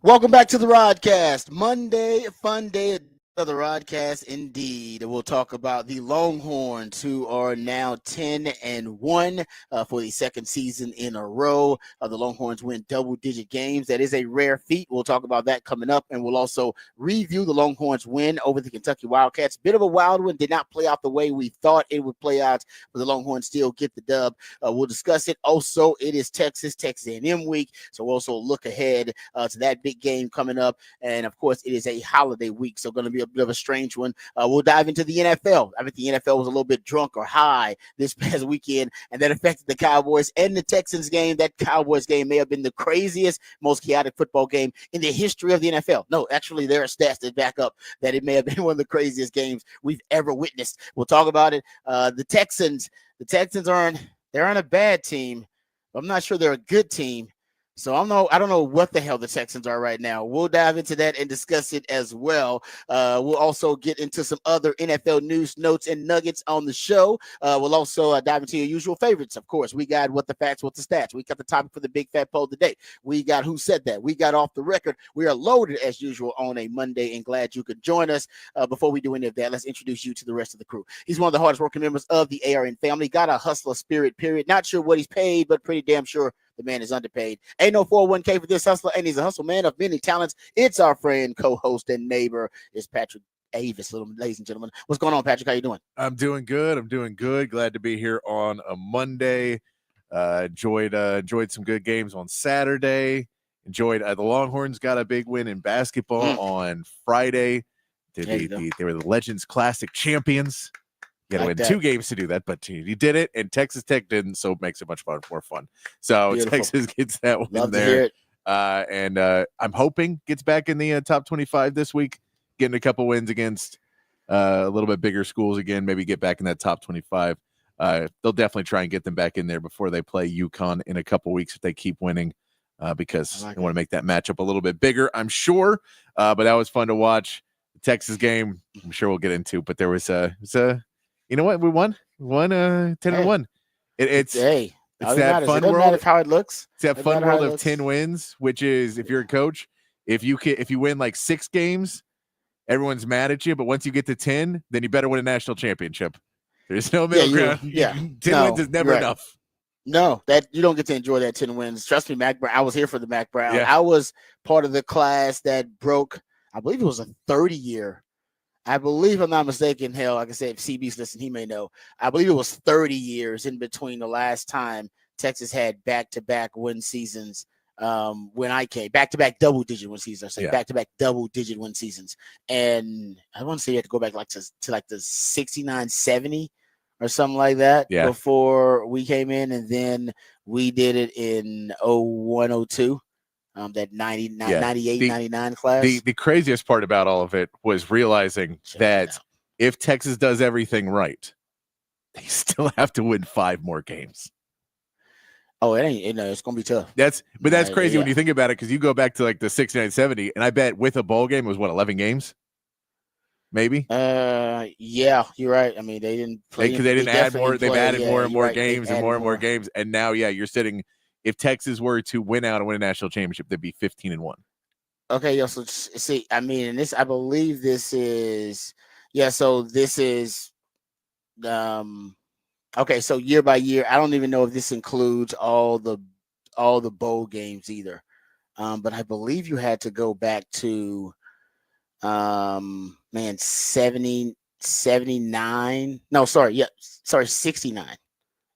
Welcome back to the Rodcast. Monday, fun day of the Rodcast indeed. We'll talk about the Longhorns, who are now 10-1 for the second season in a row. The Longhorns win double-digit games. That is a rare feat. We'll talk about that coming up, and we'll also review the Longhorns win over the Kentucky Wildcats. Bit of a wild one. Did not play out the way we thought it would play out, but the Longhorns still get the dub. We'll discuss it. Also, it is Texas A&M week, so we'll also look ahead to that big game coming up. And of course, it is a holiday week, so going to be a bit of a strange one. We'll dive into the NFL. I think the NFL was a little bit drunk or high this past weekend, and that affected the Cowboys and the Texans game. That Cowboys game may have been the craziest, most chaotic football game in the history of the NFL. No, actually, there are stats that back up that it may have been one of the craziest games we've ever witnessed. We'll talk about it. The Texans aren't a bad team. I'm not sure they're a good team. So I don't know what the hell the Texans are right now. We'll dive into that and discuss it as well. We'll also get into some other NFL news, notes, and nuggets on the show. We'll also dive into your usual favorites. Of course, we got what the facts, what the stats. We got the topic for the big fat poll today. We got who said that. We got off the record. We are loaded as usual on a Monday, and glad you could join us. Before we do any of that, let's introduce you to the rest of the crew. He's one of the hardest working members of the ARN family. Got a hustler spirit, period. Not sure what he's paid, but pretty damn sure the man is underpaid. Ain't no 401k for this hustler, and he's a hustle man of many talents. It's our friend, co-host, and neighbor. It's Patrick Avis, ladies and gentlemen. What's going on, Patrick? How you doing? I'm doing good. Glad to be here on a Monday. Enjoyed some good games on Saturday. Enjoyed the Longhorns got a big win in basketball on Friday. They were the Legends Classic champions. You got to win 2 games to do that, but you did it, and Texas Tech didn't, so it makes it much more fun. So beautiful. Texas gets that win. Love there. To hear it. And I'm hoping gets back in the top 25 this week, getting a couple wins against a little bit bigger schools again, maybe get back in that top 25. They'll definitely try and get them back in there before they play UConn in a couple weeks if they keep winning, because they want to make that matchup a little bit bigger, I'm sure. But that was fun to watch. The Texas game, I'm sure we'll get into, but there was you know what? We won 10-1. It's that fun world. Matter how it looks. It's that fun world of 10 wins, which is if you're a coach, if you win like 6 games, everyone's mad at you. But once you get to 10, then you better win a national championship. There's no middle ground. 10 wins is never enough. No, that you don't get to enjoy that 10 wins. Trust me, Mac Brown. I was here for the Mac Brown. Yeah. I was part of the class that broke. I believe it was a 30-year. I believe, I'm not mistaken, hell, like I said, if CB's listening, he may know. I believe it was 30 years in between the last time Texas had back-to-back win seasons when I came. Back-to-back double-digit win seasons. I say back-to-back double-digit win seasons. And I want to say you have to go back to like the 69, 70 or something like that before we came in. And then we did it in 01, 02. That 98, 99 class. The craziest part about all of it was realizing that if Texas does everything right, they still have to win 5 more games. Oh, it's going to be tough. That's crazy when you think about it, because you go back to like the 69, 70, and I bet with a bowl game it was 11 games? Maybe? Yeah, you're right. I mean, they didn't play. Because they didn't add more. They've added more and more games and more games. And now, you're sitting. If Texas were to win out and win a national championship, they'd be 15-1. Okay, so see, I mean, I believe this is, so this is, okay, so year by year, I don't even know if this includes all the bowl games either, but I believe you had to go back to, 70, 79. No, sorry, 69.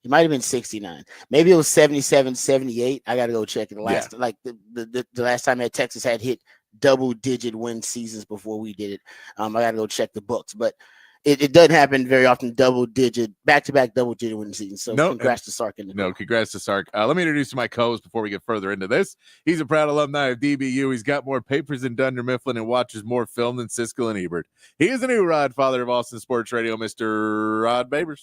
It might have been 69. Maybe it was 77, 78. I got to go check it. The last time that Texas had hit double-digit win seasons before we did it. I got to go check the books. But it doesn't happen very often, back-to-back double-digit win seasons. So congrats to Sark. Congrats to Sark. Let me introduce my co-host before we get further into this. He's a proud alumni of DBU. He's got more papers than Dunder Mifflin and watches more film than Siskel and Ebert. He is the new Rod, father of Austin Sports Radio, Mr. Rod Babers.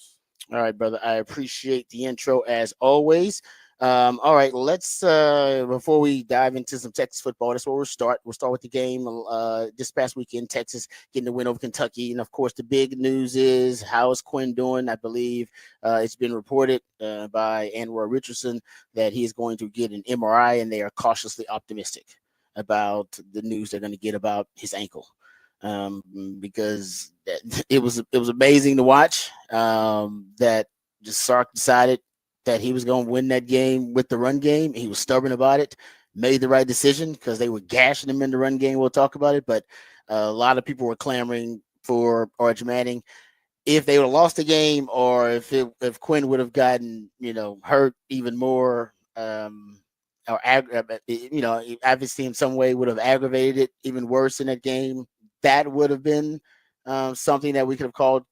All right, brother. I appreciate the intro as always. All right, let's before we dive into some Texas football, that's where we'll start. We'll start with the game this past weekend, Texas getting the win over Kentucky. And of course, the big news is, how is Quinn doing? I believe it's been reported by Anwar Richardson that he is going to get an MRI, and they are cautiously optimistic. about the news they're going to get about his ankle, because it was amazing to watch, that just Sark decided that he was going to win that game with the run game. He was stubborn about it, made the right decision because they were gashing him in the run game. We'll talk about it, but a lot of people were clamoring for Arch Manning. If they would have lost the game, or if Quinn would have gotten hurt even more, or obviously in some way would have aggravated it even worse in that game, that would have been something that we could have called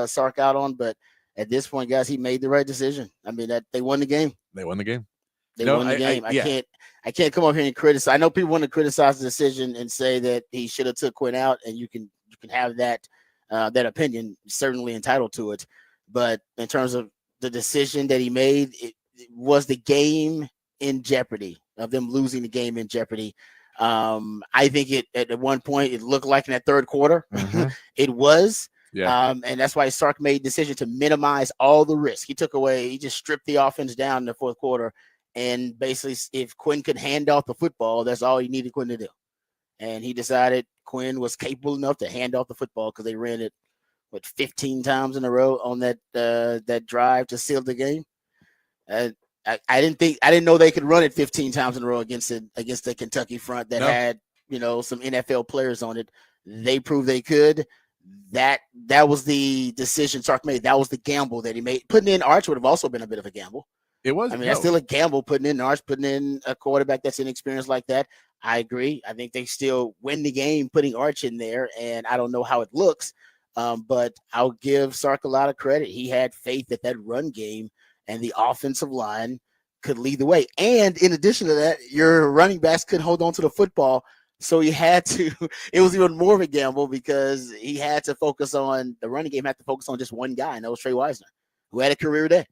Sark out on. But at this point, guys, he made the right decision. I mean, that they won the game. They won the game. They won the game. I can't come up here and criticize. I know people want to criticize the decision and say that he should have took Quinn out, and you can have that opinion. Certainly entitled to it. But in terms of the decision that he made, it was the game in jeopardy, of them losing the game in jeopardy. I think at one point it looked like in that third quarter, it was. Yeah. And that's why Sark made the decision to minimize all the risk. He just stripped the offense down in the fourth quarter. And basically, if Quinn could hand off the football, that's all he needed Quinn to do. And he decided Quinn was capable enough to hand off the football because they ran it 15 times in a row on that drive to seal the game. I didn't know they could run it 15 times in a row against the Kentucky front that had some NFL players on it. They proved they could. That was the decision Sark made. That was the gamble that he made. Putting in Arch would have also been a bit of a gamble. It was. I mean, that's still a gamble, putting in Arch, putting in a quarterback that's inexperienced like that. I agree. I think they still win the game putting Arch in there, and I don't know how it looks, but I'll give Sark a lot of credit. He had faith that run game and the offensive line could lead the way. And in addition to that, your running backs couldn't hold on to the football. So he had to, it was even more of a gamble because he had to focus on the running game, had to focus on just one guy, and that was Trey Wisner, who had a career day.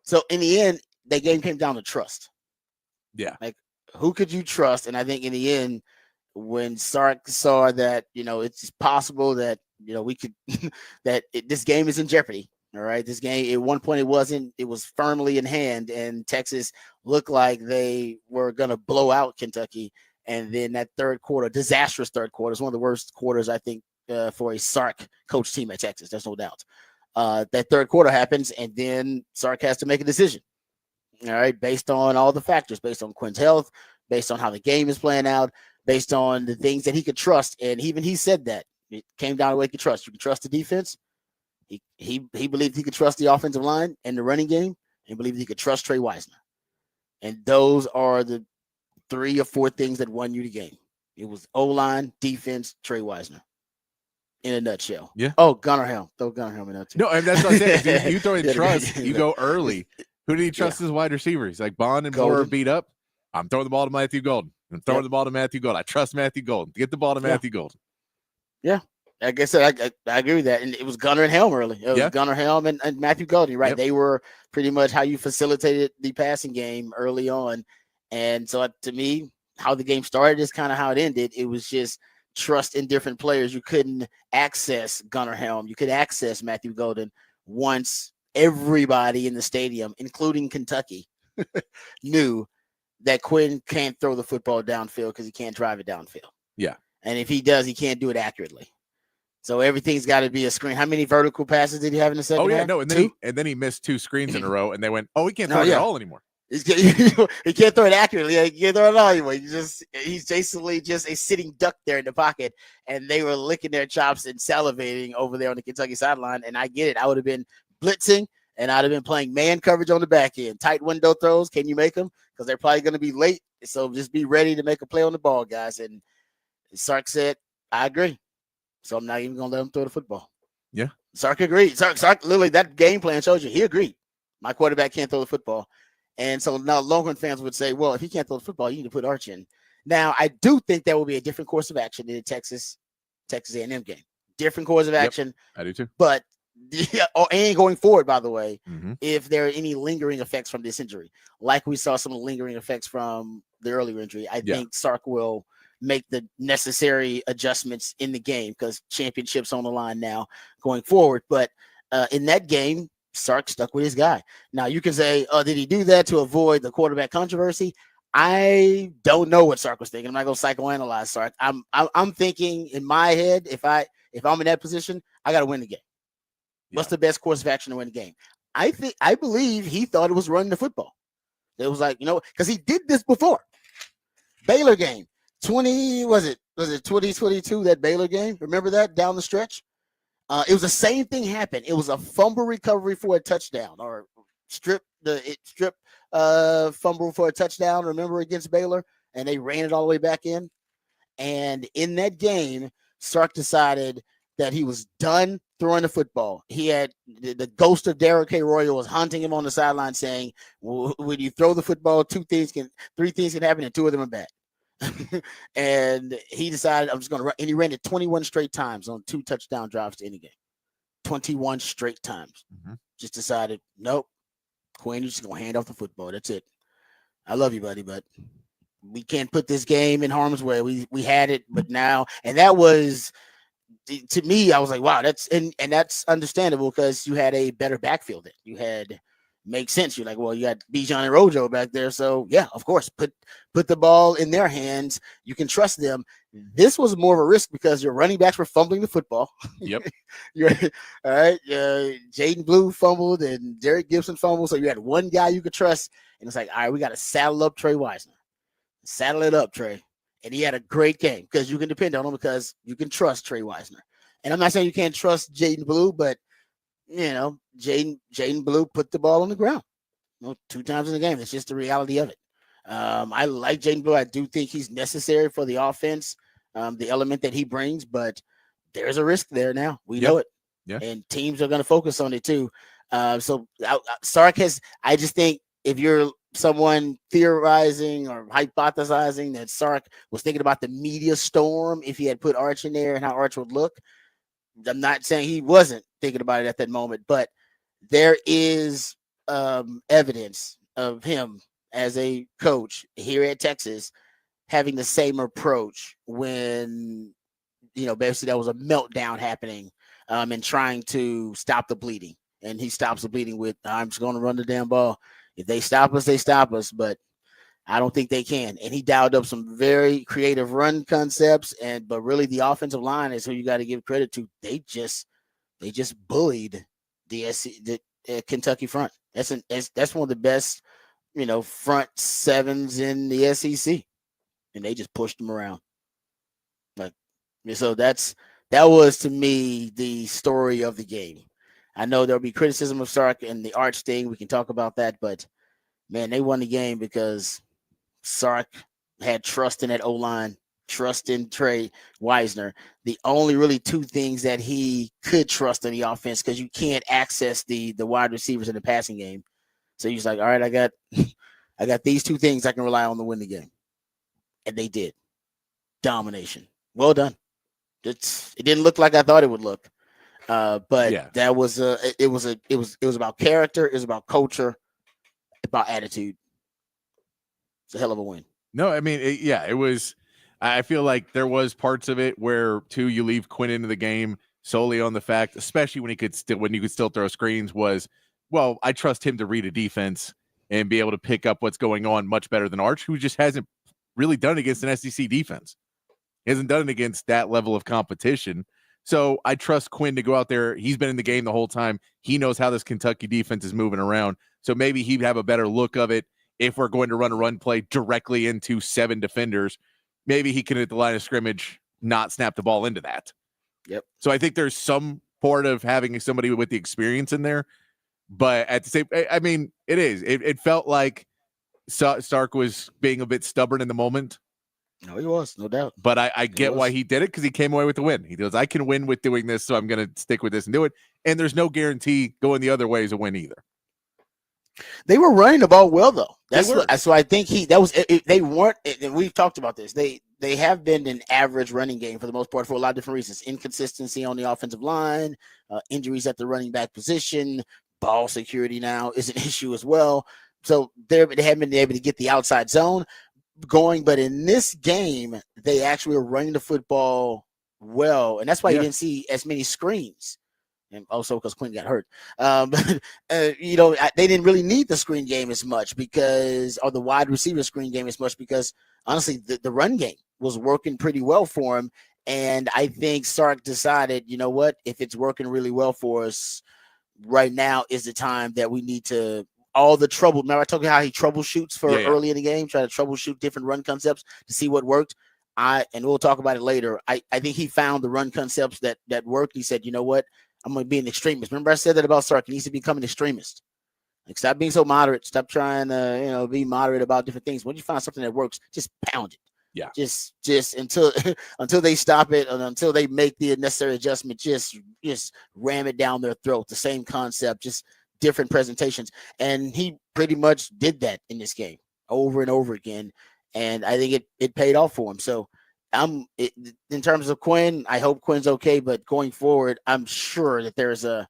So in the end, that game came down to trust. Yeah. Like, who could you trust? And I think in the end, when Sark saw that, it's possible that, we could, this game is in jeopardy. All right. This game, at one point, it was firmly in hand, and Texas looked like they were going to blow out Kentucky. And then that third quarter, disastrous third quarter, is one of the worst quarters, I think, for a Sark coach team at Texas. There's no doubt. That third quarter happens, and then Sark has to make a decision. All right. Based on all the factors, based on Quinn's health, based on how the game is playing out, based on the things that he could trust. And even he said that it came down to what he could trust. You can trust the defense. He believed he could trust the offensive line and the running game, and believed he could trust Trey Wisner. And those are the 3 or 4 things that won you the game. It was O-line, defense, Trey Wisner. In a nutshell. Yeah. Oh, Gunnar Helm. Throw Gunnar Helm in there too. No, and that's what I'm saying. You throw in trust, you go early. Who did he trust as wide receivers? Like Bond and Moore are beat up. I'm throwing the ball to Matthew Golden. I'm throwing the ball to Matthew Golden. I trust Matthew Golden. Get the ball to Matthew Golden. Yeah. Like I said, I agree with that. And it was Gunnar and Helm early. It was Gunnar Helm and Matthew Golden, right? Yep. They were pretty much how you facilitated the passing game early on. And so to me, how the game started is kind of how it ended. It was just trust in different players. You couldn't access Gunnar Helm. You could access Matthew Golden once everybody in the stadium, including Kentucky, knew that Quinn can't throw the football downfield because he can't drive it downfield. Yeah. And if he does, he can't do it accurately. So everything's got to be a screen. How many vertical passes did he have in the second half? No, and then he missed 2 screens in a row, and they went, he can't throw it at all anymore. He can't throw it accurately. He can't throw it all anyway. He's basically just a sitting duck there in the pocket, and they were licking their chops and salivating over there on the Kentucky sideline. And I get it. I would have been blitzing, and I'd have been playing man coverage on the back end. Tight window throws. Can you make them? Because they're probably going to be late. So just be ready to make a play on the ball, guys. And Sark said, I agree. So I'm not even going to let him throw the football. Yeah. Sark agreed. Sark literally, that game plan shows you he agreed. My quarterback can't throw the football. And so now Longhorn fans would say, well, if he can't throw the football, you need to put Arch in. Now, I do think that will be a different course of action in the Texas A&M game. Different course of action. I do too. But and going forward, by the way, if there are any lingering effects from this injury, like we saw some lingering effects from the earlier injury, I think Sark will make the necessary adjustments in the game because championship's on the line now going forward. But in that game, Sark stuck with his guy. Now you can say, did he do that to avoid the quarterback controversy? I don't know what Sark was thinking. I'm not going to psychoanalyze Sark. I'm thinking in my head, if I'm in that position, I got to win the game. What's the best course of action to win the game? I believe he thought it was running the football. It was like, because he did this before. Baylor game. 2022, that Baylor game? Remember that down the stretch? It was the same thing happened. It was a fumble recovery for a touchdown, or strip fumble for a touchdown, remember, against Baylor, and they ran it all the way back in. And in that game, Sark decided that he was done throwing the football. He had the ghost of Derrick K. Royal was haunting him on the sideline, saying, when you throw the football, three things can happen, and two of them are bad. And he decided, I'm just going to run. And he ran it 21 straight times on 2 touchdown drives to end the game. 21 straight times. Mm-hmm. Just decided, nope, Quinn, you're just going to hand off the football. That's it. I love you, buddy, but we can't put this game in harm's way. We had it, but now, and that was, to me, I was like, wow, that's understandable, because you had a better backfield. You had, makes sense. You're like, well, you got Bijan and Rojo back there, so yeah, of course, put the ball in their hands. You can trust them. This was more of a risk because your running backs were fumbling the football. Yep. All right. Jaden Blue fumbled and Derek Gibson fumbled, so you had one guy you could trust, and it's like, all right, we got to saddle up Trey Wisner. Saddle it up, Trey. And he had a great game because you can depend on him, because you can trust Trey Wisner. And I'm not saying you can't trust Jaden Blue, but Jaden Blue put the ball on the ground 2 times in the game. That's just the reality of it. I like Jaden Blue. I do think he's necessary for the offense, the element that he brings, but there's a risk there now. We know it. Yeah. And teams are going to focus on it too. So Sark has, I just think, if you're someone theorizing or hypothesizing that Sark was thinking about the media storm, if he had put Arch in there and how Arch would look, I'm not saying he wasn't thinking about it at that moment, but there is evidence of him as a coach here at Texas having the same approach when, basically there was a meltdown happening and trying to stop the bleeding. And he stops the bleeding with, I'm just going to run the damn ball. If they stop us, they stop us, but I don't think they can. And he dialed up some very creative run concepts, but really the offensive line is who you got to give credit to. They just bullied the Kentucky front. That's one of the best, front sevens in the SEC, and they just pushed them around. So that was, to me, the story of the game. I know there'll be criticism of Sark and the Arch thing. We can talk about that, but man, they won the game because Sark had trust in that O-line, trust in Trey Wisner. The only really 2 things that he could trust in the offense, because you can't access the wide receivers in the passing game. So he's like, all right, I got these 2 things I can rely on to win the game. And they did. Domination. Well done. It didn't look like I thought it would look. But that was it was about character, it was about culture, about attitude. It's a hell of a win. No, I mean, it was. I feel like there was parts of it where, too, you leave Quinn into the game solely on the fact, especially when you could still throw screens, was, well, I trust him to read a defense and be able to pick up what's going on much better than Arch, who just hasn't really done it against an SEC defense. He hasn't done it against that level of competition. So I trust Quinn to go out there. He's been in the game the whole time. He knows how this Kentucky defense is moving around. So maybe he'd have a better look of it. If we're going to run a run play directly into 7 defenders, maybe he can, at the line of scrimmage, not snap the ball into that. Yep. So I think there's some part of having somebody with the experience in there. But at the same, I mean, it is. It felt like Sark was being a bit stubborn in the moment. No, he was, no doubt. But I get why he did it, because he came away with the win. He goes, I can win with doing this, so I'm going to stick with this and do it. And there's no guarantee going the other way is a win either. They were running the ball well, though. So I think they weren't, and we've talked about this. They have been an average running game for the most part for a lot of different reasons. Inconsistency on the offensive line, injuries at the running back position, ball security now is an issue as well. So they haven't been able to get the outside zone going, but in this game, they actually were running the football well, and that's why you didn't see as many screens. and also because Quinn got hurt. But they didn't really need the screen game as much or the wide receiver screen game as much because honestly, the run game was working pretty well for him. And I think Sark decided, you know what, if it's working really well for us right now is the time that we need to all the trouble. Remember I told you how he troubleshoots for Yeah. early in the game, try to troubleshoot different run concepts to see what worked. And we'll talk about it later. I think he found the run concepts that worked. He said, you know what, I'm going to be an extremist. Remember I said that about Sark. He needs to become an extremist. Like, stop being so moderate. Stop trying to, be moderate about different things. When you find something that works, just pound it. Yeah. Just until until they stop it and until they make the necessary adjustment, just ram it down their throat. The same concept, just different presentations. And he pretty much did that in this game over and over again. And I think it paid off for him. So in terms of Quinn, I hope Quinn's okay. But going forward, I'm sure that there's a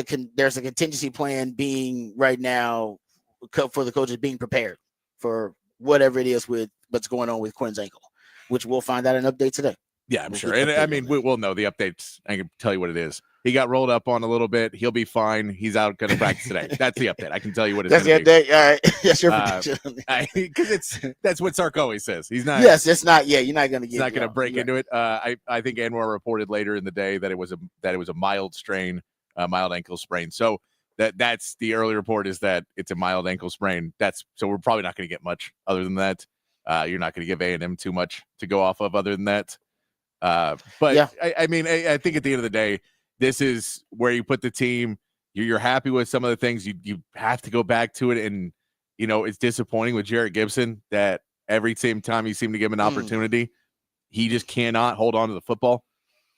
contingency plan being right now for the coaches being prepared for whatever it is with what's going on with Quinn's ankle, which we'll find out an update today. Yeah, I'm sure. And I mean, we'll know the updates. I can tell you what it is. He got rolled up on a little bit. He'll be fine. He's out going to practice today. That's the update. I can tell you what it's going to be. That's the update. All right. That's your prediction. Because that's what Sark always says. He's not. Yes, it's not. Yeah, you're not going to get. He's not going to break into it. I think Anwar reported later in the day that it was a mild strain, mild ankle sprain. So that's the early report is that it's a mild ankle sprain. So we're probably not going to get much other than that. You're not going to give A&M too much to go off of other than that. But yeah. I mean, I think at the end of the day, this is where you put the team. You're happy with some of the things. You have to go back to it, and it's disappointing with Jarrett Gibson that every same time you seem to give him an opportunity, he just cannot hold on to the football.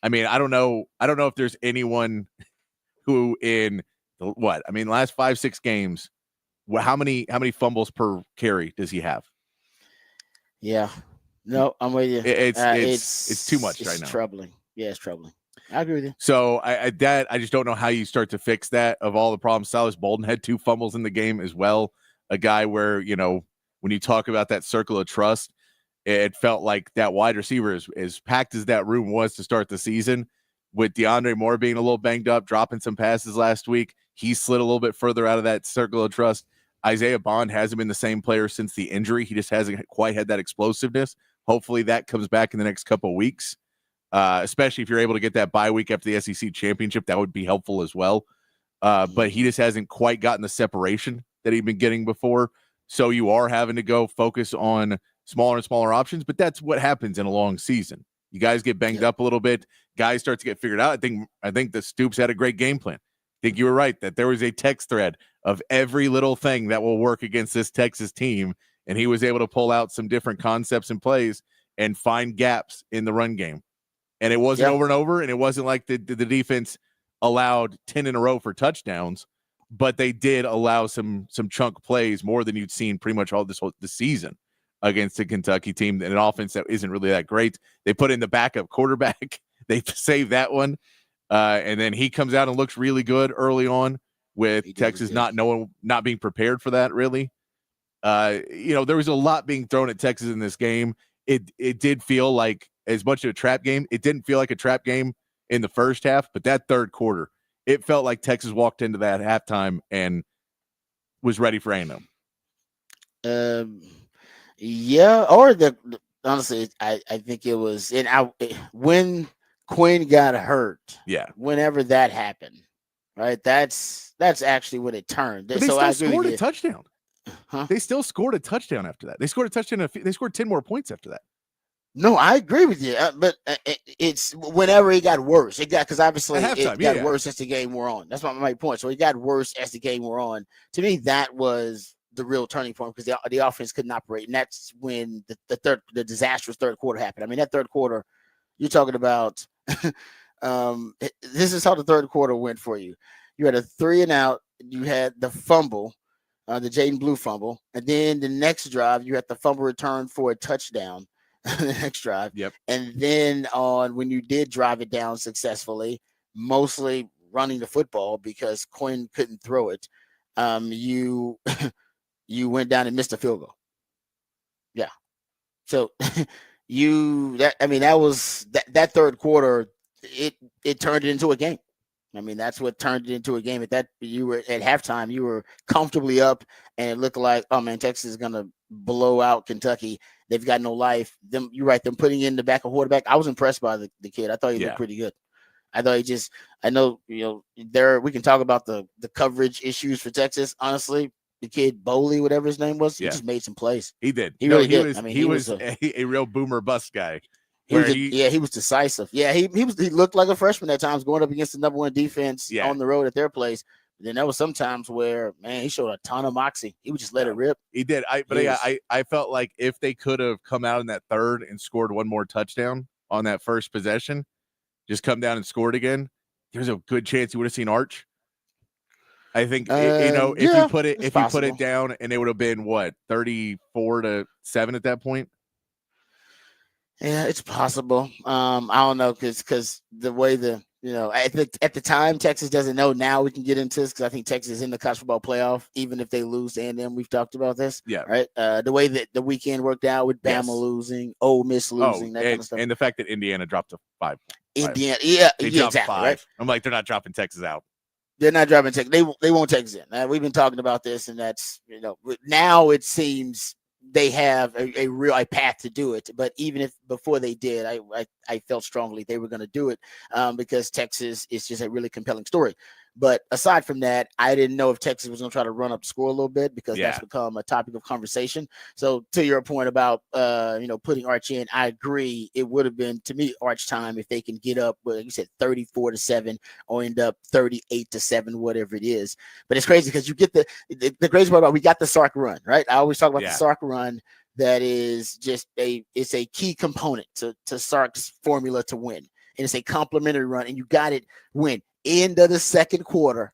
I mean, I don't know if there's anyone who in last 5-6 games, how many fumbles per carry does he have? Yeah. No, I'm with you. It's too much right now. It's troubling. Yeah, it's troubling. I agree with you. So I just don't know how you start to fix that. Of all the problems, Silas Bolden had 2 fumbles in the game as well. A guy where, when you talk about that circle of trust, it felt like that wide receiver, as packed as that room was to start the season, with DeAndre Moore being a little banged up, dropping some passes last week, he slid a little bit further out of that circle of trust. Isaiah Bond hasn't been the same player since the injury. He just hasn't quite had that explosiveness. Hopefully that comes back in the next couple of weeks, especially if you're able to get that bye week after the SEC championship. That would be helpful as well. But he just hasn't quite gotten the separation that he'd been getting before. So you are having to go focus on smaller and smaller options. But that's what happens in a long season. You guys get banged up a little bit. Guys start to get figured out. I think the Stoops had a great game plan. I think you were right that there was a text thread of every little thing that will work against this Texas team. And he was able to pull out some different concepts and plays and find gaps in the run game. And it wasn't over and over. And it wasn't like the defense allowed 10 in a row for touchdowns, but they did allow some chunk plays, more than you'd seen pretty much all this season against the Kentucky team, and an offense that isn't really that great. They put in the backup quarterback. They saved that one. And then he comes out and looks really good early on with Texas not being prepared for that, really. There was a lot being thrown at Texas in this game. It did feel like as much of a trap game. It didn't feel like a trap game in the first half, but that third quarter, it felt like Texas walked into that halftime and was ready for A&M. Yeah, or honestly, I think it was when Quinn got hurt. Yeah, whenever that happened, right? That's actually when it turned. But they still scored a touchdown. Huh? They still scored a touchdown after that. They scored a touchdown. They scored 10 more points after that. No, I agree with you, but it's whenever it got worse. It got because obviously it got worse as the game wore on. That's my point. So it got worse as the game wore on. To me, that was the real turning point because the offense couldn't operate, and that's when the disastrous third quarter happened. I mean, that third quarter, you're talking about. This is how the third quarter went for you. You had a 3-and-out. You had the fumble, the Jaden Blue fumble, and then the next drive you had the fumble return for a touchdown. The next drive. Yep. And then when you did drive it down successfully, mostly running the football because Quinn couldn't throw it, you went down and missed a field goal. Yeah. So that was that third quarter, it turned it into a game. I mean, that's what turned it into a game. At that, you were at halftime, you were comfortably up, and it looked like, oh man, Texas is gonna blow out Kentucky. They've got no life. Them, you're right. Them putting in the back of quarterback. I was impressed by the kid. I thought he looked Yeah. pretty good. I thought he just. I know, there we can talk about the coverage issues for Texas. Honestly, the kid Bowley, whatever his name was, he Yeah. just made some plays. He did. He No, really he did. was I mean, he was a real boomer bust guy. he was he was decisive. Yeah, he looked like a freshman at times going up against the number one defense on the road at their place. But then there was some times where, man, he showed a ton of moxie. He would just let it rip. He did. I felt like if they could have come out in that third and scored one more touchdown on that first possession, just come down and scored again, there's a good chance you would have seen Arch. I think if you put it down, and it would have been what 34-7 at that point. Yeah, it's possible. I don't know because the way at the time Texas doesn't know. Now we can get into this because I think Texas is in the college football playoff, even if they lose to A&M. We've talked about this. Yeah. Right. The way that the weekend worked out with Bama losing, Ole Miss losing, that kind of stuff, and the fact that Indiana dropped to 5. Indiana, they dropped exactly. 5. Right. I'm like, they're not dropping Texas out. They're not dropping Texas. They won't Texas in. We've been talking about this, and that's now it seems they have a real path to do it. But even if before they did, I felt strongly they were going to do it because Texas is just a really compelling story. But aside from that, I didn't know if Texas was going to try to run up the score a little bit because that's become a topic of conversation. So to your point about putting Arch in, I agree. It would have been, to me, Arch time if they can get up, like you said, 34-7 or end up 38-7, whatever it is. But it's crazy because you get the crazy part about we got the Sark run, right? I always talk about the Sark run. That is just it's a key component to Sark's formula to win. And it's a complimentary run, and you got it win. End of the second quarter,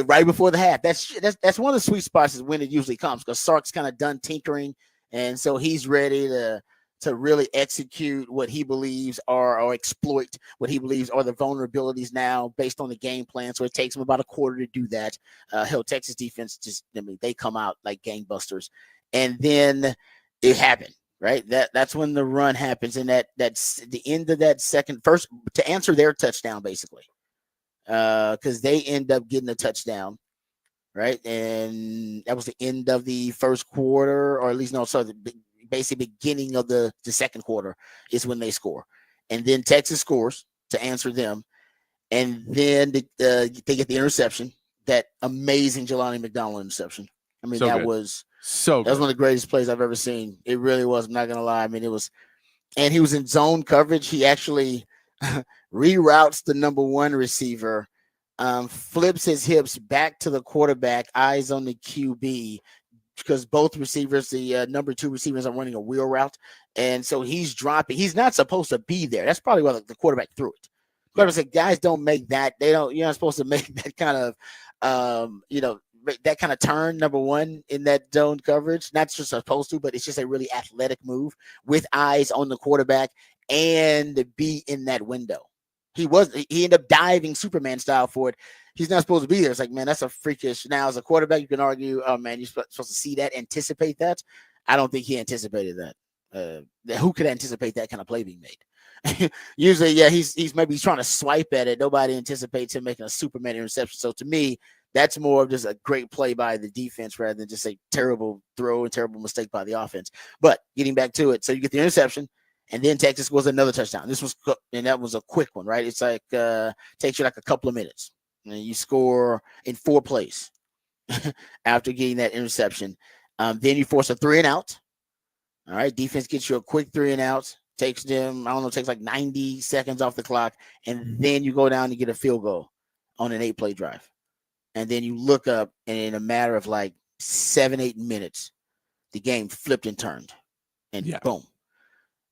right before the half. That's one of the sweet spots is when it usually comes because Sark's kind of done tinkering, and so he's ready to really execute what he believes are or exploit what he believes are the vulnerabilities now based on the game plan. So it takes him about a quarter to do that. Texas defense they come out like gangbusters, and then it happened. Right, that's when the run happens, and that's the end of that first to answer their touchdown basically. Because they end up getting a touchdown, right? And that was the end of the first quarter, or at least the basic beginning of the second quarter is when they score. And then Texas scores to answer them. And then they get the interception, that amazing Jelani McDonald interception. I mean, that was one of the greatest plays I've ever seen. It really was. I'm not going to lie. I mean, it was, and he was in zone coverage. He actually reroutes the number one receiver, flips his hips back to the quarterback, eyes on the QB, because both receivers, the number two receivers, are running a wheel route. And so he's dropping. He's not supposed to be there. That's probably why the quarterback threw it. Quarterback said, guys don't make that. You're not supposed to make that kind of, that kind of turn, number one, in that zone coverage. Not just supposed to, but it's just a really athletic move with eyes on the quarterback and be in that window. He ended up diving Superman style for it. He's not supposed to be there. It's like, man, that's a freakish. Now, as a quarterback, you can argue, oh man, you're supposed to see that, anticipate that. I don't think he anticipated that. Who could anticipate that kind of play being made? Usually, he's maybe trying to swipe at it. Nobody anticipates him making a Superman interception. So to me, that's more of just a great play by the defense rather than just a terrible throw and terrible mistake by the offense. But getting back to it, so you get the interception, and then Texas scores another touchdown. That was a quick one, right? It's like takes you like a couple of minutes, and you score in 4 plays after getting that interception. Then you force a 3-and-out. All right, defense gets you a quick 3-and-out. Takes them, takes like 90 seconds off the clock, and then you go down and get a field goal on an 8-play drive. And then you look up, and in a matter of like 7-8 minutes, the game flipped and turned, and boom,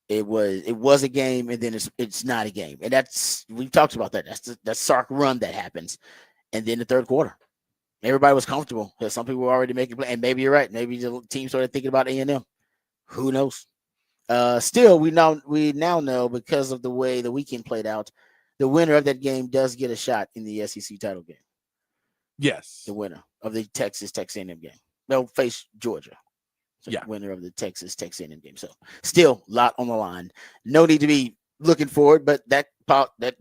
it was a game, and then it's not a game, and we've talked about that. That's the Sark run that happens, and then the third quarter, everybody was comfortable. Some people were already making play, and maybe you're right. Maybe the team started thinking about A&M. Who knows? Still, we now know because of the way the weekend played out, the winner of that game does get a shot in the SEC title game. Yes. The winner of the Texas A&M game. They'll face Georgia. So winner of the Texas A&M game. So still a lot on the line. No need to be looking forward, but that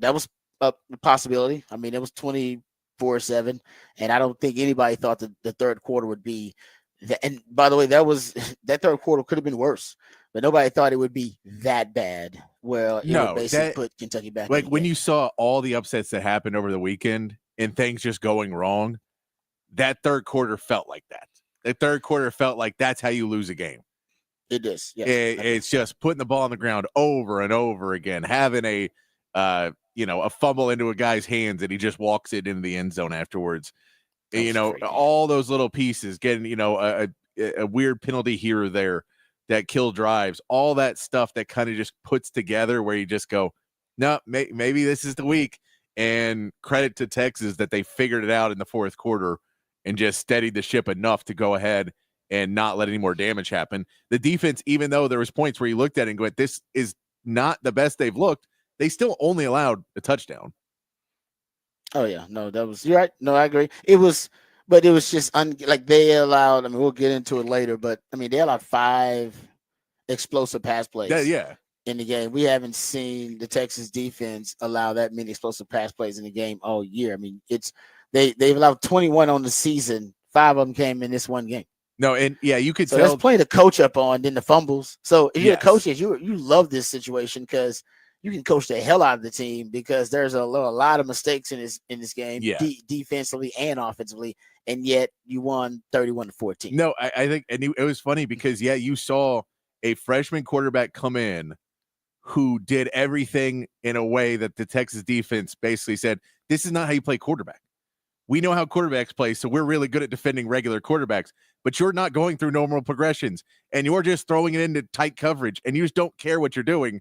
was a possibility. I mean, it was 24-7, and I don't think anybody thought that the third quarter would be that. And by the way, that was that third quarter could have been worse, but nobody thought it would be that bad. Well, it would No, basically that put Kentucky back in like the when game. you saw all the upsets that happened over the weekend and things just going wrong, that third quarter felt like that. The third quarter felt like that's how you lose a game. It is, yes. It's just putting the ball on the ground over and over again, having a fumble into a guy's hands and he just walks it into the end zone afterwards. That was crazy. All those little pieces, getting a weird penalty here or there that kill drives, all that stuff that kind of just puts together where you just go, no, maybe this is the week. And credit to Texas that they figured it out in the fourth quarter and just steadied the ship enough to go ahead and not let any more damage happen. The defense, even though there was points where you looked at it and go, this is not the best they've looked, they still only allowed a touchdown. Oh yeah, no, that was you're right. No, I agree. But it was just like they allowed. I mean, we'll get into it later, but I mean, they allowed 5 explosive pass plays Yeah. in the game. We haven't seen the Texas defense allow that many explosive pass plays in the game all year. I mean, they've allowed 21 on the season. 5 of them came in this one game. No, and yeah, you could So tell. that's plenty to coach up on. Then the fumbles. So if you're Yes. the coaches, you love this situation because you can coach the hell out of the team because there's a lot of mistakes in this game, Yeah. defensively and offensively, and yet you won 31-14. No, I think, and it was funny because you saw a freshman quarterback come in who did everything in a way that the Texas defense basically said, this is not how you play quarterback. We know how quarterbacks play, so we're really good at defending regular quarterbacks, but you're not going through normal progressions, and you're just throwing it into tight coverage, and you just don't care what you're doing.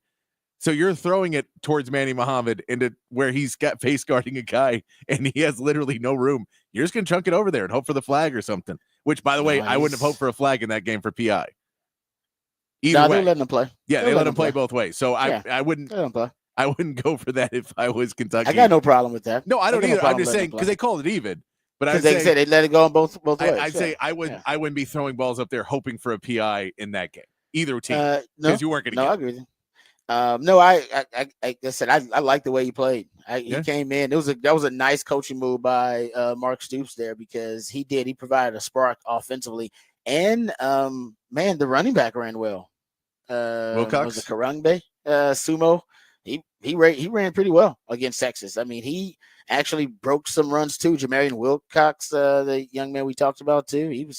So you're throwing it towards Manny Muhammad into where he's got face guarding a guy, and he has literally no room. You're just going to chunk it over there and hope for the flag or something, which, by the way, I wouldn't have hoped for a flag in that game for PI. Either way. They're letting them play. Yeah, they let him play both ways. So Yeah, I wouldn't let them play. I wouldn't go for that if I was Kentucky. I got no problem with that. No, I don't got no either. I'm problem just letting saying them because play. they called it even. But I Because would they say said they let it go on both ways. I'd say I wouldn't be throwing balls up there hoping for a PI in that game. Either team. No, Because you weren't going to get I it. agree with you. No, I said I like the way he played. He came in. That was a nice coaching move by Mark Stoops there because he provided a spark offensively, and man, the running back ran well. Wilcox? Was it Karangbe? Sumo. He ran pretty well against Texas. I mean, he actually broke some runs too. Jamarian Wilcox, the young man we talked about too.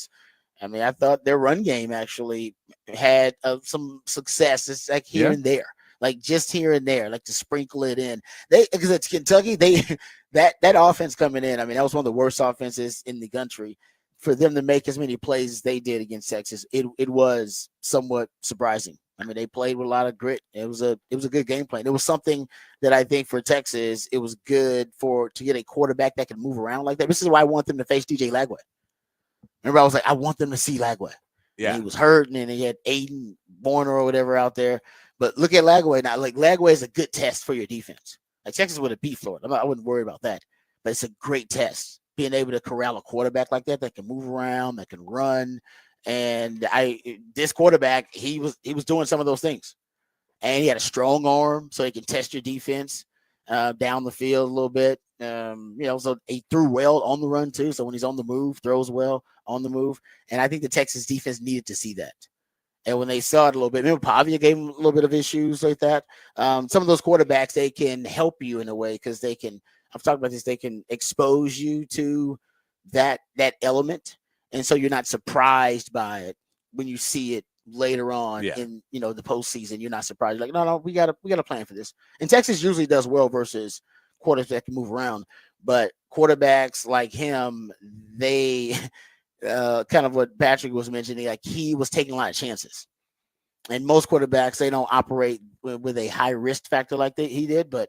I thought their run game actually had some success. It's like here and there, like just here and there, like to sprinkle it in. Because it's Kentucky, that offense coming in. I mean, that was one of the worst offenses in the country. For them to make as many plays as they did against Texas, it was somewhat surprising. I mean, they played with a lot of grit. It was a good game plan. It was something that I think for Texas, it was good to get a quarterback that can move around like that. This is why I want them to face DJ Lagway. Remember, I was like, I want them to see Lagway. Yeah, and he was hurt, and he had Aiden Warner or whatever out there. But look at Lagway now. Like Lagway is a good test for your defense. Like Texas would have beat Florida. I wouldn't worry about that. But it's a great test. Being able to corral a quarterback like that can move around, that can run. And this quarterback, he was doing some of those things. And he had a strong arm, so he can test your defense down the field a little bit. So he threw well on the run too. So when he's on the move, throws well on the move. And I think the Texas defense needed to see that. And when they saw it a little bit, remember Pavia gave him a little bit of issues like that. Some of those quarterbacks, they can help you in a way because they can. I've talked about this. They can expose you to that element, and so you're not surprised by it when you see it later on in the postseason. You're not surprised. You're like, no, we got a plan for this. And Texas usually does well versus quarterbacks that can move around, but quarterbacks like him, they kind of what Patrick was mentioning, like he was taking a lot of chances. And most quarterbacks, they don't operate with a high risk factor like he did, but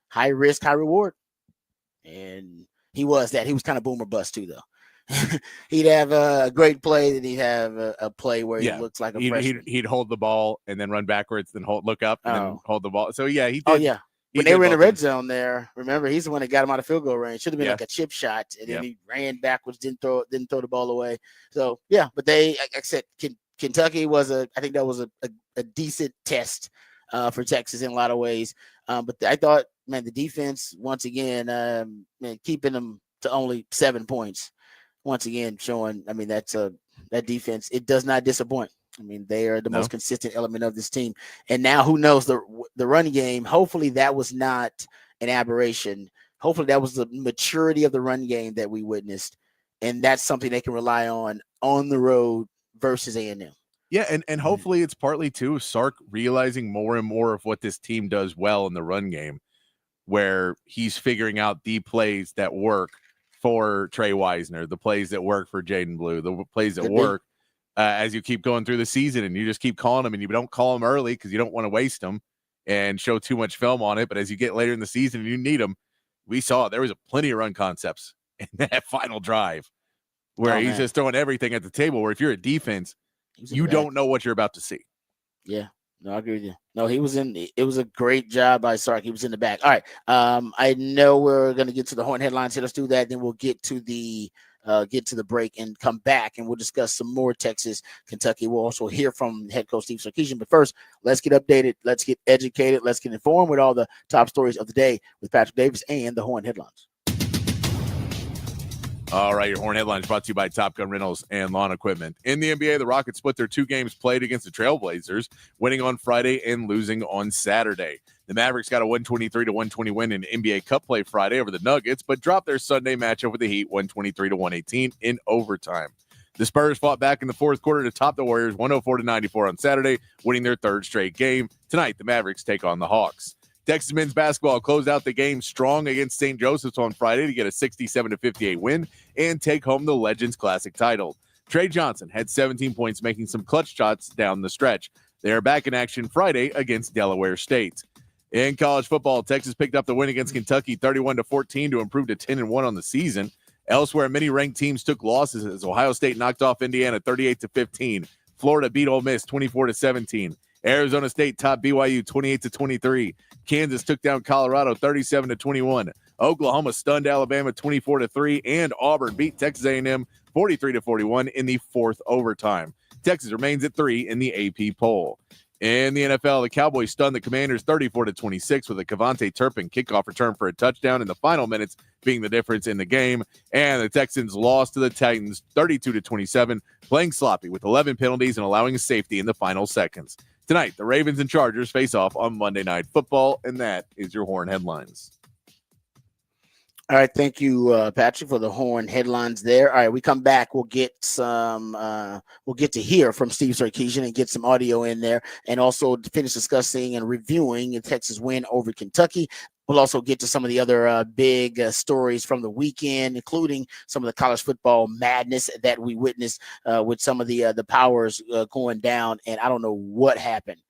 high risk, high reward. And he was that. He was kind of boom or bust too, though. He'd have a great play, and he'd have a play where he looks like a freshman. He'd hold the ball and then run backwards, then look up and then hold the ball. So he did. Oh yeah. When they were in the red zone there, remember, he's the one that got him out of field goal range. Should have been like a chip shot, and then he ran backwards, didn't throw the ball away. So yeah, but like I said, Kentucky I think that was a decent test for Texas in a lot of ways. But I thought man, the defense once again, man, keeping them to only 7 points. Once again, showing. I mean, that defense. It does not disappoint. I mean, they are the No. most consistent element of this team. And now, who knows the run game? Hopefully, that was not an aberration. Hopefully, that was the maturity of the run game that we witnessed, and that's something they can rely on the road versus A&M. Yeah, and hopefully it's partly too Sark realizing more and more of what this team does well in the run game, where he's figuring out the plays that work for Trey Wisner, the plays that work for Jaden Blue, the plays that work as you keep going through the season, and you just keep calling them, and you don't call them early because you don't want to waste them and show too much film on it. But as you get later in the season and you need them, we saw there was plenty of run concepts in that final drive where he's just throwing everything at the table, where if you're a defense, you don't know what you're about to see. Yeah. No, I agree with you. No, he was in. It was a great job by Sark. He was in the back. All right. I know we're going to get to the Horn headlines here. Let's do that. Then we'll get to the break and come back, and we'll discuss some more Texas, Kentucky. We'll also hear from head coach Steve Sarkisian. But first, let's get updated. Let's get educated. Let's get informed with all the top stories of the day with Patrick Davis and the Horn headlines. All right, your Horn headlines brought to you by Top Gun Rentals and Lawn Equipment. In the NBA, the Rockets split their 2 games played against the Trailblazers, winning on Friday and losing on Saturday. The Mavericks got a 123-120 win in NBA Cup play Friday over the Nuggets, but dropped their Sunday matchup with the Heat 123-118 in overtime. The Spurs fought back in the fourth quarter to top the Warriors 104-94 on Saturday, winning their 3rd straight game. Tonight, the Mavericks take on the Hawks. Texas men's basketball closed out the game strong against St. Joseph's on Friday to get a 67-58 win and take home the Legends Classic title. Trey Johnson had 17 points, making some clutch shots down the stretch. They are back in action Friday against Delaware State. In college football, Texas picked up the win against Kentucky 31-14 to improve to 10-1 on the season. Elsewhere, many ranked teams took losses as Ohio State knocked off Indiana 38-15. Florida beat Ole Miss 24-17. Arizona State topped BYU 28-23. Kansas took down Colorado 37-21. Oklahoma stunned Alabama 24-3, and Auburn beat Texas A&M 43-41 in the 4th overtime. Texas remains at 3 in the AP poll. In the NFL, the Cowboys stunned the Commanders 34-26 with a Kevontae Turpin kickoff return for a touchdown in the final minutes being the difference in the game. And the Texans lost to the Titans 32-27, playing sloppy with 11 penalties and allowing a safety in the final seconds. Tonight, the Ravens and Chargers face off on Monday Night Football, and that is your Horn headlines. All right, thank you, Patrick, for the Horn headlines there. All right, we come back. We'll get to hear from Steve Sarkisian and get some audio in there, and also to finish discussing and reviewing the Texas win over Kentucky. We'll also get to some of the other big stories from the weekend, including some of the college football madness that we witnessed with some of the powers going down. And I don't know what happened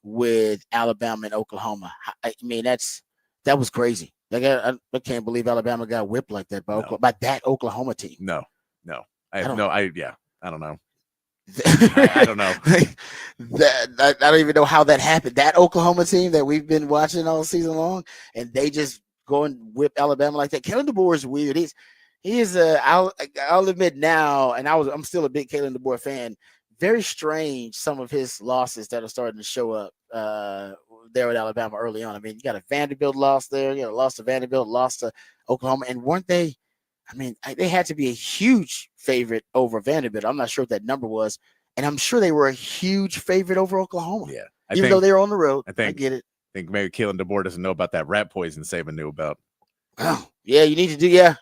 with Alabama and Oklahoma. I mean, that was crazy. Like I can't believe Alabama got whipped like that by that Oklahoma team. No. I don't know. I don't know. I don't even know how that happened. That Oklahoma team that we've been watching all season long, and they just go and whip Alabama like that. Kalen DeBoer is weird. I'll admit now, and I'm still a big Kalen DeBoer fan. Very strange some of his losses that are starting to show up there at Alabama early on. I mean, you got a Vanderbilt loss there. You got a loss to Vanderbilt, loss to Oklahoma, and weren't they? I mean, they had to be a huge favorite over Vanderbilt. I'm not sure what that number was, and I'm sure they were a huge favorite over Oklahoma. Yeah, even though they were on the road. I get it. I think maybe Kalen DeBoer doesn't know about that rat poison Saban knew about. Oh, yeah, you need to do. Yeah,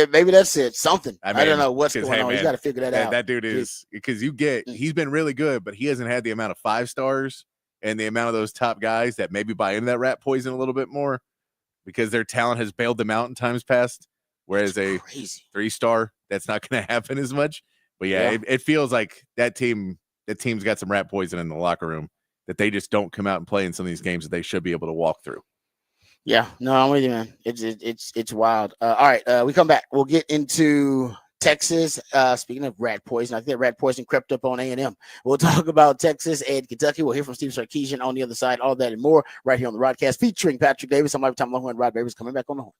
maybe that's it. Something. I don't know what's going on. Man, you got to figure that out. That dude is because he's been really good, but he hasn't had the amount of 5 stars and the amount of those top guys that maybe buy into that rat poison a little bit more because their talent has bailed them out in times past. Whereas a 3-star, that's not going to happen as much. But yeah. It feels like that team's got some rat poison in the locker room that they just don't come out and play in some of these games that they should be able to walk through. Yeah, no, I'm with you, man. It's wild. All right, we come back. We'll get into Texas. Speaking of rat poison, I think rat poison crept up on A&M. We'll talk about Texas and Kentucky. We'll hear from Steve Sarkisian on the other side. All that and more right here on the Rodcast featuring Patrick Davis. I'm Lifetime Longhorn. Rod Davis coming back on the Horn.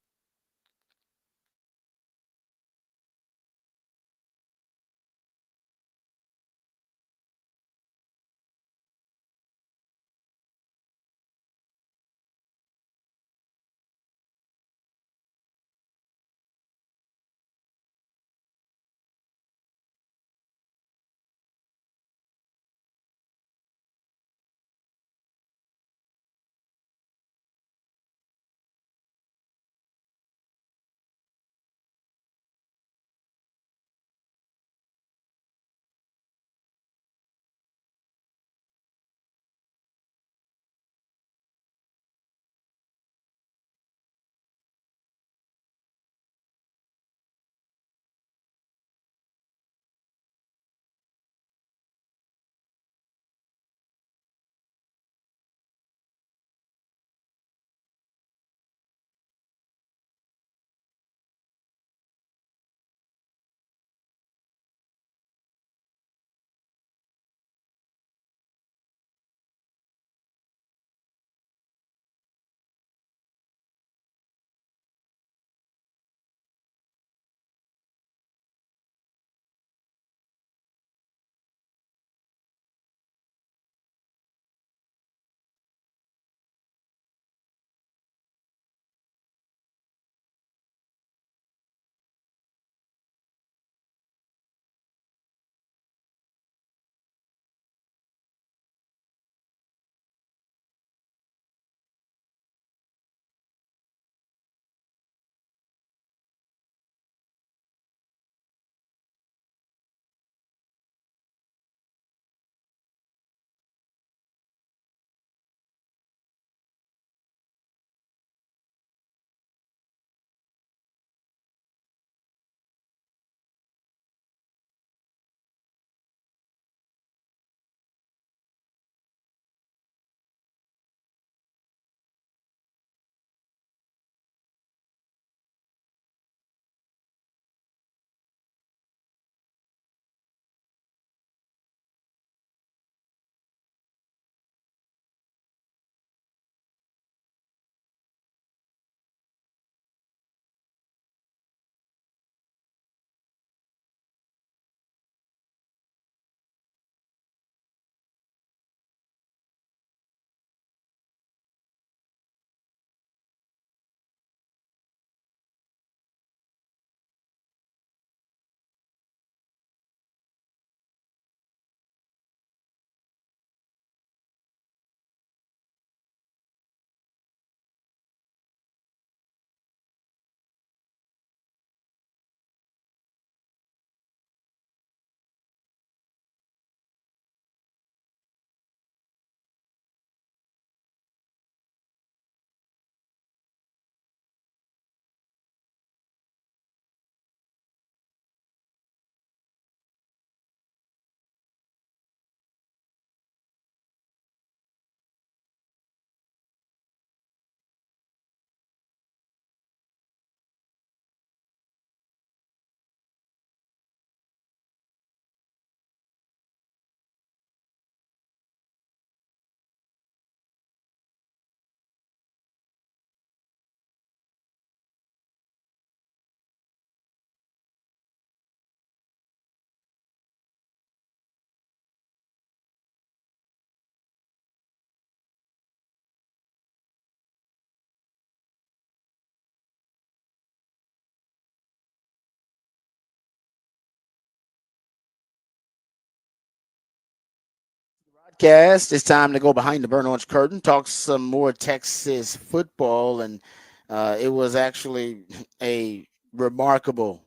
Rodcast. It's time to go behind the burnt orange curtain, talk some more Texas football, and it was actually a remarkable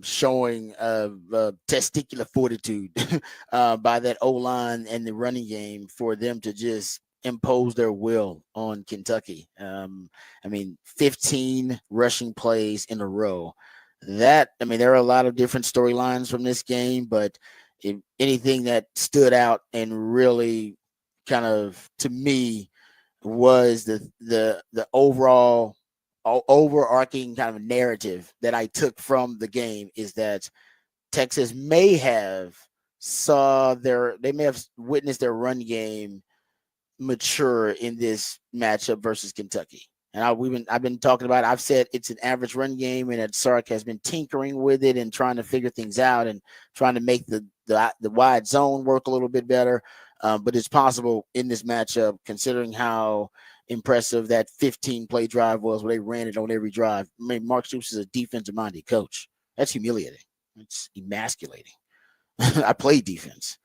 showing of testicular fortitude by that O line and the running game for them to just impose their will on Kentucky. I mean, 15 rushing plays in a row. There are a lot of different storylines from this game, but anything that stood out and really kind of to me was the overall overarching kind of narrative that I took from the game is that Texas may have they may have witnessed their run game mature in this matchup versus Kentucky. And I've been talking about it. I've said it's an average run game, and that Sark has been tinkering with it and trying to figure things out and trying to make the wide zone work a little bit better. But it's possible in this matchup, considering how impressive that 15 play drive was, where they ran it on every drive. I mean, Mark Stoops is a defensive minded coach. That's humiliating. It's emasculating. I played defense.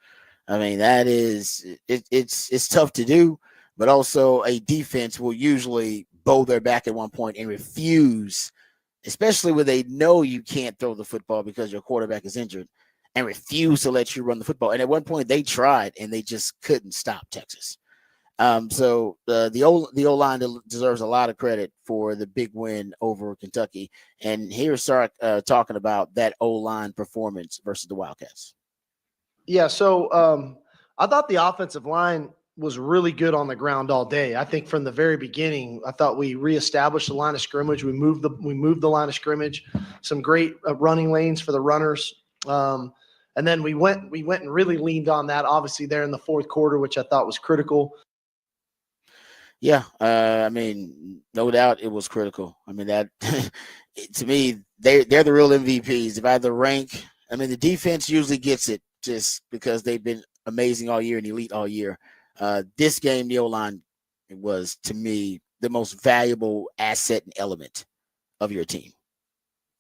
I mean, it's tough to do, but also a defense will usually bow their back at one point and refuse, especially when they know you can't throw the football because your quarterback is injured, and refuse to let you run the football. And at one point they tried and they just couldn't stop Texas. So the O line deserves a lot of credit for the big win over Kentucky. And here's Sark talking about that O line performance versus the Wildcats. Yeah, so I thought the offensive line was really good on the ground all day. I think from the very beginning, I thought we reestablished the line of scrimmage. We moved the line of scrimmage, some great running lanes for the runners. And then we went and really leaned on that, obviously, there in the fourth quarter, which I thought was critical. Yeah, I mean, no doubt it was critical. I mean, that to me, they're the real MVPs. If I had to rank, I mean, the defense usually gets it just because they've been amazing all year and elite all year. This game, the O-line was, to me, the most valuable asset and element of your team.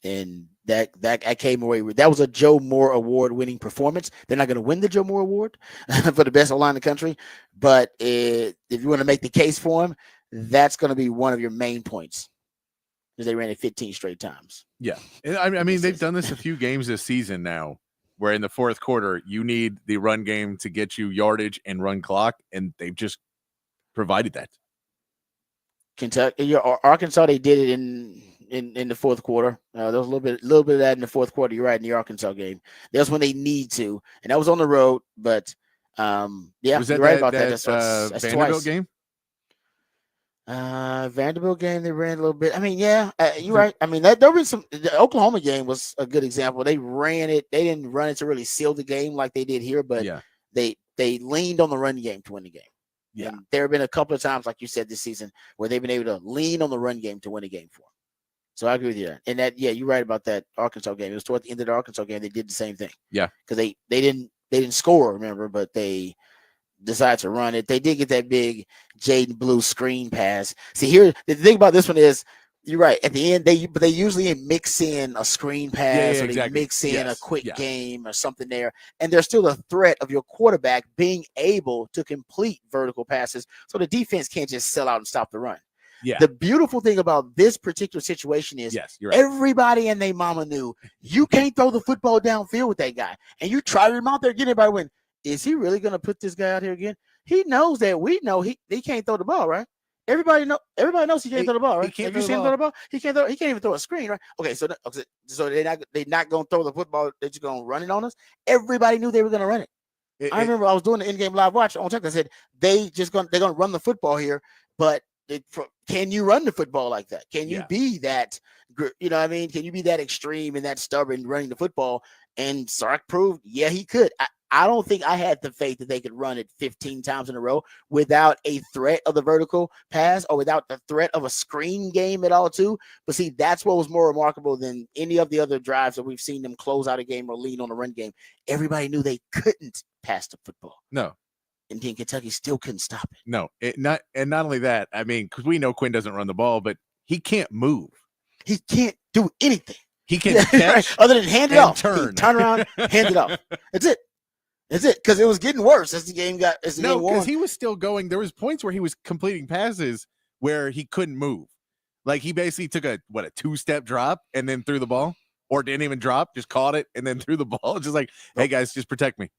And that I came away with. That was a Joe Moore Award-winning performance. They're not going to win the Joe Moore Award for the best O-line in the country, but if you want to make the case for him, that's going to be one of your main points, because they ran it 15 straight times. Yeah, and I mean, they've done this a few games this season now, where in the fourth quarter you need the run game to get you yardage and run clock, and they've just provided that. Kentucky, Arkansas, they did it in the fourth quarter. There was a little bit of that in the fourth quarter. You're right, in the Arkansas game. That's when they need to, and that was on the road. But yeah, was that you're right about that. That's Vanderbilt twice. Game. Vanderbilt game, they ran a little bit. I mean, yeah, you're right. I mean, there was the Oklahoma game was a good example. They ran it. They didn't run it to really seal the game like they did here, but yeah, they leaned on the run game to win the game. Yeah, and there have been a couple of times, like you said, this season where they've been able to lean on the run game to win a game for them. So I agree with you. And that, yeah, you're right about that Arkansas game. It was toward the end of the Arkansas game they did the same thing. Yeah, because they didn't score, remember, but they decided to run it. They did get that big Jaden Blue screen pass. See, here the thing about this one is, you're right. At the end, they usually mix in a screen pass, or they mix in a quick game or something there, and there's still a threat of your quarterback being able to complete vertical passes, so the defense can't just sell out and stop the run. Yeah. The beautiful thing about this particular situation is, you're right, everybody and their mama knew you can't throw the football downfield with that guy, and you try him out there, get everybody win. Is he really going to put this guy out here again? He knows that we know he can't throw the ball, right? Everybody knows he can't throw the ball, right? He can't Have you seen him throw the ball? He can't even throw a screen, right? Okay, so they're not going to throw the football. They're just going to run it on us. Everybody knew they were going to run it. I remember I was doing the in-game live watch on Tech. I said they're going to run the football here, but can you run the football like that? Can you be that? You know what I mean? Can you be that extreme and that stubborn running the football? And Sark proved, yeah, he could. I don't think I had the faith that they could run it 15 times in a row without a threat of the vertical pass or without the threat of a screen game at all, too. But see, that's what was more remarkable than any of the other drives that we've seen them close out a game or lean on the run game. Everybody knew they couldn't pass the football. No. And then Kentucky still couldn't stop it. No, not only that. I mean, because we know Quinn doesn't run the ball, but he can't move. He can't do anything. He can't catch other than hand it off. turn Turn around, hand it off. That's it. That's it, because it was getting worse as the game No, won. because he was still going. There was points where he was completing passes where he couldn't move. Like he basically took a 2-step drop and then threw the ball, or didn't even drop, just caught it and then threw the ball. Just like, hey guys, just protect me.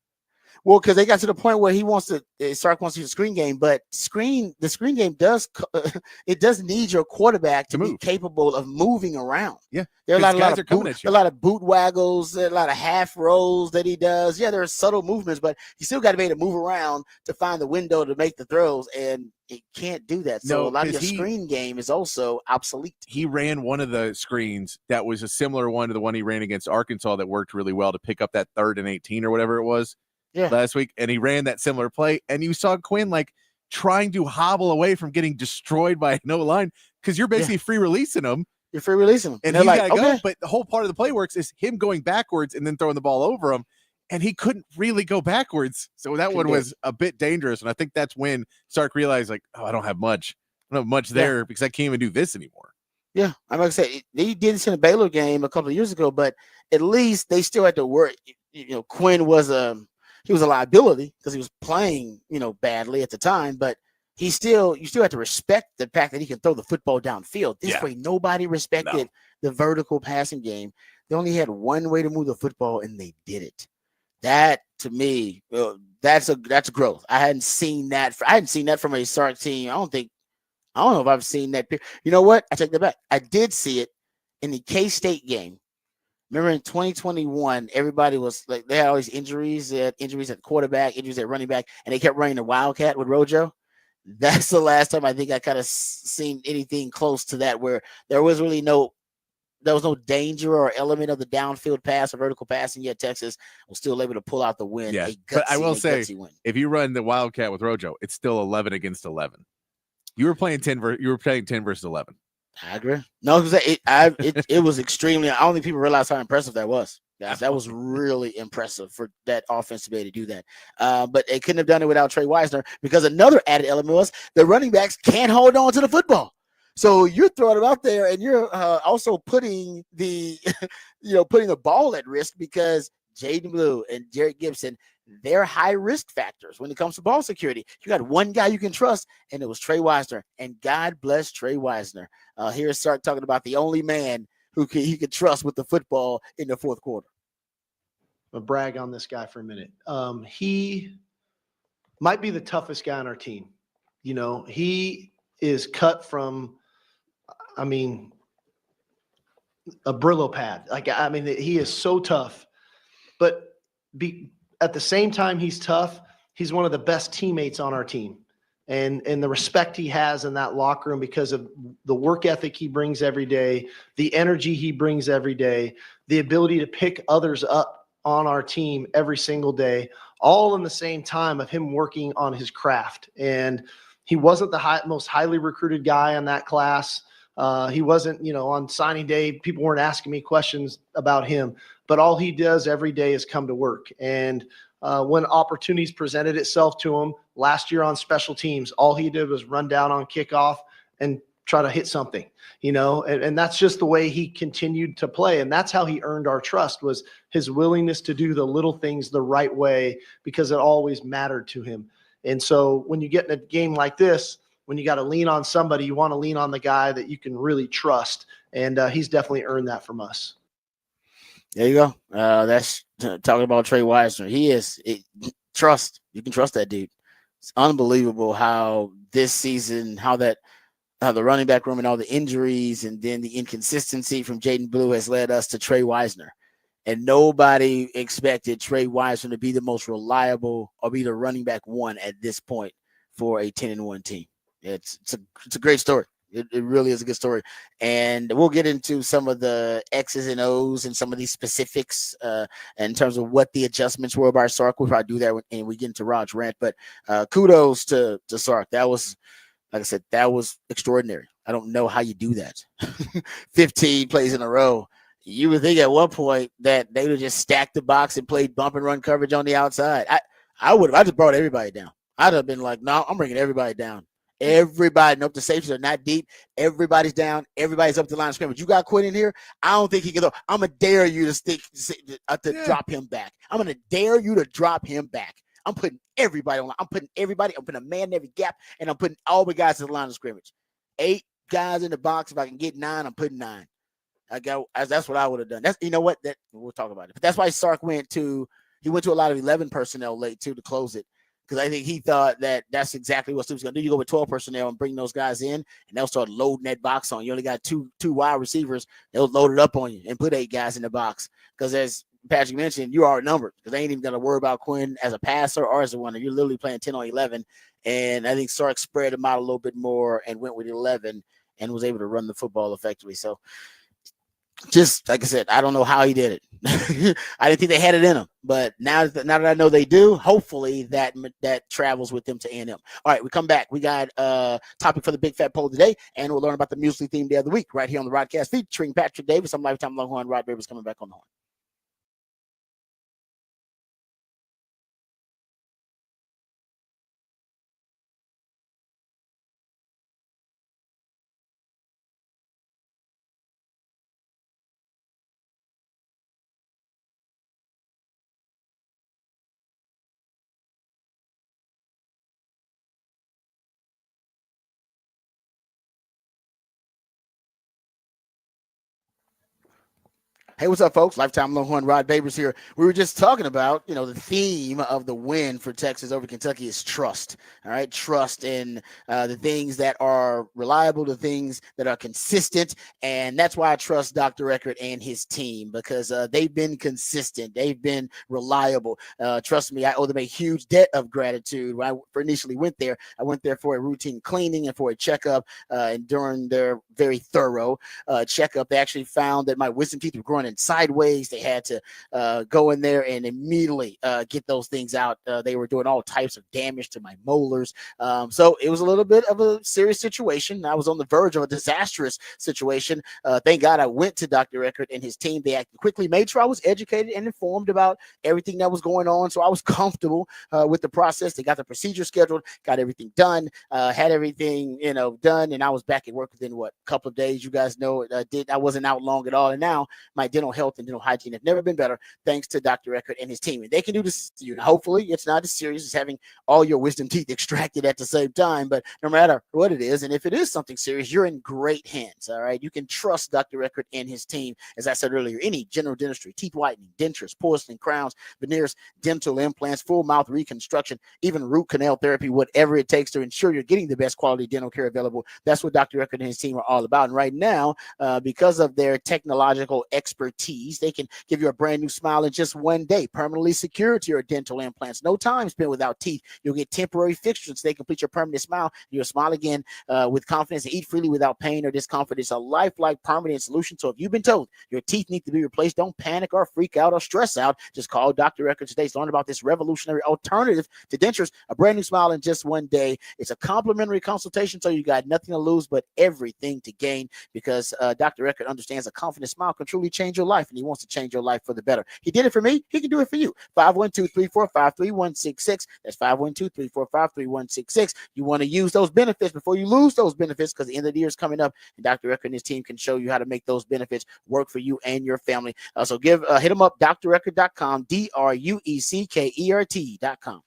Well, because they got to the point where Sark wants to use a screen game, but the screen game does need your quarterback to be capable of moving around. Yeah, there are a lot of boot waggles, a lot of half rolls that he does. Yeah, there are subtle movements, but you still got to be able to move around to find the window to make the throws, and he can't do that. So a lot of your screen game is also obsolete. He ran one of the screens that was a similar one to the one he ran against Arkansas that worked really well to pick up that 3rd and 18 or whatever it was. Yeah. Last week, and he ran that similar play, and you saw Quinn like trying to hobble away from getting destroyed by no line because you're basically free releasing him. You're free releasing him, and he's got to go. But the whole part of the play works is him going backwards and then throwing the ball over him, and he couldn't really go backwards. So that one was a bit dangerous, and I think that's when Sark realized, like, oh, I don't have much there because I can't even do this anymore. Yeah, I'm going to say they did this in a Baylor game a couple of years ago, but at least they still had to work. Quinn was a liability because he was playing, badly at the time, but you still have to respect the fact that he can throw the football downfield. This way, nobody respected the vertical passing game. They only had one way to move the football, and they did it. That, to me, that's growth. I hadn't seen that from a Sark team. I don't know if I've seen that. You know what? I take that back. I did see it in the K-State game. Remember in 2021, everybody was like, they had all these injuries. They had injuries at quarterback, injuries at running back, and they kept running the Wildcat with Rojo. That's the last time I think I kind of seen anything close to that, where there was no danger or element of the downfield pass or vertical pass, and yet Texas was still able to pull out the win. Yeah, but I will say, if you run the Wildcat with Rojo, it's still 11 against 11. You were playing 10 versus 11. I agree. No, because it was extremely. I don't think people realize how impressive that was. That was really impressive for that offense to be able to do that. But they couldn't have done it without Trey Wisner, because another added element was the running backs can't hold on to the football. So you're throwing it out there, and you're also putting the ball at risk, because Jaden Blue and Jarrett Gibson, they're high risk factors when it comes to ball security. You got one guy you can trust, and it was Trey Wisner. And God bless Trey Wisner. Here's Sark talking about the only man who he could trust with the football in the fourth quarter. I'll brag on this guy for a minute. He might be the toughest guy on our team. He is cut from, a Brillo pad. He is so tough. But at the same time he's tough, he's one of the best teammates on our team. And the respect he has in that locker room because of the work ethic he brings every day, the energy he brings every day, the ability to pick others up on our team every single day, all in the same time of him working on his craft. And he wasn't the most highly recruited guy in that class. He wasn't, on signing day, people weren't asking me questions about him, but all he does every day is come to work. And when opportunities presented itself to him last year on special teams, all he did was run down on kickoff and try to hit something, and that's just the way he continued to play. And that's how he earned our trust, was his willingness to do the little things the right way, because it always mattered to him. And so when you get in a game like this, when you got to lean on somebody, you want to lean on the guy that you can really trust. And he's definitely earned that from us. There you go. That's talking about Trey Wisner. Trust. You can trust that dude. It's unbelievable how this season, how the running back room and all the injuries and then the inconsistency from Jaden Blue has led us to Trey Wisner. And nobody expected Trey Wisner to be the most reliable or be the running back one at this point for a 10-1 team. It's a great story. It really is a good story. And we'll get into some of the X's and O's and some of these specifics in terms of what the adjustments were by Sark. We'll probably do that when we get into Rod's rant. But kudos to Sark. That was, like I said, that was extraordinary. I don't know how you do that. 15 plays in a row. You would think at one point that they would just stack the box and played bump and run coverage on the outside. I just brought everybody down. I'd have been like, no, I'm bringing everybody down. Everybody, nope, the safeties are not deep. Everybody's down. Everybody's up to the line of scrimmage. You got Quinn in here. I don't think he can throw. I'm going to dare you to drop him back. I'm going to dare you to drop him back. I'm putting everybody on. I'm putting a man in every gap, and I'm putting all the guys at the line of scrimmage. 8 guys in the box. If I can get 9, I'm putting 9. That's what I would have done. That's, you know what, that we'll talk about it. But that's why Sark went to a lot of 11 personnel late too to close it, because I think he thought that that's exactly what Stoops going to do. You go with 12 personnel and bring those guys in, and they'll start loading that box on you. Only got two wide receivers. They'll load it up on you and put 8 guys in the box, because as Patrick mentioned, you are outnumbered, because they ain't even going to worry about Quinn as a passer or as a runner. You're literally playing 10 on 11, and I think Sark spread them out a little bit more and went with 11 and was able to run the football effectively. So, just like I said, I don't know how he did it. I didn't think they had it in them, but now that I know they do, hopefully that travels with them to A&M. All right, we come back. We got a topic for the Big Fat Poll today, and we'll learn about the muesli theme day of the week right here on the Rodcast featuring Patrick Davis. I'm Lifetime Longhorn. Rod Babers coming back on the horn. Hey, what's up, folks? Lifetime Longhorn Rod Babers here. We were just talking about, the theme of the win for Texas over Kentucky is trust. All right, trust in the things that are reliable, the things that are consistent, and that's why I trust Dr. Eckert and his team, because they've been consistent, they've been reliable. Trust me, I owe them a huge debt of gratitude. When I initially went there, I went there for a routine cleaning and for a checkup, and during their very thorough checkup, they actually found that my wisdom teeth were growing in sideways. They had to go in there and immediately get those things out. They were doing all types of damage to my molars. So it was a little bit of a serious situation. I was on the verge of a disastrous situation. Thank God I went to Dr. Eckert and his team. They acted quickly, made sure I was educated and informed about everything that was going on. So I was comfortable with the process. They got the procedure scheduled, got everything done, had everything, done. And I was back at work within a couple of days. You guys know I wasn't out long at all. And now my dental health and dental hygiene have never been better, thanks to Dr. Eckert and his team. And they can do this to you. Hopefully, it's not as serious as having all your wisdom teeth extracted at the same time. But no matter what it is, and if it is something serious, you're in great hands. All right, you can trust Dr. Eckert and his team. As I said earlier, any general dentistry, teeth whitening, dentures, porcelain crowns, veneers, dental implants, full mouth reconstruction, even root canal therapy, whatever it takes to ensure you're getting the best quality dental care available. That's what Dr. Eckert and his team are all about. And right now, because of their technological expertise, they can give you a brand new smile in just one day, permanently secured to your dental implants. No time spent without teeth. You'll get temporary fixtures so they complete your permanent smile. You'll smile again with confidence and eat freely without pain or discomfort. It's a lifelike permanent solution. So if you've been told your teeth need to be replaced, don't panic or freak out or stress out. Just call Dr. Eckert today to learn about this revolutionary alternative to dentures, a brand new smile in just one day. It's a complimentary consultation, so you got nothing to lose but everything to gain, because Dr. Eckert understands a confident smile can truly change your life, and he wants to change your life for the better. He did it for me. He can do it for you. 512-345-3166. That's 512-345-3166. You want to use those benefits before you lose those benefits, because the end of the year is coming up, and Dr. Eckert and his team can show you how to make those benefits work for you and your family. So hit them up, drueckert.com, drueckert.com.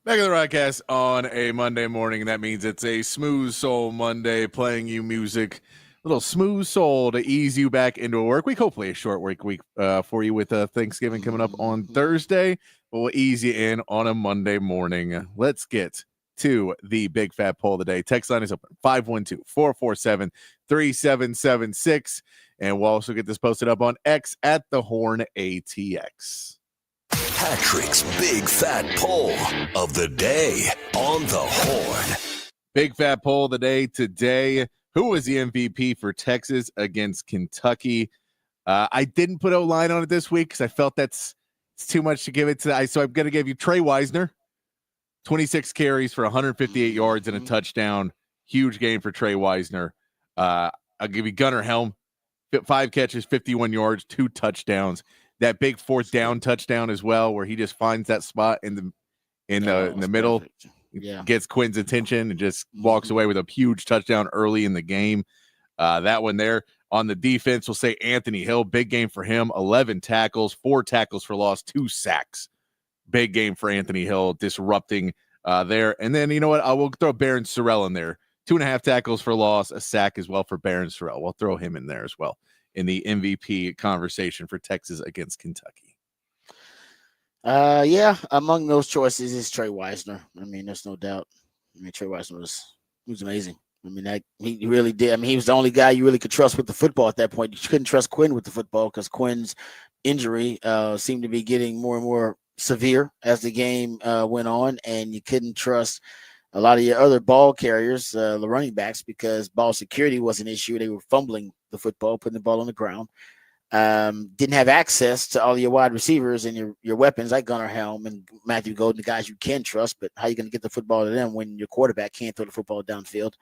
Back in the Rodcast on a Monday morning, and that means it's a Smooth Soul Monday, playing you music, little smooth soul to ease you back into a work week. Hopefully a short work week for you with Thanksgiving coming up on Thursday, but we'll ease you in on a Monday morning. Let's get to the big fat poll of the day. Text line is open 512-447-3776, and we'll also get this posted up on X at the Horn ATX. Patrick's Big Fat Poll of the Day on the Horn. Big fat poll of the day today. Who was the MVP for Texas against Kentucky? I didn't put O-line on it this week because I felt it's too much to give it to. So I'm going to give you Trey Wisner, 26 carries for 158 yards and a touchdown. Huge game for Trey Wisner. I'll give you Gunnar Helm, 5 catches, 51 yards, 2 touchdowns. That big 4th down touchdown as well, where he just finds that spot in the middle, gets Quinn's attention and just walks away with a huge touchdown early in the game. That one there. On the defense, we'll say Anthony Hill, big game for him, 11 tackles, 4 tackles for loss, 2 sacks. Big game for Anthony Hill, disrupting there. And then, you know what? I will throw Baron Sorrell in there. 2.5 tackles for loss, a sack as well for Baron Sorrell. We'll throw him in there as well in the MVP conversation for Texas against Kentucky. Yeah, among those choices is Trey Wisner. I mean, there's no doubt. I mean, Trey Wisner was amazing. I mean, he really did. I mean, he was the only guy you really could trust with the football at that point. You couldn't trust Quinn with the football because Quinn's injury seemed to be getting more and more severe as the game went on, and you couldn't trust a lot of your other ball carriers, the running backs, because ball security was an issue. They were fumbling the football, putting the ball on the ground. Didn't have access to all your wide receivers and your weapons like Gunnar Helm and Matthew Golden, the guys you can trust, but how are you going to get the football to them when your quarterback can't throw the football downfield?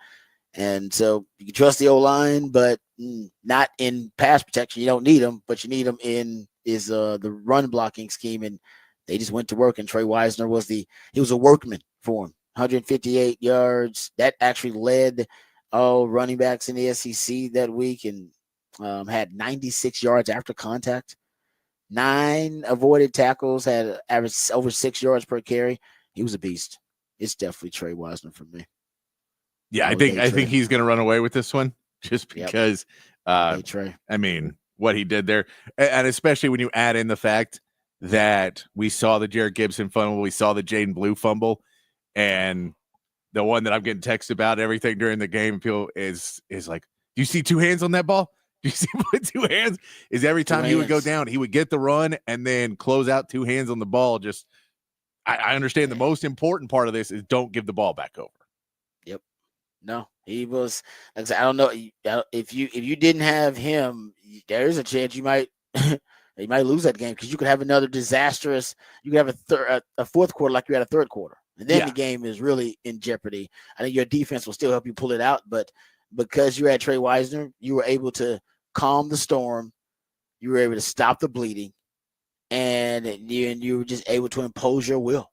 And so you can trust the O-line, but not in pass protection. You don't need them, but you need them in the run blocking scheme. And they just went to work, and Trey Wisner was a workman for him. 158 yards. That actually led all running backs in the SEC that week, and had 96 yards after contact, 9 avoided tackles, had averaged over 6 yards per carry. He was a beast. It's definitely Trey Wisner for me. Yeah, I think he's going to run away with this one just because, Trey. I mean, what he did there, and especially when you add in the fact that we saw the Jared Gibson fumble, we saw the Jaden Blue fumble, and the one that I'm getting texted about everything during the game is like, do you see 2 hands on that ball? Do you see 2 hands? Is every time he would go down, he would get the run and then close out 2 hands on the ball. Just, I understand the most important part of this is don't give the ball back over. Yep. No, he was. Like I said, I don't know if you didn't have him, there's a chance you might you might lose that game because you could have another disastrous. You could have a fourth quarter like you had a third quarter, and then the game is really in jeopardy. I think your defense will still help you pull it out, but because you had Trey Wisner, you were able to calm the storm. You were able to stop the bleeding, and you were just able to impose your will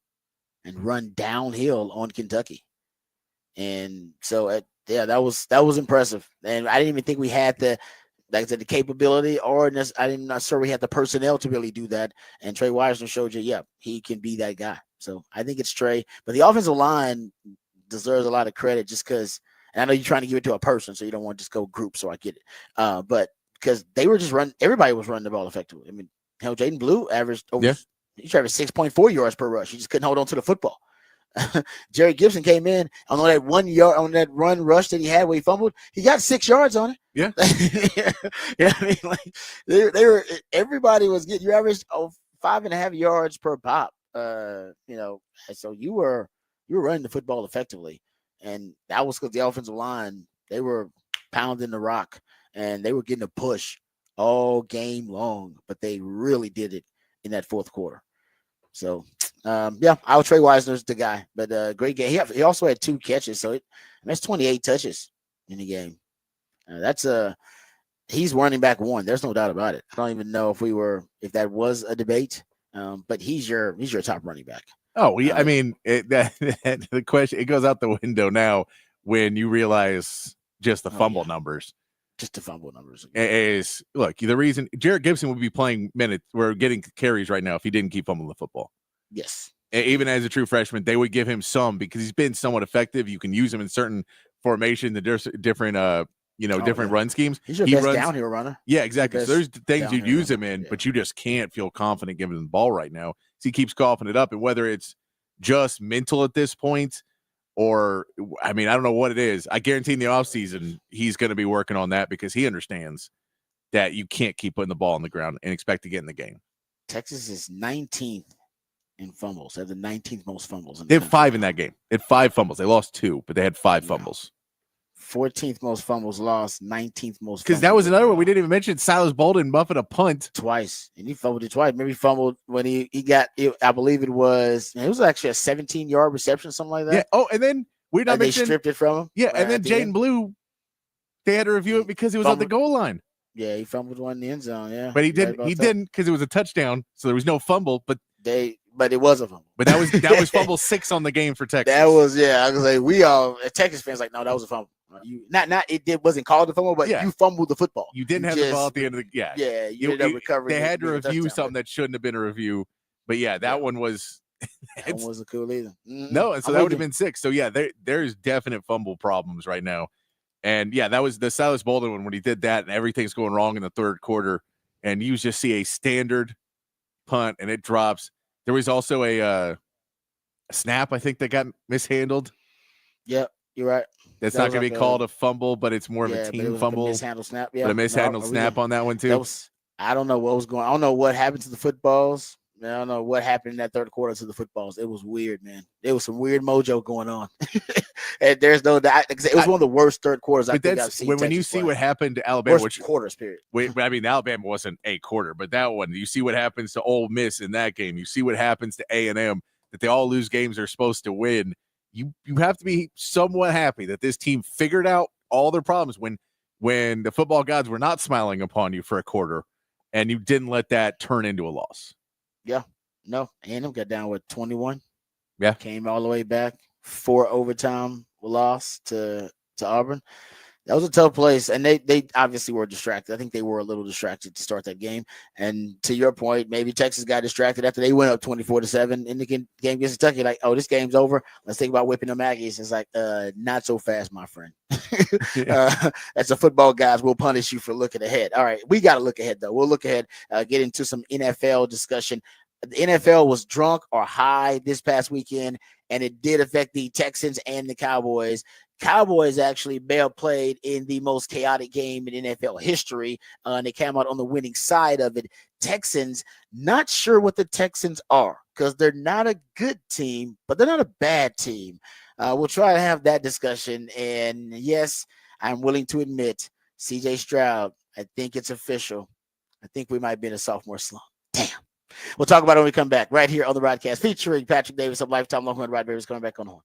and run downhill on Kentucky. And so, that was impressive. And I didn't even think we had the capability, or I'm not sure we had the personnel to really do that. And Trey Wisner showed you, he can be that guy. So I think it's Trey. But the offensive line deserves a lot of credit just because, and I know you're trying to give it to a person, so you don't want to just go group, so I get it. But because they were just everybody was running the ball effectively. I mean, Jaden Blue averaged over, he averaged 6.4 yards per rush. He just couldn't hold on to the football. Jerry Gibson came in on that 1 yard on that run rush that he had where he fumbled. He got 6 yards on it. Yeah. I mean, like they were, everybody was getting, you averaged 5.5 yards per pop. So you were running the football effectively. And that was because the offensive line, they were pounding the rock and they were getting a push all game long, but they really did it in that fourth quarter. So, I'll Trey Wisner's the guy, but great game. He also had 2 catches, so that's 28 touches in the game. He's running back 1. There's no doubt about it. I don't even know if that was a debate, but he's your top running back. Oh, I mean, the question, it goes out the window now when you realize just the fumble numbers. Just the fumble numbers. Is, look, the reason Jared Gibson would be playing minutes, we're getting carries right now if he didn't keep fumbling the football. Yes. even as a true freshman, they would give him some because he's been somewhat effective. You can use him in certain formation, the different different run schemes. He's your he best runs downhill runner. Yeah, exactly. So there's things you use him in, yeah. but you just can't feel confident giving him the ball right now. So he keeps coughing it up, and whether it's just mental at this point, or I don't know what it is. I guarantee in the offseason he's going to be working on that because he understands that you can't keep putting the ball on the ground and expect to get in the game. Texas is 19th in fumbles. They have the 19th most fumbles. They had 5 in that game. They had 5 fumbles. They lost 2, but they had 5 fumbles. 14th most fumbles lost, 19th most. Because that was another one we didn't even mention. Silas Bolden muffing a punt twice, and he fumbled it twice. Maybe he fumbled when he got it. I believe it was actually a 17-yard reception, something like that. Yeah. Oh, and then we not mentioned they stripped it from him. Yeah, and then Jaden Blue, they had to review it because he was on the goal line. Yeah, he fumbled one in the end zone. Yeah, but he didn't because it was a touchdown, so there was no fumble. But it was a fumble. But that was fumble 6 on the game for Texas. That was I was like, we all Texas fans like, no, that was a fumble. Wasn't called a fumble, but you fumbled the football. You didn't have the ball at the end of the you ended up recovering. They had to review something that shouldn't have been a review. But that one was that one wasn't cool either. Mm-hmm. No, and so that would have been 6. So there's definite fumble problems right now. And that was the Silas Bolden one when he did that and everything's going wrong in the third quarter. And you just see a standard punt and it drops. There was also a snap, I think, that got mishandled. Yep, you're right. That's not going to be called a fumble, but it's more of a team fumble. Like a mishandled snap, But a mishandled snap on that one too. I don't know what was going on. I don't know what happened to the footballs. I don't know what happened in that third quarter to the footballs. It was weird, man. There was some weird mojo going on. And there's no doubt. It was one of the worst third quarters I've seen. When you see what happened to Alabama, worst quarters, period. Alabama wasn't a quarter, but that one, you see what happens to Ole Miss in that game. You see what happens to A&M, that they all lose games they're supposed to win. You have to be somewhat happy that this team figured out all their problems when the football gods were not smiling upon you for a quarter, and you didn't let that turn into a loss. Yeah, no, A&M got down with 21. Yeah, came all the way back. 4 overtime loss to Auburn. That was a tough place, and they obviously were distracted. I think they were a little distracted to start that game. And to your point, maybe Texas got distracted after they went up 24-7 in the game against Kentucky. Like, oh, this game's over. Let's think about whipping the Aggies. It's like, not so fast, my friend. As a football guys, we'll punish you for looking ahead. All right, we got to look ahead though. We'll look ahead. Get into some NFL discussion. The NFL was drunk or high this past weekend, and it did affect the Texans and the Cowboys. Cowboys actually played in the most chaotic game in NFL history, and they came out on the winning side of it. Texans, not sure what the Texans are because they're not a good team, but they're not a bad team. We'll try to have that discussion. And yes, I'm willing to admit, CJ Stroud, I think it's official. I think we might be in a sophomore slump. Damn. We'll talk about it when we come back right here on the Rodcast featuring Patrick Davis of Lifetime Longhorn. Rod Davis coming back on the horn.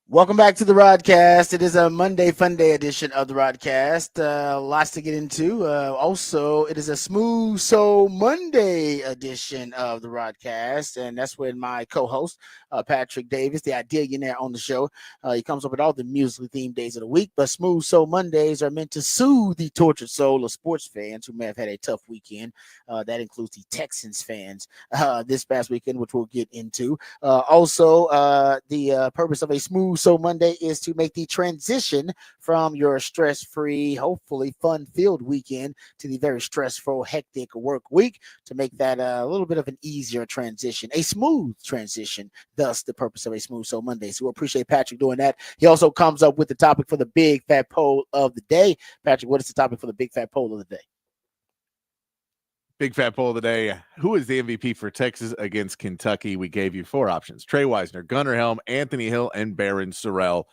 Welcome back to the Rodcast. It is a Monday Fun Day edition of the Rodcast. Lots to get into. Also, it is a Smooth Soul Monday edition of the Rodcast, and that's with my co-host Patrick Davis, the Idealionaire, on the show. He comes up with all the musically themed days of the week, but Smooth Soul Mondays are meant to soothe the tortured soul of sports fans who may have had a tough weekend. That includes the Texans fans this past weekend, which we'll get into. The purpose of a Smooth Soul Monday is to make the transition from your stress-free, hopefully fun-filled weekend to the very stressful, hectic work week, to make that a little bit of an easier transition, a smooth transition. Thus, the purpose of a Smooth Soul Monday. So we appreciate Patrick doing that. He also comes up with the topic for the big fat poll of the day. Patrick, what is the topic for the big fat poll of the day? Big fat poll of the day. Who is the MVP for Texas against Kentucky? We gave you 4 options: Trey Wisner, Gunnar Helm, Anthony Hill, and Barron Sorrell.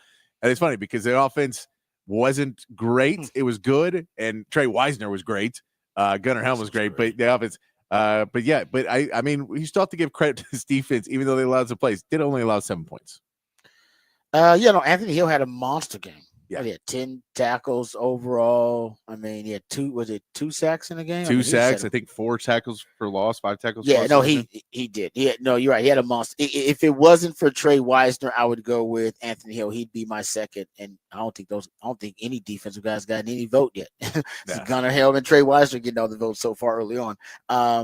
And it's funny because the offense wasn't great. It was good. And Trey Wisner was great. Gunnar Helm was great. But the offense, I mean, you still have to give credit to this defense, even though they allowed some plays. Did only allow 7 points. Anthony Hill had a monster game. Yeah. He had 10 tackles overall. I mean, he had 2 sacks in the game? 2 sacks, I think 4 tackles for loss, 5 tackles for Yeah, loss. no, he did. You're right. He had a monster. If it wasn't for Trey Wisner, I would go with Anthony Hill. He'd be my second. And I don't think any defensive guys got any vote yet. Nah. Gunnar Hill and Trey Wisner getting all the votes so far early on. I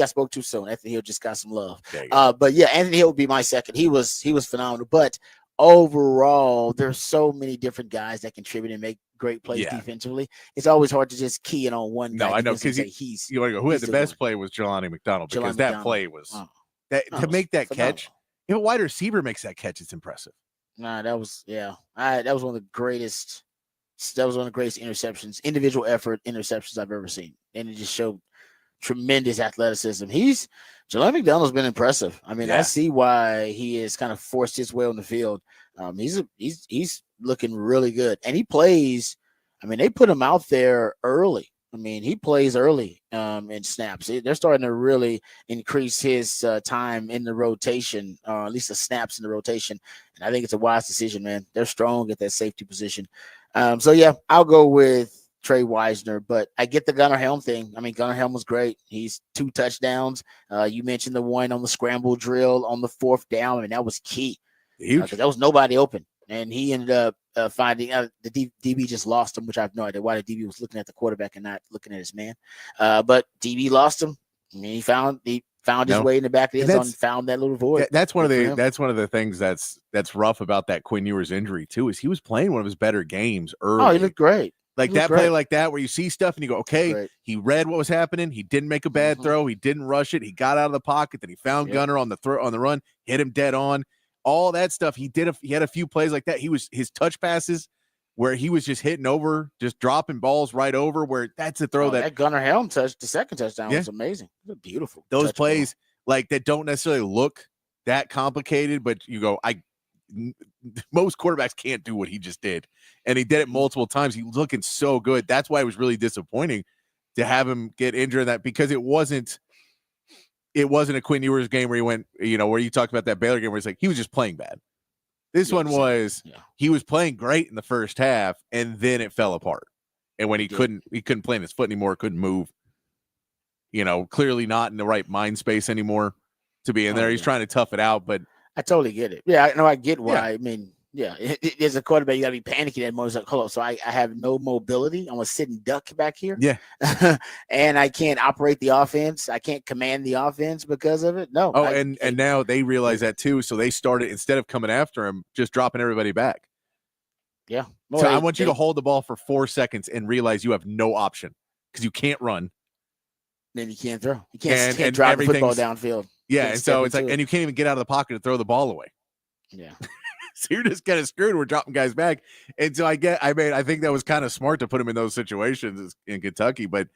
spoke too soon. Anthony Hill just got some love. Anthony Hill would be my second. He was phenomenal. But overall, there's so many different guys that contribute and make great plays defensively. It's always hard to just key in on one guy. No, I know, because you want to go, who had the best play was Jelani McDonald, because that play was to make that catch. If a wide receiver makes that catch, it's impressive. Nah, that was that was one of the greatest. That was one of the greatest interceptions, individual effort interceptions I've ever seen, and it just showed tremendous athleticism. Jelani McDonald's been impressive. I mean, I see why he has kind of forced his way on the field. He's looking really good, and he plays. I mean, they put him out there early. I mean, he plays early in snaps. They're starting to really increase his time in the rotation, at least the snaps in the rotation. And I think it's a wise decision, man. They're strong at that safety position. I'll go with Trey Wisner, but I get the Gunnar Helm thing. I mean, Gunnar Helm was great. He's 2 touchdowns. You mentioned the one on the scramble drill on the 4th down. I mean, that was key because there was nobody open, and he ended up finding the DB just lost him, which I have no idea why the DB was looking at the quarterback and not looking at his man. But DB lost him. I mean, he found his way in the back of the end zone and found that little void. That's one of the things that's rough about that Quinn Ewers injury too, is he was playing one of his better games early. Oh, he looked great. Like that play like that where you see stuff and you go, okay, he read what was happening. He didn't make a bad throw. He didn't rush it. He got out of the pocket. Then he found Gunnar on the run, hit him dead on. All that stuff. He had a few plays like that. His touch passes where he was just hitting over, just dropping balls right over, where that's a throw that Gunnar Helm touched the second touchdown was amazing. It was beautiful. Those plays like that don't necessarily look that complicated, but you go, most quarterbacks can't do what he just did, and he did it multiple times. He was looking so good. That's why it was really disappointing to have him get injured in that, because it wasn't a Quinn Ewers game where he went, where you talked about that Baylor game where it's like he was just playing bad. This one was he was playing great in the first half, and then it fell apart. And when he couldn't plant his foot anymore, couldn't move. Clearly not in the right mind space anymore to be in there. He's trying to tough it out, but I totally get it. Yeah, I get why. Yeah. I mean, as a quarterback, you got to be panicking at moments like, hold on, so I have no mobility. I'm a sitting duck back here. Yeah. And I can't operate the offense. I can't command the offense because of it. No. And now they realize that too. So they started, instead of coming after him, just dropping everybody back. Yeah. Well, so I want you to hold the ball for 4 seconds and realize you have no option because you can't run. Then you can't throw. You can't drive the football downfield. Yeah, and so it's like, and you can't even get out of the pocket to throw the ball away. Yeah. So you're just kind of screwed. We're dropping guys back. And so I think that was kind of smart to put him in those situations in Kentucky, but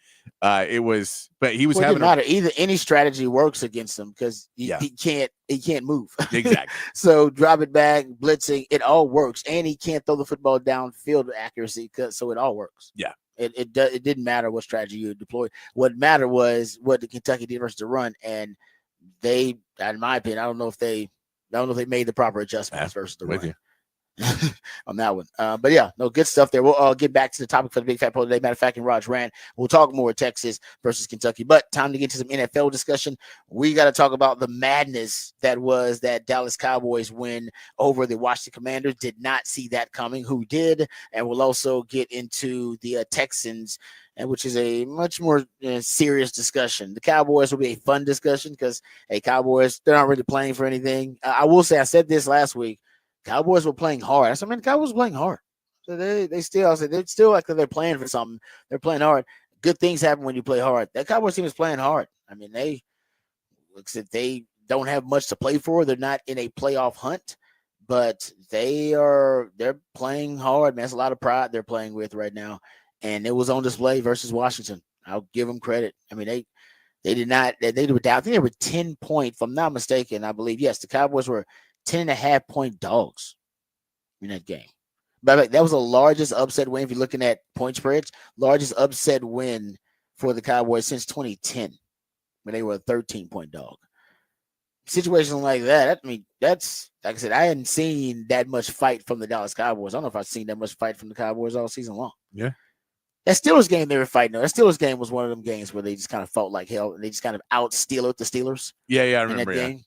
he was having matter. Either any strategy works against him because he can't move. Exactly. So drop it back, blitzing, it all works. And he can't throw the football downfield with accuracy, so it all works. Yeah. It didn't matter what strategy you deployed. What mattered was what the Kentucky did versus the run, and they, in my opinion, I don't know if they don't know if they made the proper adjustments versus the with run. you. On that one. But yeah, no, good stuff there. We'll get back to the topic for the Big Fat Poll today. Matter of fact, in Raj Rant, we'll talk more Texas versus Kentucky. But time to get to some NFL discussion. We got to talk about the madness that was that Dallas Cowboys win over the Washington Commanders. Did not see that coming. Who did? And we'll also get into the Texans, and which is a much more serious discussion. The Cowboys will be a fun discussion because, hey, Cowboys, they're not really playing for anything. I will say, I said this last week. Cowboys were playing hard. I said, man, the Cowboys were playing hard. So they still, I said, they're still like they're playing for something. They're playing hard. Good things happen when you play hard. That Cowboys team is playing hard. I mean, they don't have much to play for. They're not in a playoff hunt, but they're playing hard, man. That's a lot of pride they're playing with right now. And it was on display versus Washington. I'll give them credit. I mean, they did not, they were down. I think they were 10 point, if I'm not mistaken. I believe, yes, the Cowboys were 10.5 point dogs in that game. But that was the largest upset win. If you're looking at point spreads, largest upset win for the Cowboys since 2010 when they were a 13-point dog. Situations like that, I mean, that's, like I said, I hadn't seen that much fight from the Dallas Cowboys. I don't know if I've seen that much fight from the Cowboys all season long. Yeah. That Steelers game they were fighting. That Steelers game was one of them games where they just kind of felt like hell. And they just kind of out-Steeled the Steelers. Yeah, I remember that game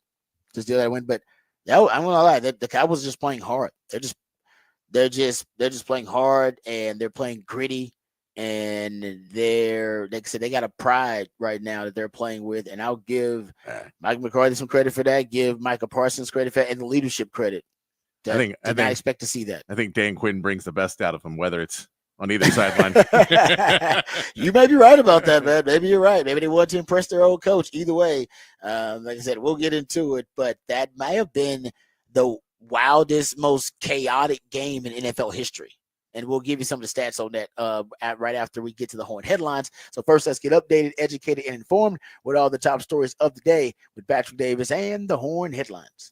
to steal that win. But I'm gonna lie, the Cowboys are just playing hard. They're just playing hard, and they're playing gritty, and like I said, they got a pride right now that they're playing with. And I'll give Mike McCarthy some credit for that. Give Micah Parsons credit for that, and the leadership credit. I did not expect to see that. I think Dan Quinn brings the best out of him, whether it's on either sideline. You may be right about that, man. Maybe you're right. Maybe they want to impress their old coach. Either way, like I said, we'll get into it. But that might have been the wildest, most chaotic game in NFL history. And we'll give you some of the stats on that right after we get to the Horn headlines. So first, let's get updated, educated, and informed with all the top stories of the day with Patrick Davis and the Horn headlines.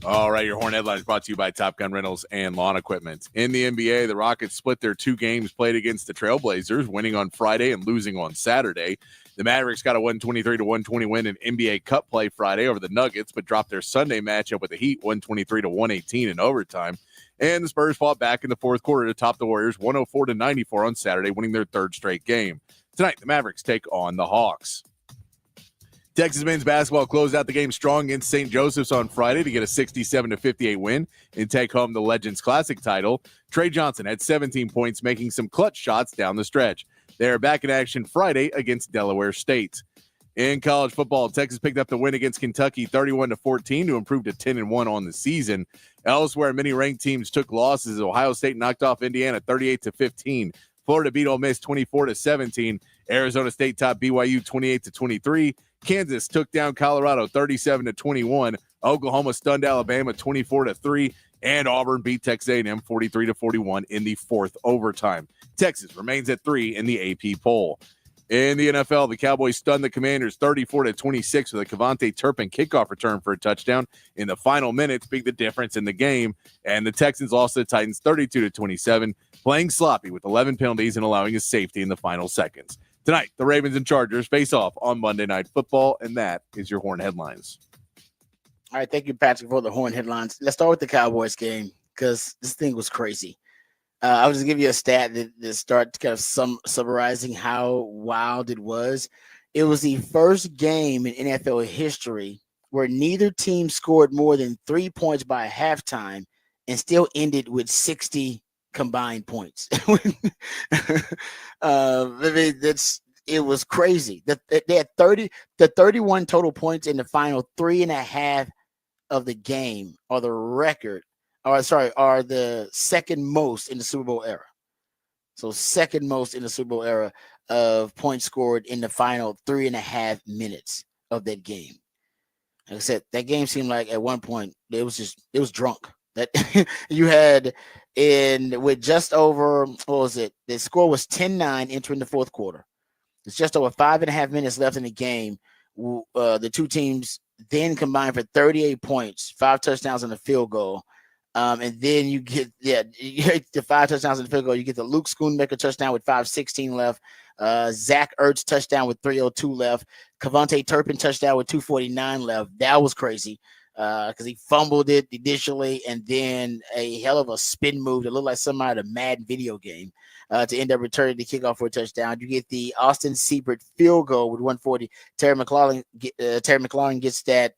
All right, your Horn headlines brought to you by Top Gun Rentals and Lawn Equipment. In the NBA, the Rockets split their 2 games played against the Trailblazers, winning on Friday and losing on Saturday. The Mavericks got a 123-120 win in NBA Cup play Friday over the Nuggets, but dropped their Sunday matchup with the Heat 123-118 in overtime. And the Spurs fought back in the fourth quarter to top the Warriors 104-94 on Saturday, winning their 3rd straight game. Tonight, the Mavericks take on the Hawks. Texas men's basketball closed out the game strong against St. Joseph's on Friday to get a 67-58 win and take home the Legends Classic title. Trey Johnson had 17 points, making some clutch shots down the stretch. They are back in action Friday against Delaware State. In college football, Texas picked up the win against Kentucky 31-14 to improve to 10-1 on the season. Elsewhere, many ranked teams took losses. Ohio State knocked off Indiana 38-15. Florida beat Ole Miss 24-17. Arizona State topped BYU 28-23. Kansas took down Colorado 37-21. Oklahoma stunned Alabama 24-3. And Auburn beat Texas A&M 43-41 in the 4th overtime. Texas remains at 3 in the AP poll. In the NFL, the Cowboys stunned the Commanders 34-26 with a Kevontae Turpin kickoff return for a touchdown in the final minutes, being the difference in the game. And the Texans lost to the Titans 32-27, playing sloppy with 11 penalties and allowing a safety in the final seconds. Tonight, the Ravens and Chargers face off on Monday Night Football, and that is your Horn headlines. All right, thank you, Patrick, for the Horn headlines. Let's start with the Cowboys game because this thing was crazy. I'll just give you a stat that start kind of summarizing how wild it was. It was the first game in NFL history where neither team scored more than 3 points by halftime and still ended with 60 combined points. I mean, it was crazy. They had 31 total points in the final 3.5 of the game are the record. Are the second most in the Super Bowl era. So second most in the Super Bowl era of points scored in the final 3.5 minutes of that game. Like I said, that game seemed like at one point it was drunk. That you had with just over, what was it? The score was 10-9 entering the 4th quarter. It's just over 5.5 minutes left in the game. The two teams then combined for 38 points, 5 touchdowns and a field goal. And then you get the 5 touchdowns in the field goal. You get the Luke Schoonmaker touchdown with 5:16 left. Zach Ertz touchdown with 3:02 left. Kevontae Turpin touchdown with 2:49 left. That was crazy because he fumbled it initially and then a hell of a spin move that looked like some out of a Madden video game to end up returning the kickoff for a touchdown. You get the Austin Seibert field goal with 140. Terry McLaurin gets that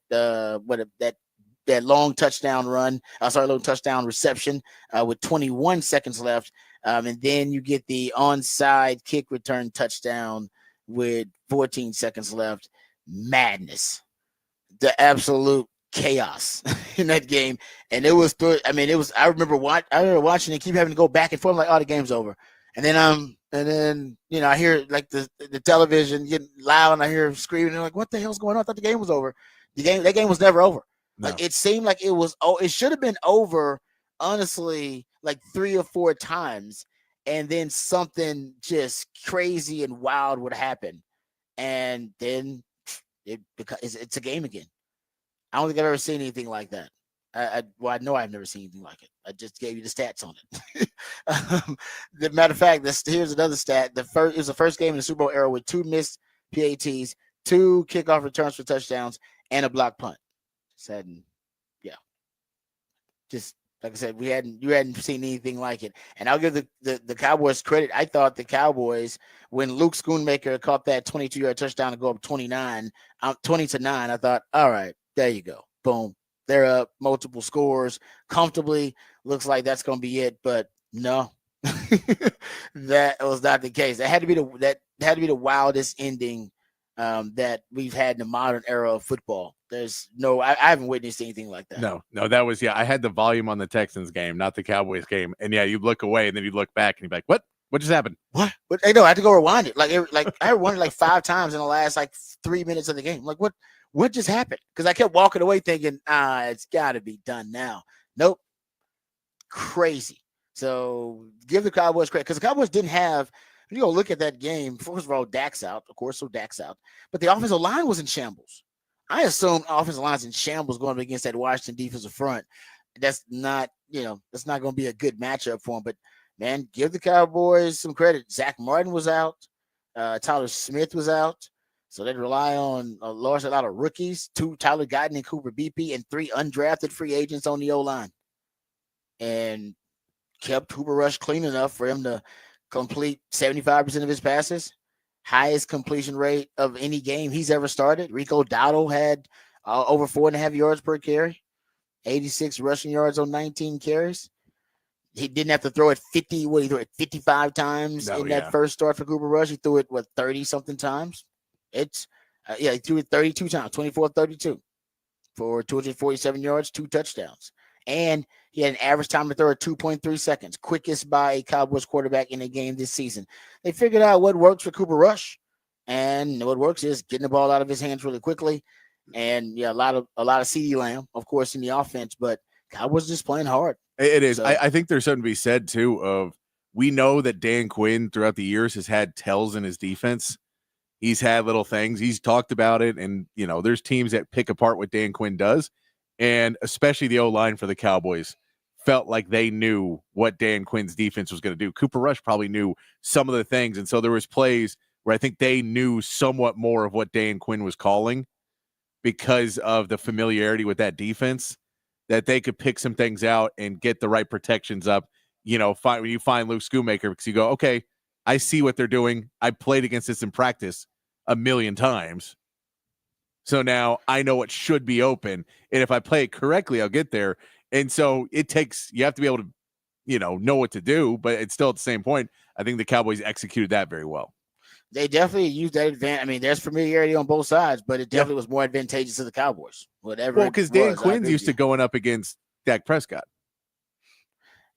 that long touchdown run. Long touchdown reception with 21 seconds left. And then you get the onside kick return touchdown with 14 seconds left. Madness. The absolute chaos in that game. And it was I remember watching it, keep having to go back and forth. I'm like, oh, the game's over. And then I hear like the television getting loud and I hear screaming and I'm like, what the hell's going on? I thought the game was over. That game was never over. No. Like it seemed like it should have been over, honestly, like 3 or 4 times, and then something just crazy and wild would happen, and then it's a game again. I don't think I've ever seen anything like that. I know I've never seen anything like it. I just gave you the stats on it. The matter of fact, here's another stat. It was the first game in the Super Bowl era with 2 missed PATs, 2 kickoff returns for touchdowns, and a block punt. Said, yeah, just like I said, you hadn't seen anything like it. And I'll give the Cowboys credit. I thought the Cowboys, when Luke Schoonmaker caught that 22-yard touchdown to go up 20-9, I thought, all right, there you go, boom, they're up multiple scores comfortably. Looks like that's going to be it, but no, that was not the case. That had to be the wildest ending that we've had in the modern era of football. I haven't witnessed anything like that. No, that was, I had the volume on the Texans game, not the Cowboys game. And you look away and then you look back and you're like, what just happened? What? But I had to go rewind it. Like I rewound it like 5 times in the last 3 minutes of the game. Like what just happened? Because I kept walking away thinking, it's got to be done now. Nope. Crazy. So give the Cowboys credit because the Cowboys didn't have. You go look at that game. First of all, Dak's out, of course. So Dak's out, but the offensive line was in shambles. I assume offensive line's in shambles going up against that Washington defensive front. That's not going to be a good matchup for them. But man, give the Cowboys some credit. Zach Martin was out. Tyler Smith was out. So they rely on a lot of rookies, 2 Tyler Guyton and Cooper BP, and 3 undrafted free agents on the O-line. And kept Cooper Rush clean enough for him to complete 75% of his passes. Highest completion rate of any game he's ever started. Rico Dowdle had over 4.5 yards per carry, 86 rushing yards on 19 carries. He didn't have to throw it 50. He threw it 55 times that first start for Cooper Rush. He threw it 30-something times. He threw it 32 times, 24-32 for 247 yards, 2 touchdowns. And he had an average time to throw at 2.3 seconds, quickest by a Cowboys quarterback in a game this season. They figured out what works for Cooper Rush, and what works is getting the ball out of his hands really quickly. And a lot of CeeDee Lamb, of course, in the offense, but Cowboys just playing hard. It is. So, I think there's something to be said too. Of we know that Dan Quinn throughout the years has had tells in his defense. He's had little things. He's talked about it, and there's teams that pick apart what Dan Quinn does. And especially the O-line for the Cowboys felt like they knew what Dan Quinn's defense was going to do. Cooper Rush probably knew some of the things. And so there was plays where I think they knew somewhat more of what Dan Quinn was calling because of the familiarity with that defense, that they could pick some things out and get the right protections up. When you find Luke Schoonmaker, because you go, okay, I see what they're doing. I played against this in practice 1,000,000 times. So now I know it should be open. And if I play it correctly, I'll get there. And so you have to be able to, know what to do. But it's still at the same point, I think the Cowboys executed that very well. They definitely used that advantage. I mean, there's familiarity on both sides, but it definitely was more advantageous to the Cowboys. Because Dan Quinn's used to going up against Dak Prescott.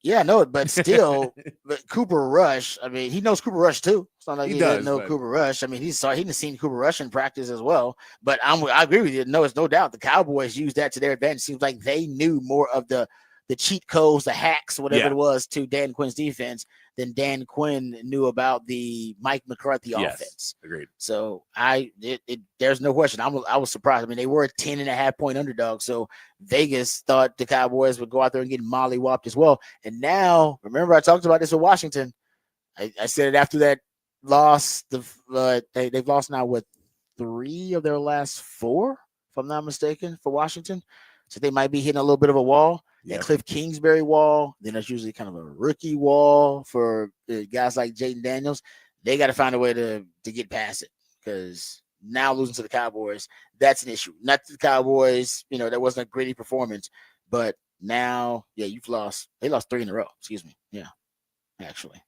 Yeah, no, but still, but Cooper Rush, I mean, he knows Cooper Rush too. It's not like he doesn't know Cooper Rush. I mean, he's seen Cooper Rush in practice as well. But I agree with you. No, it's no doubt the Cowboys used that to their advantage. Seems like they knew more of the cheat codes, the hacks, whatever it was to Dan Quinn's defense than Dan Quinn knew about the Mike McCarthy offense. Agreed. So there's no question. I was surprised. I mean, they were a 10.5-point underdog. So Vegas thought the Cowboys would go out there and get mollywopped as well. And now, remember, I talked about this with Washington. I said it after that lost they've lost now with 3 of their last 4, if I'm not mistaken, for Washington. So they might be hitting a little bit of a wall. That Yep. Cliff Kingsbury wall, then that's usually kind of a rookie wall for guys like Jaden Daniels. They got to find a way to get past it, because now losing to the Cowboys, that's an issue. Not the Cowboys, that wasn't a gritty performance, but now, you've lost. They lost 3 in a row. Excuse me. Yeah, actually.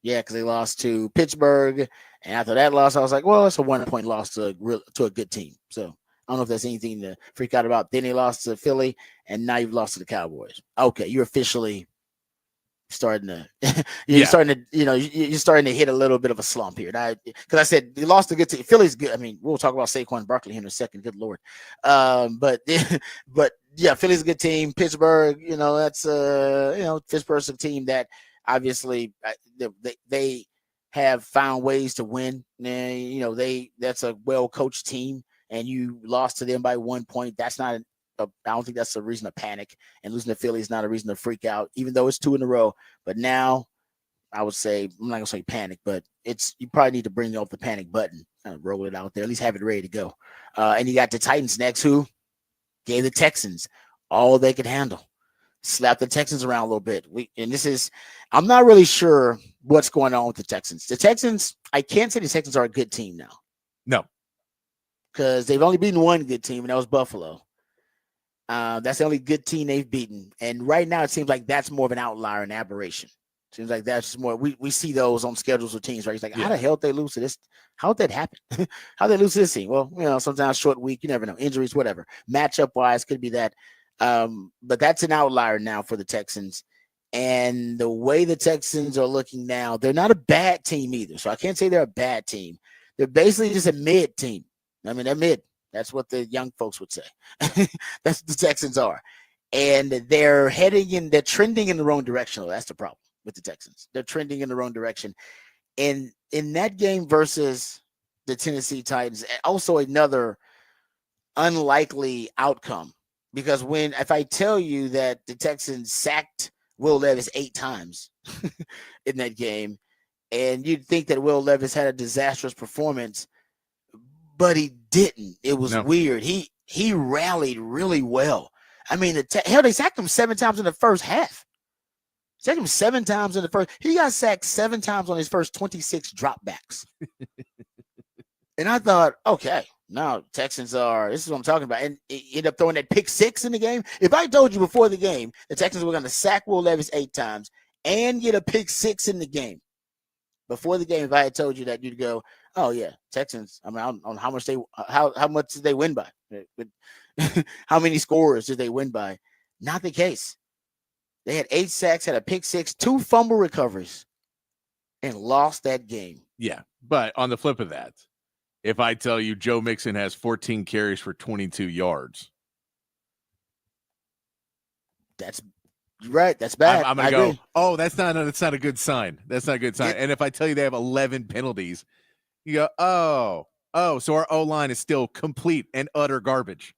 Yeah, because they lost to Pittsburgh, and after that loss, I was like, well, it's a 1-point loss to a good team. So I don't know if there's anything to freak out about. Then they lost to Philly, and now you've lost to the Cowboys. Okay, you're officially starting to you're starting to you're starting to hit a little bit of a slump here. Because I said they lost a good team. Philly's good. I mean, we'll talk about Saquon Barkley here in a second. Good Lord. But yeah, Philly's a good team. Pittsburgh, that's Pittsburgh's a team that obviously they have found ways to win. That's a well coached team, and you lost to them by 1 point. That's not I don't think that's a reason to panic, and losing to Philly is not a reason to freak out, even though it's 2 in a row. But now I would say, I'm not gonna say panic, but you probably need to bring up the panic button, kind of roll it out there, at least have it ready to go. And you got the Titans next, who gave the Texans all they could handle, slap the Texans around a little bit. I'm not really sure what's going on with the Texans. The Texans, I can't say the Texans are a good team now. No, because they've only beaten one good team, and that was Buffalo. That's the only good team they've beaten. And right now it seems like that's more of an outlier, an aberration. Seems like that's more, we see those on schedules with teams, right? It's like, how the hell did they lose to this? How did that happen? How did they lose to this team? Well, sometimes short week, you never know. Injuries, whatever. Matchup wise, could be that. But that's an outlier now for the Texans. And the way the Texans are looking now, they're not a bad team either. So I can't say they're a bad team. They're basically just a mid team. I mean, they're mid. That's what the young folks would say. That's what the Texans are. And they're trending in the wrong direction. That's the problem with the Texans. They're trending in the wrong direction. And in that game versus the Tennessee Titans, also another unlikely outcome. Because if I tell you that the Texans sacked Will Levis 8 times in that game, and you'd think that Will Levis had a disastrous performance, but he didn't. It was weird. He rallied really well. I mean, they sacked him 7 times in the first half. Sacked him 7 times in the first. He got sacked 7 times on his first 26 dropbacks. And I thought, okay, now Texans this is what I'm talking about. And he ended up throwing that pick 6 in the game. If I told you before the game the Texans were going to sack Will Levis 8 times and get a pick 6 in the game, before the game, if I had told you that, you'd go, oh yeah, Texans. I mean, on how much did they win by? How many scores did they win by? Not the case. They had 8 sacks, had a pick 6, 2 fumble recoveries, and lost that game. Yeah, but on the flip of that, if I tell you Joe Mixon has 14 carries for 22 yards, that's right. That's bad. I'm going to go, oh, that's not a good sign. That's not a good sign. And if I tell you they have 11 penalties, you go, oh, so our O-line is still complete and utter garbage.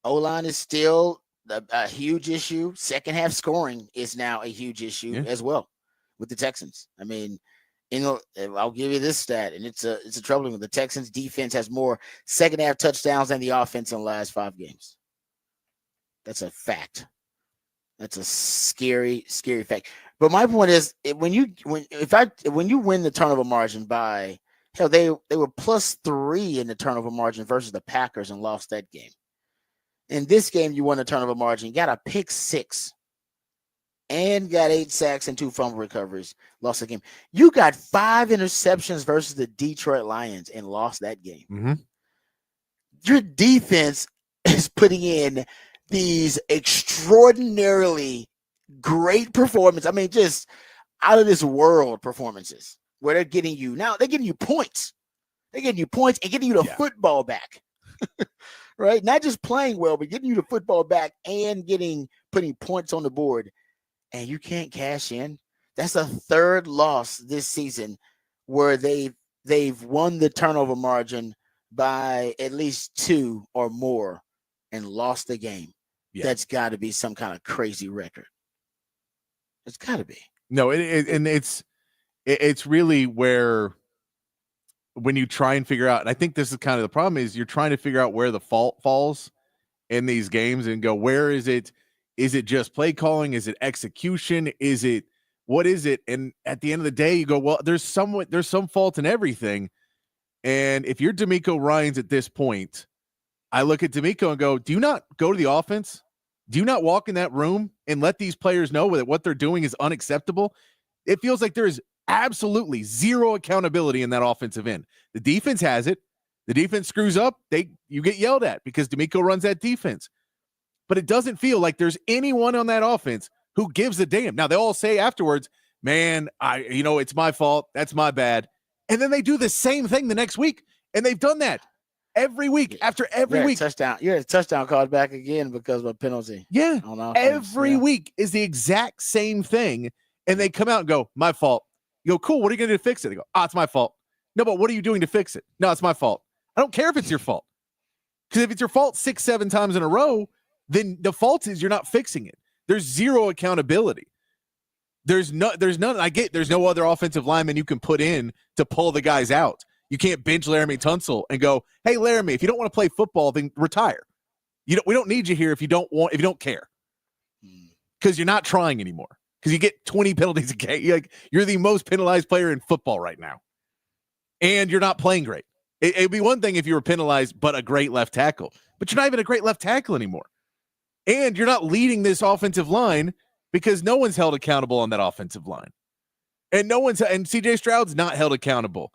O-line is still a huge issue. Second half scoring is now a huge issue as well with the Texans. I mean, I'll give you this stat, and it's a troubling one. The Texans defense has more second half touchdowns than the offense in the last 5 games. That's a fact. That's a scary, scary fact. But my point is, when you win the turnover margin by, hell, they were +3 in the turnover margin versus the Packers and lost that game. In this game, you won the turnover margin, got a pick 6, and got 8 sacks and 2 fumble recoveries, lost the game. You got 5 interceptions versus the Detroit Lions and lost that game. Mm-hmm. Your defense is putting in these extraordinarily great performances. I mean, just out of this world performances where they're getting you points. They're getting you points and getting you the football back. Right? Not just playing well, but getting you the football back and putting points on the board. And you can't cash in. That's a 3rd loss this season where they've won the turnover margin by at least 2 or more and lost the game. Yeah. That's got to be some kind of crazy record. It's got to be. No, it's really where when you try and figure out, and I think this is kind of the problem, is you're trying to figure out where the fault falls in these games and go, where is it? Is it just play calling? Is it execution? What is it? And at the end of the day, you go, well, there's some fault in everything. And if you're D'Amico Ryans at this point, I look at D'Amico and go, do you not go to the offense? Do you not walk in that room and let these players know that what they're doing is unacceptable? It feels like there's absolutely zero accountability in that offensive end. The defense has it. The defense screws up, you get yelled at because D'Amico runs that defense. But it doesn't feel like there's anyone on that offense who gives a damn. Now, they all say afterwards, man, it's my fault. That's my bad. And then they do the same thing the next week. And they've done that every week after every week. You're a touchdown called back again because of a penalty. Yeah. Every week is the exact same thing. And they come out and go, my fault. You go, cool. What are you going to do to fix it? They go, it's my fault. No, but what are you doing to fix it? No, it's my fault. I don't care if it's your fault. Because if it's your fault 6-7 times in a row, then the fault is you're not fixing it. There's zero accountability. There's none. I get there's no other offensive lineman you can put in to pull the guys out. You can't bench Laramie Tunsil and go, hey, Laramie, if you don't want to play football, then retire. We don't need you here if you don't care. Because you're not trying anymore. Because you get 20 penalties a game. You're the most penalized player in football right now. And you're not playing great. It'd be one thing if you were penalized, but a great left tackle. But you're not even a great left tackle anymore. And you're not leading this offensive line because no one's held accountable on that offensive line. And CJ Stroud's not held accountable.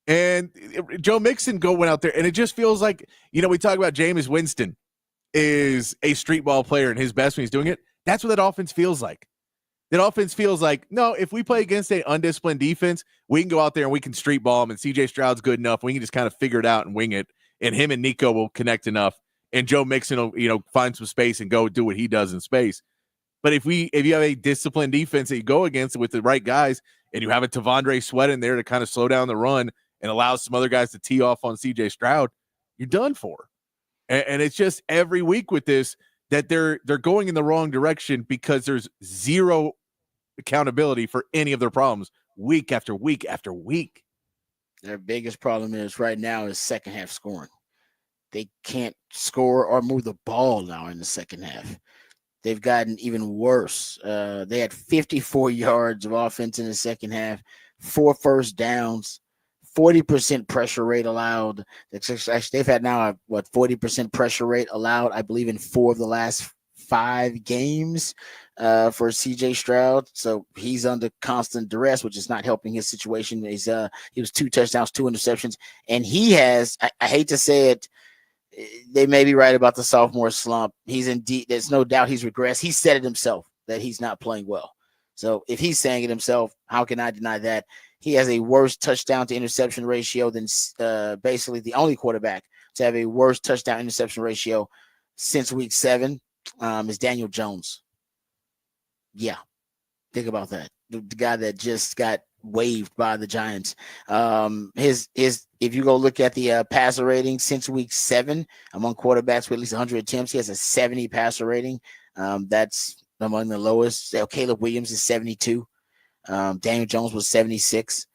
And Joe Mixon went out there, and it just feels like, we talk about Jameis Winston is a street ball player and his best when he's doing it. That's what that offense feels like. That offense feels like, no, if we play against an undisciplined defense, we can go out there and we can street ball them, and CJ Stroud's good enough. We can just kind of figure it out and wing it, and him and Nico will connect enough, and Joe Mixon will, find some space and go do what he does in space. But if you have a disciplined defense that you go against with the right guys, and you have a Tavondre Sweat in there to kind of slow down the run and allow some other guys to tee off on CJ Stroud, you're done for. And it's just every week with this that they're going in the wrong direction because there's zero accountability for any of their problems week after week after week. Their biggest problem is right now is second half scoring. They can't score or move the ball now in the second half. They've gotten even worse. They had 54 yards of offense in the second half, 4 first downs, 40% pressure rate allowed. They've had now 40% pressure rate allowed, I believe, in 4 of the last 5 games for CJ Stroud. So he's under constant duress, which is not helping his situation. He was 2 touchdowns, 2 interceptions, and he has, I hate to say it, they may be right about the sophomore slump. There's no doubt he's regressed. He said it himself that he's not playing well. So if he's saying it himself, how can I deny that? He has a worse touchdown to interception ratio than basically the only quarterback to have a worse touchdown interception ratio since week 7 is Daniel Jones. Yeah. Think about that. The guy that just got waived by the Giants. If you go look at the passer rating since week 7 among quarterbacks with at least 100 attempts, he has a 70 passer rating. That's among the lowest. Caleb Williams is 72. Daniel Jones was 76.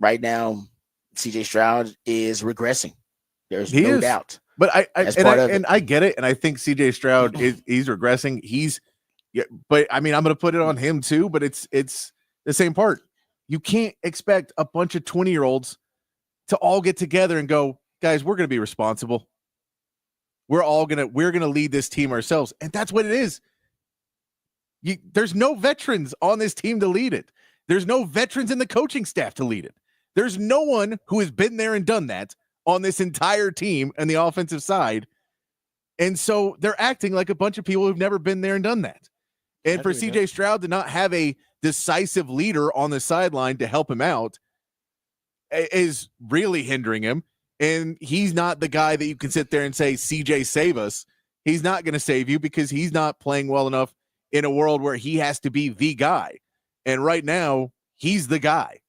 Right now, CJ Stroud is regressing. There's no doubt. But I get it, and I think CJ Stroud he's regressing. But I mean, I'm going to put it on him too. But it's the same part. You can't expect a bunch of 20-year-olds to all get together and go, guys, we're going to be responsible. We're going to lead this team ourselves, and that's what it is. There's no veterans on this team to lead it. There's no veterans in the coaching staff to lead it. There's no one who has been there and done that on this entire team and the offensive side. And so they're acting like a bunch of people who've never been there and done that. And for CJ Stroud to not have a decisive leader on the sideline to help him out is really hindering him. And he's not the guy that you can sit there and say, CJ, save us. He's not going to save you because he's not playing well enough in a world where he has to be the guy. And right now, he's the guy.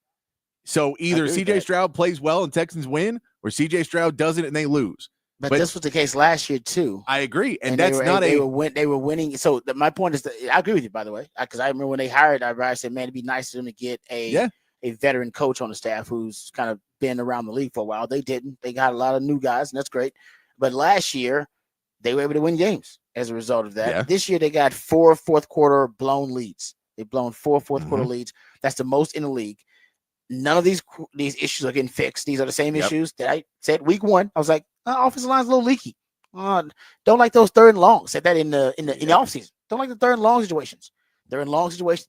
So either CJ Stroud plays well and Texans win, or CJ Stroud doesn't and they lose. But this was the case last year too. I agree, and they were winning. So my point is that I agree with you, by the way, because I remember when they hired, I said, man, it'd be nice for them to get a a veteran coach on the staff who's kind of been around the league for a while. They didn't. They got a lot of new guys, and that's great. But last year, they were able to win games as a result of that. Yeah. This year, they got 4 fourth-quarter blown leads. They've blown 4 fourth-quarter leads. That's the most in the league. None of these issues are getting fixed. These are the same issues that I said week 1. I was like, offensive line's a little leaky. Don't like those third and longs. Said that in the offseason. Don't like the third and long situations. Third and long situations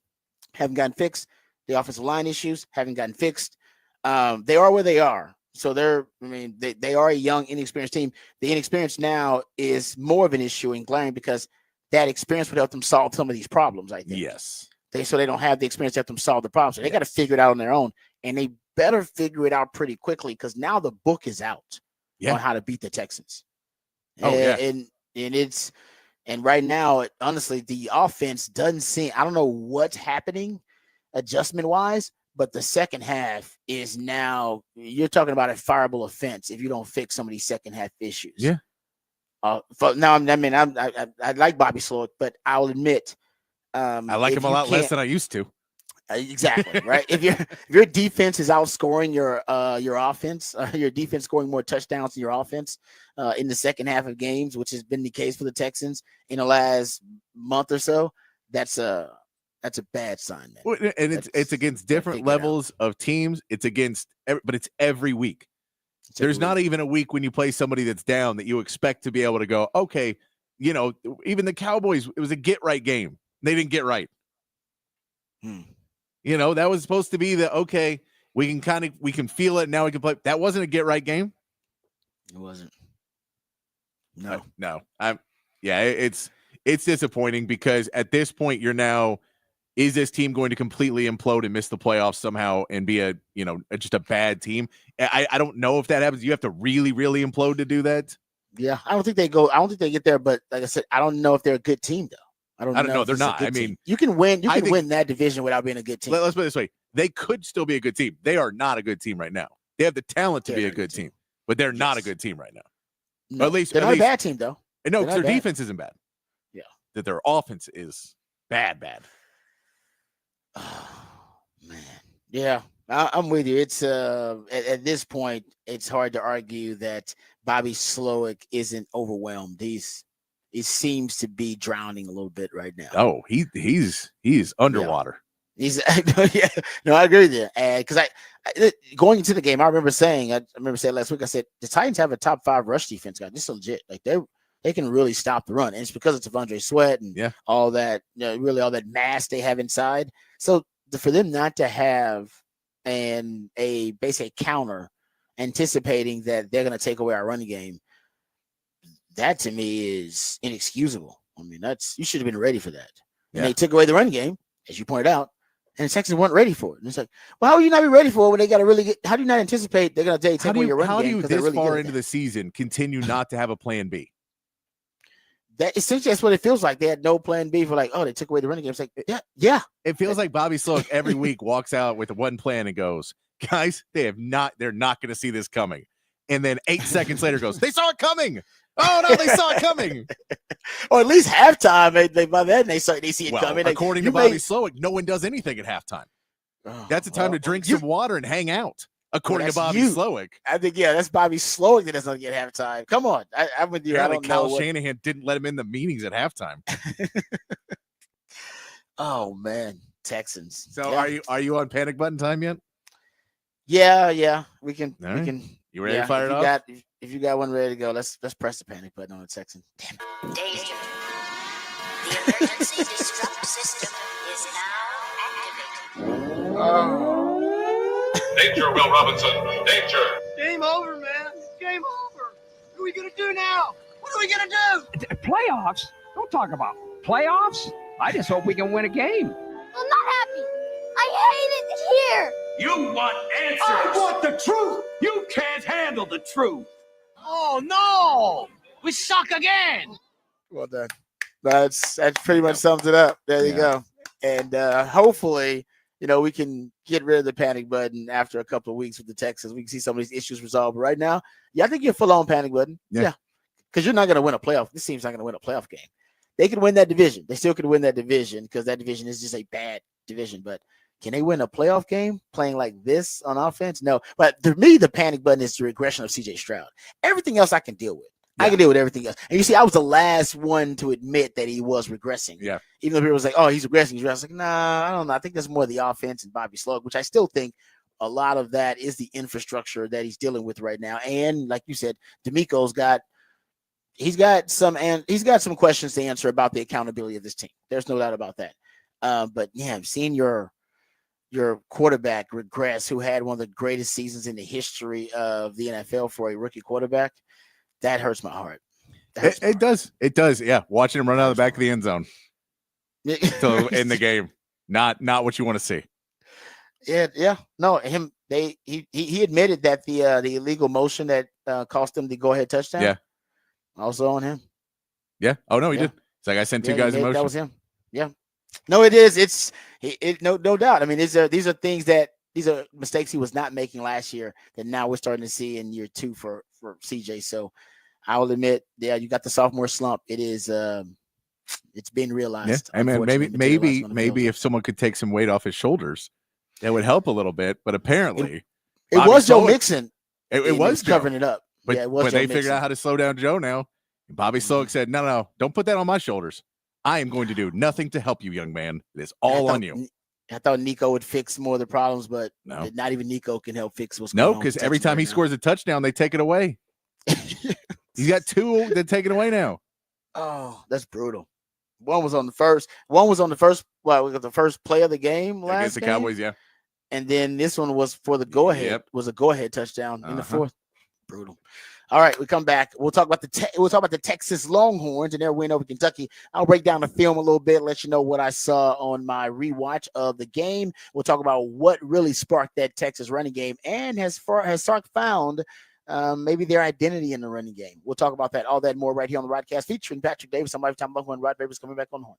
haven't gotten fixed. The offensive line issues haven't gotten fixed. They are where they are. So they are a young, inexperienced team. The inexperience now is more of an issue in glaring because that experience would help them solve some of these problems, I think. Yes. So they don't have the experience to help them solve the problem. So they got to figure it out on their own. And they better figure it out pretty quickly because now the book is out on how to beat the Texans. And right now, honestly, the offense doesn't seem, I don't know what's happening adjustment-wise, but the second half is now, you're talking about a fireable offense if you don't fix some of these second half issues. Yeah. I like Bobby Slowick, but I'll admit, I like him a lot less than I used to. Exactly, right? If your defense is outscoring your offense, your defense scoring more touchdowns than your offense in the second half of games, which has been the case for the Texans in the last month or so, that's a bad sign, man. And it's against different levels of teams. It's but it's every week. There's not even a week when you play somebody that's down that you expect to be able to go, okay, even the Cowboys, it was a get right game. They didn't get right. That was supposed to be we can feel it. Now we can play. That wasn't a get right game. It wasn't. No. It's disappointing because at this point is this team going to completely implode and miss the playoffs somehow and be just a bad team? I don't know if that happens. You have to really, really implode to do that. Yeah, I don't think they get there, but like I said, I don't know if they're a good team though. I don't know. They're not. I mean, you can win that division without being a good team. Let's put it this way. They could still be a good team. They are not a good team right now. They have the talent to be a good team, but they're not a good team right now. No, at least they're not a bad team though. No, because their defense isn't bad. Yeah. That their offense is bad. Oh, man. Yeah, I'm with you. It's at this point, it's hard to argue that Bobby Slowick isn't overwhelmed. He seems to be drowning a little bit right now. Oh, he's underwater. Yeah. No, I agree with you. And because I going into the game, I remember saying last week, I said the Titans have a top 5 rush defense, guys. This is legit. Like they can really stop the run, and it's because it's Devondre Sweat and all that. Really all that mass they have inside. So for them not to have a basic counter, anticipating that they're going to take away our running game, that to me is inexcusable. I mean, you should have been ready for that. And they took away the running game, as you pointed out, and the Texans weren't ready for it. And it's like, well, how will you not be ready for it when they got to really how do you not anticipate they're going to take away your running game? How do you this really far into the season continue not to have a plan B? That essentially that's what it feels like. They had no plan B for they took away the running game. It's like, yeah. It feels like Bobby Slowick every week walks out with one plan and goes, guys, they're not going to see this coming. And then 8 seconds later goes, they saw it coming. Oh no, they saw it coming. Or at least halftime. By then they see it coming. According to Bobby Slowick, no one does anything at halftime. That's a time to drink some water and hang out. According to Bobby Slowick. I think that's Bobby Slowick that doesn't get halftime. Come on, I'm with you. Apparently, Kyle Shanahan didn't let him in the meetings at halftime. Oh man, Texans. So are you on panic button time yet? Yeah. We can. You ready to fire it off? If you got one ready to go, let's press the panic button on the Texans. Damn it. Danger. The emergency disrupt system is now activated. Danger, Will Robinson. Danger. Game over, man. Game over. What are we going to do now? What are we going to do? Playoffs? Don't talk about playoffs. I just hope we can win a game. I'm not happy. I hate it here. You want answers. I want the truth. You can't handle the truth. Oh, no. We suck again. Well done. That pretty much sums it up. There you go. And hopefully, we can get rid of the panic button after a couple of weeks with the Texans. We can see some of these issues resolved. But right now, I think you're full on panic button. Yeah. Because you're not going to win a playoff. This team's not going to win a playoff game. They could win that division. They still could win that division because that division is just a bad division. But Can they win a playoff game playing like this on offense? No. But to me, the panic button is the regression of CJ Stroud. Everything else I can deal with. I can deal with everything else. And you see, I was the last one to admit that he was regressing. Yeah. Even though people was like, oh, he's regressing. I was like, nah, I don't know. I think that's more the offense and Bobby Sloak, which I still think a lot of that is the infrastructure that he's dealing with right now. And like you said, D'Amico's got some questions to answer about the accountability of this team. There's no doubt about that. But yeah, seeing your quarterback regress, who had one of the greatest seasons in the history of the NFL for a rookie quarterback, that hurts my heart. It does. It does. Yeah. Watching him run out of the back of the end zone to end the game. Not what you want to see. Yeah. No, he admitted that the illegal motion that cost him the go-ahead touchdown. Yeah. Also on him. Yeah. Oh no, he did. It's like I sent two guys in motion. That was him. Yeah. No, it is. It's no doubt. I mean, these are these are mistakes he was not making last year that now we're starting to see in year 2 for CJ. So I will admit, yeah, you got the sophomore slump. It is it's been realized. Yeah. I mean, maybe if someone could take some weight off his shoulders, that would help a little bit. But apparently, it was Joe Mixon. It was covering it up. But, yeah, it was but Joe they Mixon. figured out how to slow down Joe now. And Bobby Sloak said, no, don't put that on my shoulders. I am going to do nothing to help you, young man. It is all on you. I thought Nico would fix more of the problems, but not even Nico can help fix what's going on. No, because every time he scores a touchdown, they take it away. He's got 2 that take it away now. Oh, that's brutal. One was on the first. The first play of the game last against the game. Cowboys, yeah. And then this one was for the go-ahead. Yep. Was a go-ahead touchdown in the 4th. Brutal. All right, we come back. We'll talk about the Texas Longhorns and their win over Kentucky. I'll break down the film a little bit, let you know what I saw on my rewatch of the game. We'll talk about what really sparked that Texas running game and has Sark found maybe their identity in the running game. We'll talk about that, all that and more right here on the Rodcast featuring Patrick Davis. I'm Lifetime Longhorn. Rod Davis coming back on the horn.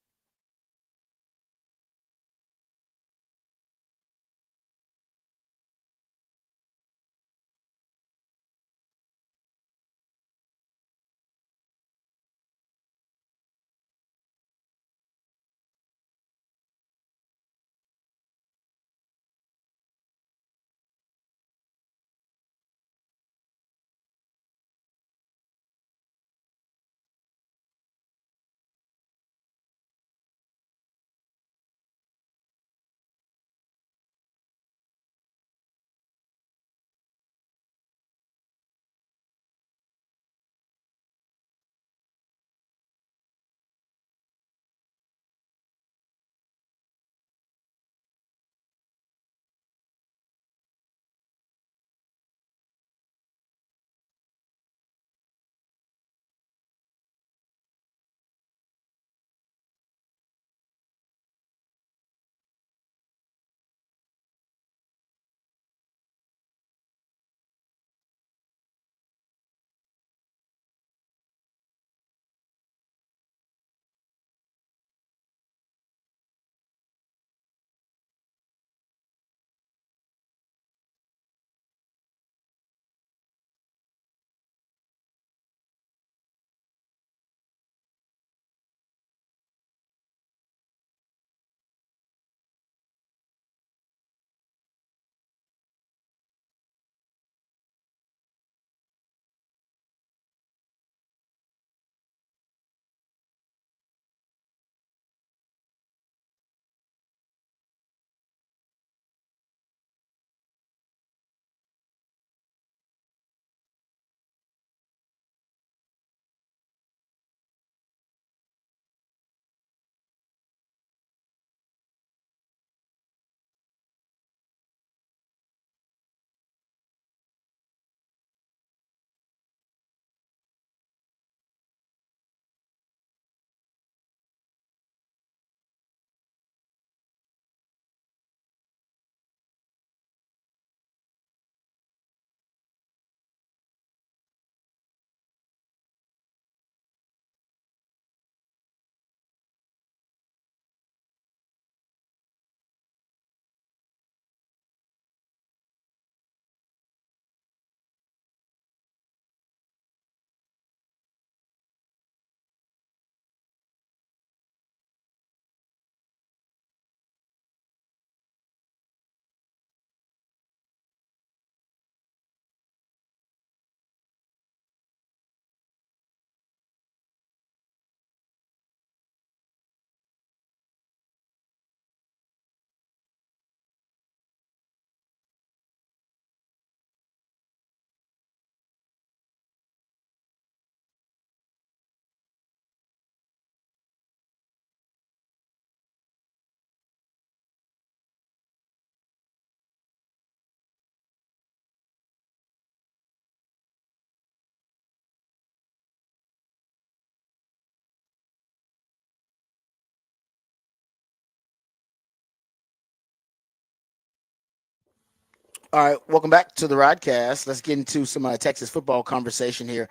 All right, welcome back to the Rodcast. Let's get into some Texas football conversation here.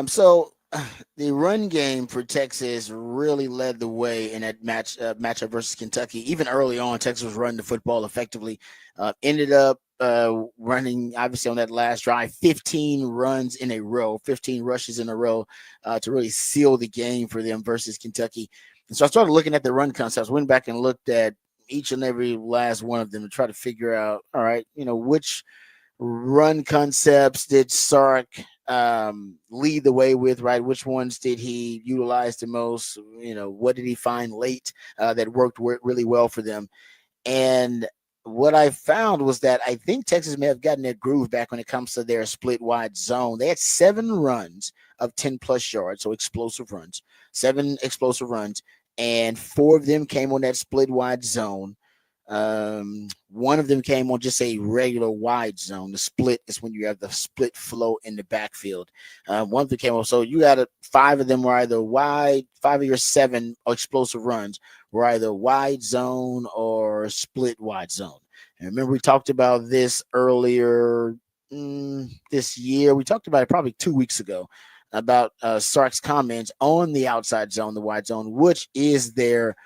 So the run game for Texas really led the way in that matchup versus Kentucky. Even early on, Texas was running the football effectively. Ended up running, obviously, on that last drive, 15 runs in a row, 15 rushes in a row to really seal the game for them versus Kentucky. And so I started looking at the run concepts, went back and looked at each and every last one of them to try to figure out, all right, which run concepts did Sark lead the way with, right? Which ones did he utilize the most? What did he find late that worked really well for them? And what I found was that I think Texas may have gotten their groove back when it comes to their split wide zone. They had 7 runs of 10 plus yards, so explosive runs, 7 explosive runs, and 4 of them came on that split wide zone. One of them came on just a regular wide zone. The split is when you have the split flow in the backfield. One of them came on, so you got 5 of them were either wide. 5 of your 7 explosive runs were either wide zone or split wide zone. And remember, we talked about this earlier this year. We talked about it probably 2 weeks ago about Sark's comments on the outside zone, the wide zone, which is their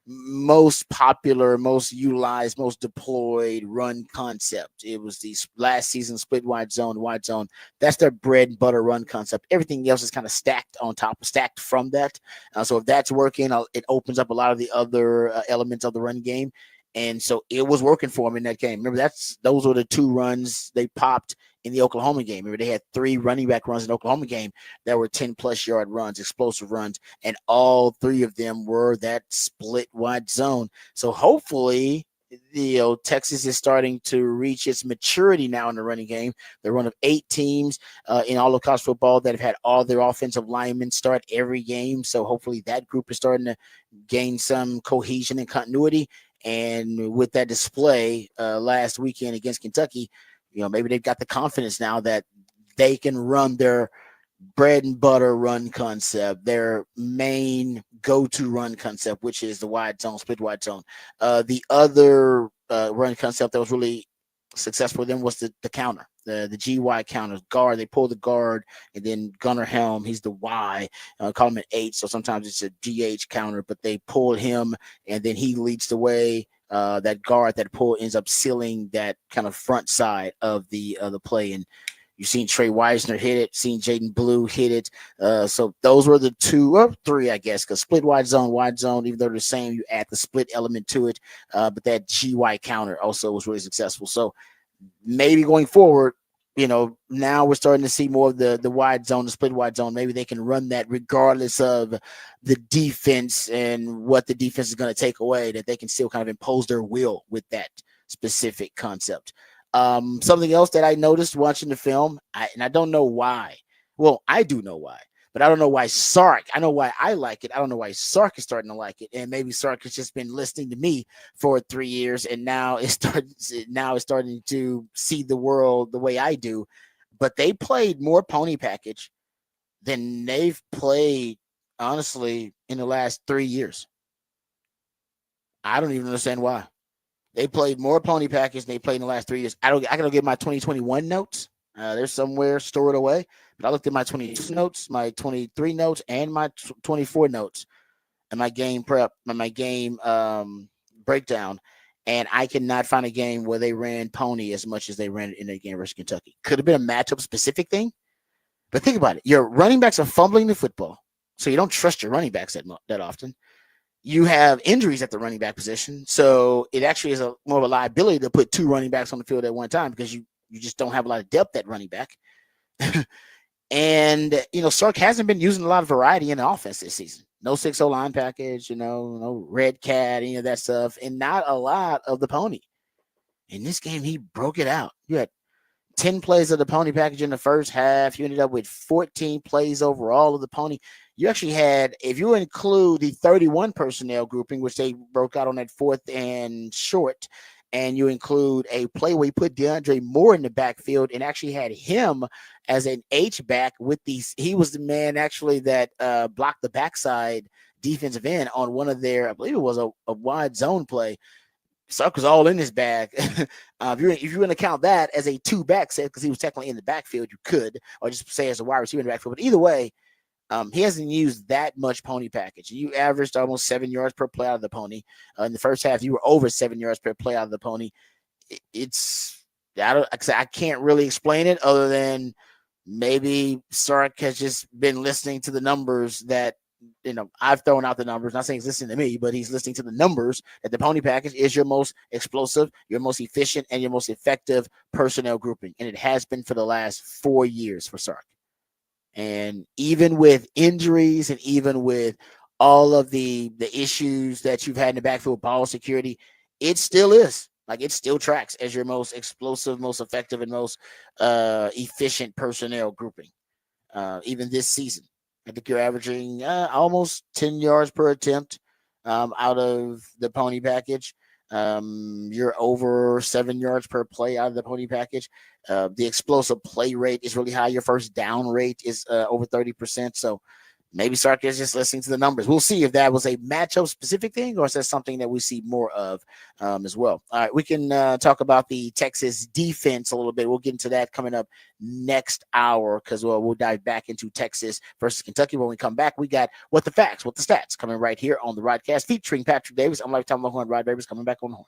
most popular, most utilized, most deployed run concept. It was the last season split wide zone. That's their bread and butter run concept. Everything else is kind of stacked from that. So if that's working, it opens up a lot of the other elements of the run game. And so it was working for them in that game. Remember, those were the 2 runs they popped in the Oklahoma game. Remember, they had 3 running back runs in the Oklahoma game that were 10-plus yard runs, explosive runs, and all 3 of them were that split wide zone. So hopefully, Texas is starting to reach its maturity now in the running game. They're one of 8 teams in all of college football that have had all their offensive linemen start every game. So hopefully that group is starting to gain some cohesion and continuity. And with that display last weekend against Kentucky, maybe they've got the confidence now that they can run their bread and butter run concept, their main go-to run concept, which is the wide zone, split wide zone. The other run concept that was really successful for them was the counter, the GY counter guard. They pull the guard, and then Gunnar Helm, he's the Y, call him an 8. So sometimes it's a GH counter, but they pull him, and then he leads the way. That guard, that pull ends up sealing that kind of front side of the play. And you've seen Trey Wisner hit it, seen Jaden Blue hit it. So those were the 2 or 3, I guess, because split wide zone, even though they're the same, you add the split element to it. But that GY counter also was really successful. So maybe going forward, now we're starting to see more of the wide zone, the split wide zone. Maybe they can run that regardless of the defense and what the defense is going to take away, that they can still kind of impose their will with that specific concept. Something else that I noticed watching the film, and I don't know why. Well, I do know why, but I don't know why Sark. I know why I like it. I don't know why Sark is starting to like it. And maybe Sark has just been listening to me for 3 years, and now it's starting to see the world the way I do. But they played more pony package than they've played, honestly, in the last 3 years. I don't even understand why. They played more pony package than they played in the last 3 years. I gotta get my 2021 notes. They're somewhere stored away. But I looked at my 22 notes, my 23 notes, and my 24 notes, and my game prep, my game breakdown, and I cannot find a game where they ran pony as much as they ran it in the game versus Kentucky. Could have been a matchup specific thing, but think about it. Your running backs are fumbling the football, so you don't trust your running backs that often. You have injuries at the running back position, so it actually is more of a liability to put 2 running backs on the field at one time because you just don't have a lot of depth at running back. And Sark hasn't been using a lot of variety in the offense this season. No 6-0 line package, no red cat, any of that stuff, and not a lot of the pony. In this game, he broke it out. You had 10 plays of the pony package in the first half. You ended up with 14 plays overall of the pony. You actually had, if you include the 31 personnel grouping, which they broke out on that 4th and short, and you include a play where he put DeAndre Moore in the backfield and actually had him as an H-back with these. He was the man actually that blocked the backside defensive end on one of their, I believe it was a wide zone play. Sark was all in his bag. If you're going to count that as a 2-back set, because he was technically in the backfield, you could, or just say as a wide receiver in the backfield. But either way, he hasn't used that much pony package. You averaged almost 7 yards per play out of the pony. In the first half, you were over 7 yards per play out of the pony. I can't really explain it other than maybe Sark has just been listening to the numbers that, I've thrown out the numbers, not saying he's listening to me, but he's listening to the numbers that the pony package is your most explosive, your most efficient, and your most effective personnel grouping. And it has been for the last 4 years for Sark. And even with injuries and even with all of the issues that you've had in the backfield, ball security, it still is. Like, it still tracks as your most explosive, most effective, and most efficient personnel grouping. Even this season, I think you're averaging almost 10 yards per attempt out of the pony package. You're over 7 yards per play out of the pony package. The explosive play rate is really high. Your first down rate is over 30%. So maybe Sark is just listening to the numbers. We'll see if that was a matchup specific thing or is that something that we see more of as well. All right, we can talk about the Texas defense a little bit. We'll get into that coming up next hour because we'll dive back into Texas versus Kentucky. When we come back, we got What the Facts, What the Stats coming right here on the Rodcast featuring Patrick Davis. I'm Lifetime Longhorn Rod Davis coming back on the horn.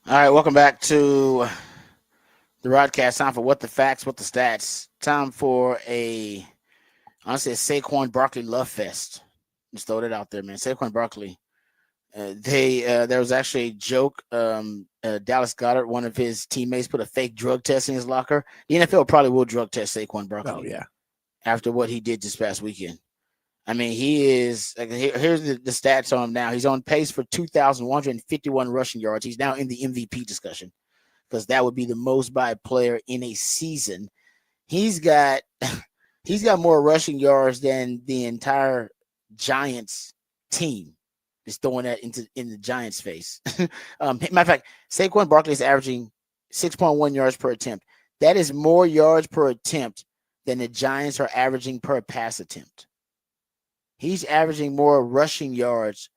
All right, welcome back to the Rodcast. Time for What the Facts, What the Stats. Time for honestly, a Saquon Barkley love fest. Just throw it out there, man. Saquon Barkley. There was actually a joke. Dallas Goedert, one of his teammates, put a fake drug test in his locker. The NFL probably will drug test Saquon Barkley. Oh yeah. After what he did this past weekend. I mean, he is. Here's the stats on him now. He's on pace for 2,151 rushing yards. He's now in the MVP discussion because that would be the most by a player in a season. He's got more rushing yards than the entire Giants team. Just throwing that in the Giants' face. Matter of fact, Saquon Barkley is averaging 6.1 yards per attempt. That is more yards per attempt than the Giants are averaging per pass attempt. He's averaging more rushing yards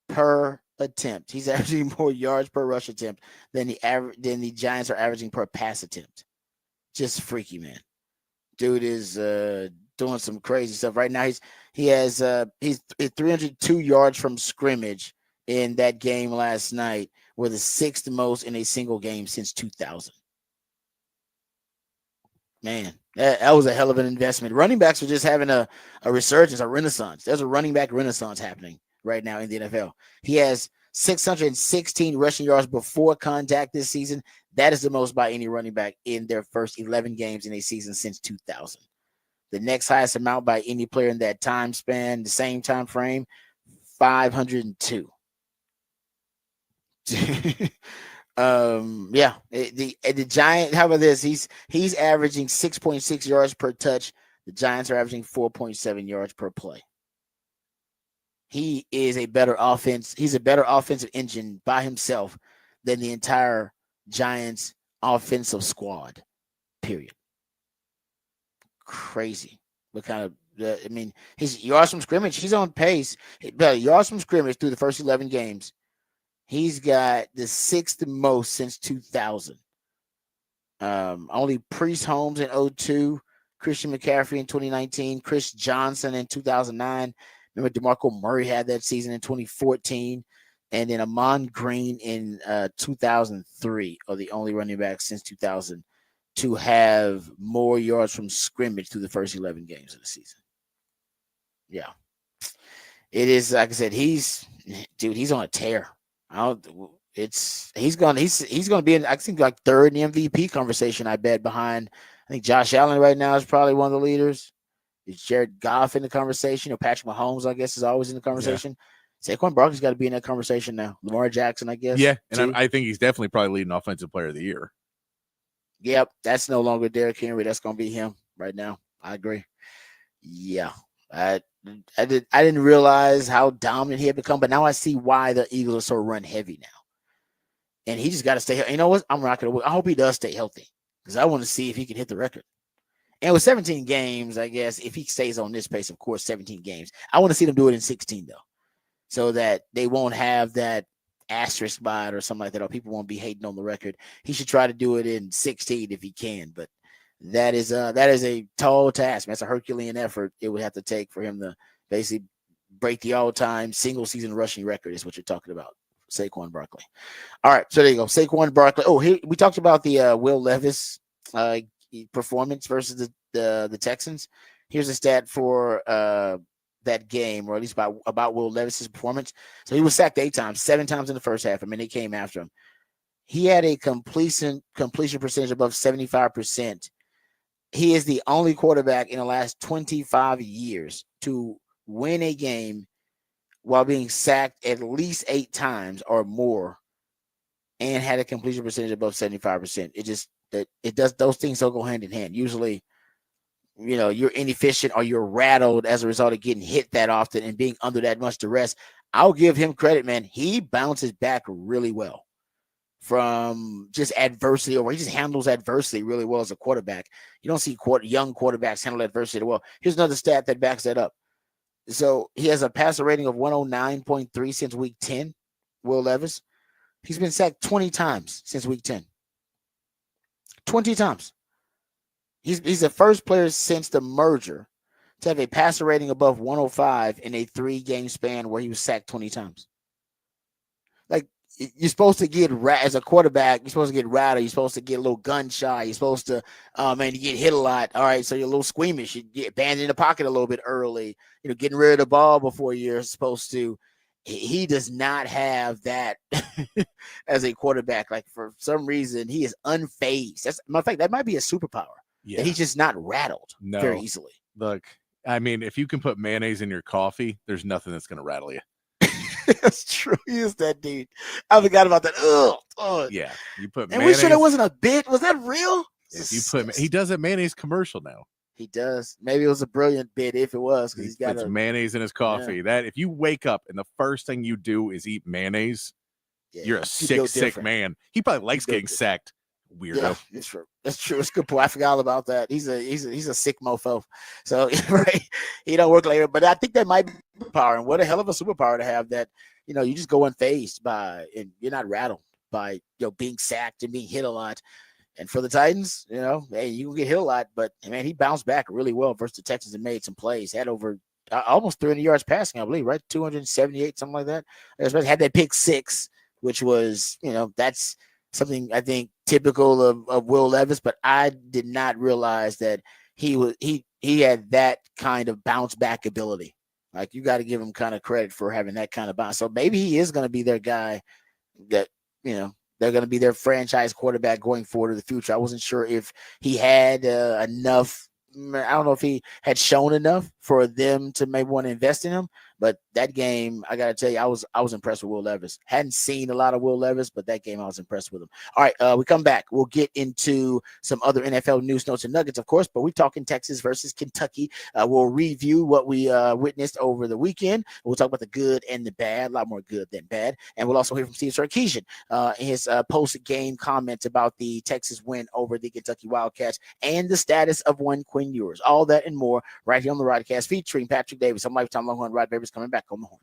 per attempt. He's averaging more yards per rush attempt than the Giants are averaging per pass attempt. Just freaky, man. Dude is doing some crazy stuff right now. He's 302 yards from scrimmage in that game last night, were the sixth most in a single game since 2000. Man, that was a hell of an investment. Running backs are just having a resurgence, a renaissance. There's a running back renaissance happening right now in the NFL. He has 616 rushing yards before contact this season. That is the most by any running back in their first 11 games in a season since 2000. The next highest amount by any player in that time span, the same time frame, 502. The Giant, how about this? He's averaging 6.6 yards per touch. The Giants are averaging 4.7 yards per play. He is a better offense. He's a better offensive engine by himself than the entire Giants offensive squad. Period. Crazy. What kind of his yards from scrimmage, he's on pace. Yards from scrimmage through the first 11 games. He's got the sixth most since 2000. Only Priest Holmes in 2002, Christian McCaffrey in 2019, Chris Johnson in 2009. Remember, DeMarco Murray had that season in 2014, and then Amon Green in 2003 are the only running backs since 2000 to have more yards from scrimmage through the first 11 games of the season. Yeah, it is, like I said, he's on a tear. He's gonna be in, I think, like third in the MVP conversation, I bet, behind, I think Josh Allen right now is probably one of the leaders. Is Jared Goff in the conversation? Or Patrick Mahomes, I guess, is always in the conversation. Yeah. Saquon Barkley's got to be in that conversation now. Lamar Jackson, I guess. Yeah, and I think he's definitely probably leading Offensive Player of the Year. Yep, that's no longer Derrick Henry. That's going to be him right now. I agree. Yeah, I didn't realize how dominant he had become, but now I see why the Eagles are so run heavy now. And he just got to stay healthy. You know what? I'm not going to. I hope he does stay healthy because I want to see if he can hit the record. And with 17 games, I guess, if he stays on this pace, of course, 17 games. I want to see them do it in 16, though, so that they won't have that asterisk by it or something like that, or people won't be hating on the record. He should try to do it in 16 if he can, but that is a tall task. That's a Herculean effort it would have to take for him to basically break the all-time single-season rushing record is what you're talking about, Saquon Barkley. All right, so there you go, Saquon Barkley. Oh, here we talked about the Will Levis performance versus the Texans. Here's a stat for that game, or at least about Will Levis's performance. So he was sacked 8 times, 7 times in the first half. I mean, they came after him. He had a completion percentage above 75%. He is the only quarterback in the last 25 years to win a game while being sacked at least 8 times or more and had a completion percentage above 75%. Those things don't go hand in hand. Usually, you're inefficient or you're rattled as a result of getting hit that often and being under that much duress. I'll give him credit, man. He bounces back really well from just adversity, or he just handles adversity really well as a quarterback. You don't see young quarterbacks handle adversity well. Here's another stat that backs that up. So he has a passer rating of 109.3 since week 10, Will Levis. He's been sacked 20 times since week 10. 20 times. He's the first player since the merger to have a passer rating above 105 in a 3-game span where he was sacked 20 times. Like, you're supposed to get as a quarterback. You're supposed to get rattled. You're supposed to get a little gun shy. You're supposed to, man, you get hit a lot. All right, so you're a little squeamish. You get abandoned in the pocket a little bit early. Getting rid of the ball before you're supposed to. He does not have that as a quarterback. Like for some reason, he is unfazed. That's matter of fact, that might be a superpower. Yeah. That he's just not rattled very easily. Look, I mean, if you can put mayonnaise in your coffee, there's nothing that's going to rattle you. That's true. He is that dude. I forgot about that. Ugh. Yeah, you put and mayonnaise. We sure that wasn't a bit. Was that real? If you put, he does a mayonnaise commercial now. He does. Maybe it was a brilliant bit if it was, because he's got mayonnaise in his coffee. Yeah. That if you wake up and the first thing you do is eat mayonnaise, you're a sick man. He probably likes getting sacked. Weirdo. Yeah, that's true. That's true. It's a good point. I forgot all about that. He's a sick mofo. So right, he don't work later. But I think that might be power, and what a hell of a superpower to have. That you just go unfazed by, and you're not rattled by being sacked and being hit a lot. And for the Titans, hey, you can get hit a lot, but man, he bounced back really well versus the Texans and made some plays. Had over almost 300 yards passing, I believe, right? 278, something like that. Had that pick six, which was, that's something I think typical of Will Levis, but I did not realize that he had that kind of bounce back ability. Like, you got to give him kind of credit for having that kind of bounce. So maybe he is going to be their guy that, they're going to be their franchise quarterback going forward in the future. I wasn't sure if he had enough. I don't know if he had shown enough for them to maybe want to invest in him. But that game, I got to tell you, I was impressed with Will Levis. Hadn't seen a lot of Will Levis, but that game I was impressed with him. All right, we come back. We'll get into some other NFL news, notes, and nuggets, of course, but we're talking Texas versus Kentucky. We'll review what we witnessed over the weekend. We'll talk about the good and the bad, a lot more good than bad. And we'll also hear from Steve Sarkisian, his post-game comments about the Texas win over the Kentucky Wildcats and the status of one Quinn Ewers. All that and more right here on the Rodcast featuring Patrick Davis. I'm Lifetime Longhorn Rod Babers coming back on the horn.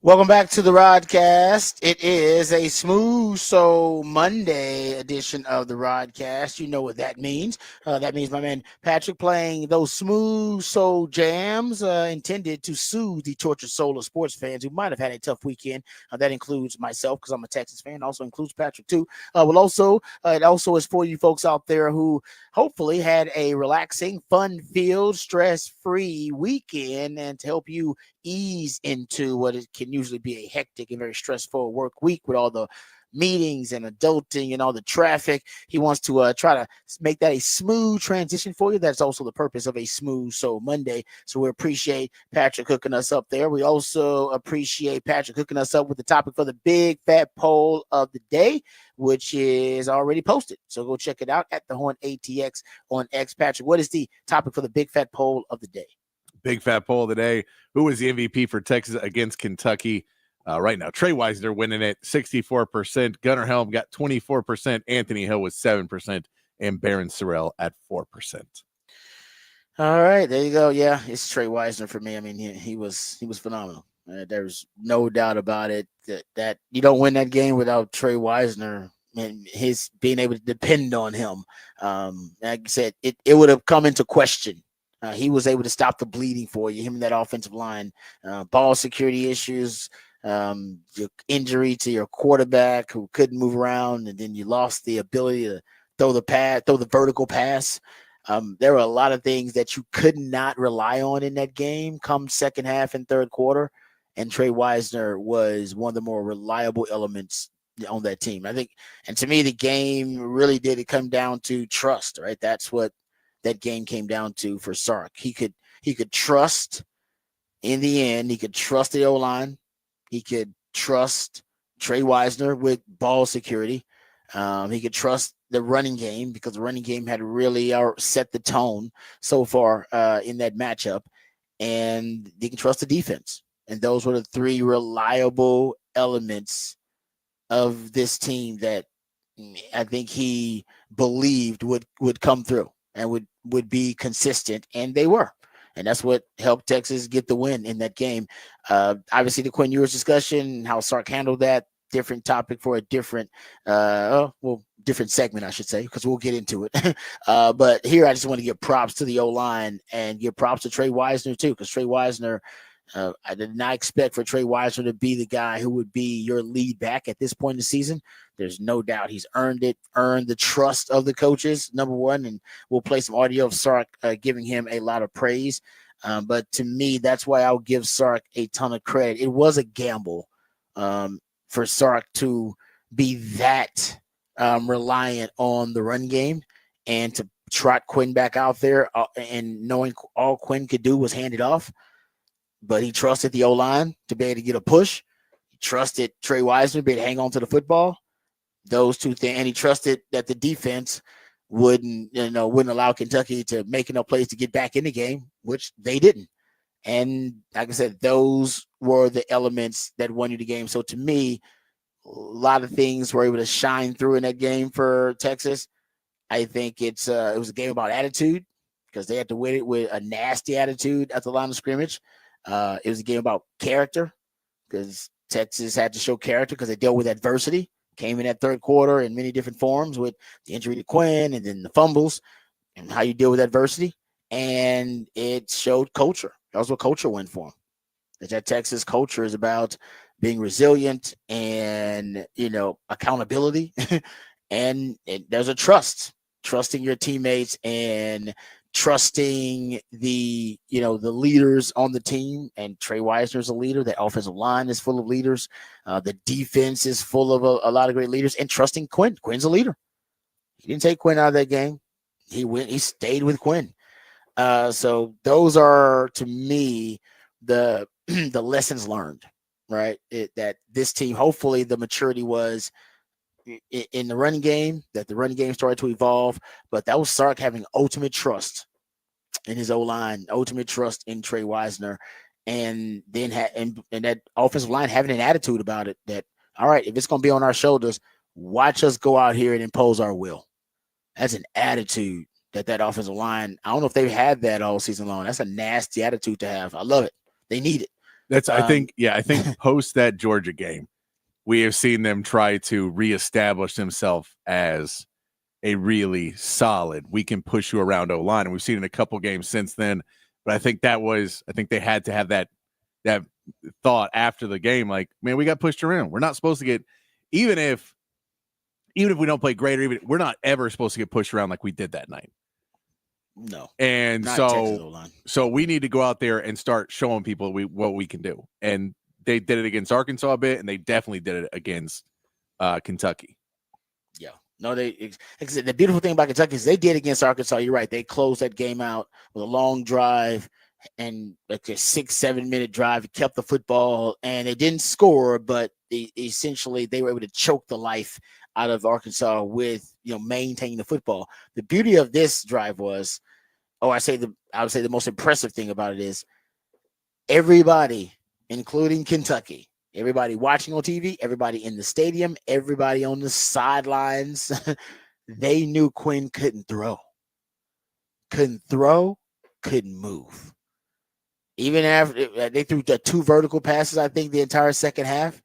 Welcome back to the Rodcast. It is a Smooth Soul Monday edition of the Rodcast. You know what that means. That means my man Patrick playing those smooth soul jams intended to soothe the tortured soul of sports fans who might have had a tough weekend. That includes myself because I'm a Texas fan. Also includes Patrick too. It also is for you folks out there who hopefully had a relaxing, fun-filled, stress-free weekend, and to help you ease into what it can usually be a hectic and very stressful work week with all the meetings and adulting and all the traffic. He wants to try to make that a smooth transition for you. That's also the purpose of a Smooth Soul Monday. So we appreciate Patrick hooking us up there. We also appreciate Patrick hooking us up with the topic for the big fat poll of the day, which is already posted. So go check it out at the Horn ATX on X. Patrick, what is the topic for the big fat poll of the day? Big fat poll of the day. Who was the MVP for Texas against Kentucky? Right now, Trey Wisner winning it 64%. Gunnar Helm got 24%. Anthony Hill was 7%. And Baron Sorrell at 4%. All right, there you go. Yeah, it's Trey Wisner for me. I mean, he was phenomenal. There's no doubt about it that you don't win that game without Trey Wisner and his being able to depend on him. Like I said, it would have come into question. He was able to stop the bleeding for you. Him and that offensive line, ball security issues, your injury to your quarterback who couldn't move around, and then you lost the ability to throw the vertical pass. There were a lot of things that you could not rely on in that game come second half and third quarter. And Trey Wisner was one of the more reliable elements on that team. I think, and to me, the game really did come down to trust, right? That's what that game came down to for Sark. He could trust in the end, he could trust the O-line. He could trust Trey Wisner with ball security. He could trust the running game because the running game had really set the tone so far in that matchup. And he can trust the defense. And those were the three reliable elements of this team that I think he believed would come through and would be consistent, and they were. And that's what helped Texas get the win in that game. Obviously, the Quinn Ewers discussion, how Sark handled that, different topic for a different, different segment, I should say, because we'll get into it. But here, I just want to give props to the O-line and give props to Trey Wisner, too, because Trey Wisner, I did not expect for Trey Wisner to be the guy who would be your lead back at this point in the season. There's no doubt he's earned the trust of the coaches, number one, and we'll play some audio of Sark giving him a lot of praise. But to me, that's why I'll give Sark a ton of credit. It was a gamble for Sark to be that reliant on the run game and to trot Quinn back out there and knowing all Quinn could do was hand it off. But he trusted the O-line to be able to get a push. He trusted Trey Wisner to be able to hang on to the football. Those two things. And he trusted that the defense wouldn't allow Kentucky to make enough plays to get back in the game, which they didn't. And like I said, those were the elements that won you the game. So to me, a lot of things were able to shine through in that game for Texas. I think it was a game about attitude because they had to win it with a nasty attitude at the line of scrimmage. It was a game about character because Texas had to show character because they dealt with adversity. Came in that third quarter in many different forms with the injury to Quinn and then the fumbles and how you deal with adversity. And it showed culture. That was what culture went for. That Texas culture is about being resilient and, accountability. And there's a trusting your teammates and trusting the leaders on the team. And Trey Wisner is a leader. That offensive line is full of leaders. The defense is full of a lot of great leaders, and trusting Quinn. Quinn's a leader. He didn't take Quinn out of that game. He stayed with Quinn. So those are, to me, the the lessons learned, right? That this team, hopefully the maturity was in the running game, that the running game started to evolve, but that was Sark having ultimate trust in his O-line, ultimate trust in Trey Wisner, and then and that offensive line having an attitude about it that, all right, if it's going to be on our shoulders, watch us go out here and impose our will. That's an attitude that offensive line, I don't know if they've had that all season long. That's a nasty attitude to have. I love it. They need it. I think post that Georgia game, we have seen them try to reestablish themselves as a really solid, we can push you around O-line. And we've seen it in a couple games since then. But I think they had to have that thought after the game, like, man, we got pushed around. We're not supposed to get, even if we don't play great, or even we're not ever supposed to get pushed around like we did that night. No. And so we need to go out there and start showing people what we can do. And they did it against Arkansas a bit, and they definitely did it against Kentucky. Yeah. No, the beautiful thing about Kentucky is they did against Arkansas. You're right. They closed that game out with a long drive and like a 6-7 minute drive. Kept the football, and they didn't score, but essentially they were able to choke the life out of Arkansas with maintaining the football. The beauty of this drive was, I would say the most impressive thing about it is everybody, including Kentucky, everybody watching on TV, everybody in the stadium, everybody on the sidelines, they knew Quinn couldn't throw, couldn't move. Even after they threw the 2 vertical passes, I think the entire second half,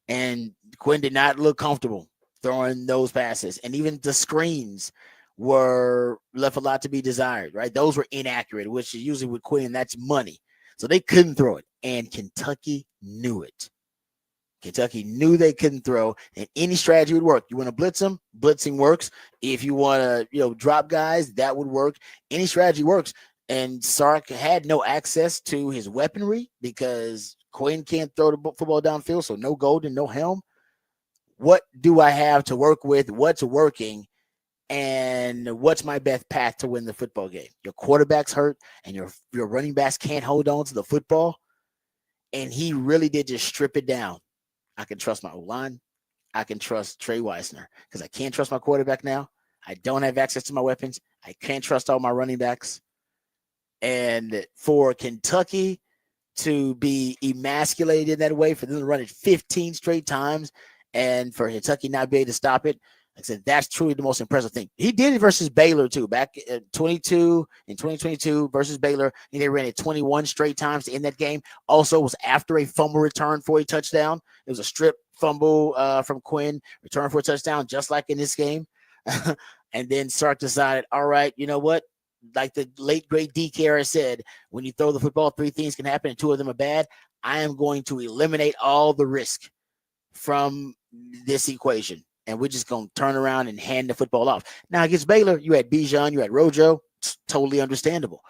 and Quinn did not look comfortable throwing those passes. And even the screens were left a lot to be desired, right? Those were inaccurate, which is usually with Quinn, that's money. So they couldn't throw it, and Kentucky knew it. Kentucky knew they couldn't throw, and any strategy would work. You want to blitz them? Blitzing works. If you want to, drop guys, that would work. Any strategy works. And Sark had no access to his weaponry because Quinn can't throw the football downfield, so no Golden, no Helm. What do I have to work with? What's working? And what's my best path to win the football game? Your quarterback's hurt, and your running backs can't hold on to the football. And he really did just strip it down. I can trust my O-line. I can trust Trey Weissner because I can't trust my quarterback now. I don't have access to my weapons. I can't trust all my running backs. And for Kentucky to be emasculated in that way, for them to run it 15 straight times, and for Kentucky not be able to stop it, like I said, that's truly the most impressive thing. He did it versus Baylor too, back in 2022 versus Baylor. And they ran it 21 straight times to end that game. Also, was after a fumble return for a touchdown. It was a strip fumble from Quinn, return for a touchdown, just like in this game. And then Sark decided, all right, you know what? Like the late great DK said, when you throw the football, 3 things can happen and 2 of them are bad. I am going to eliminate all the risk from this equation, and we're just going to turn around and hand the football off. Now against Baylor, you had Bijan, you had Rojo. It's totally understandable.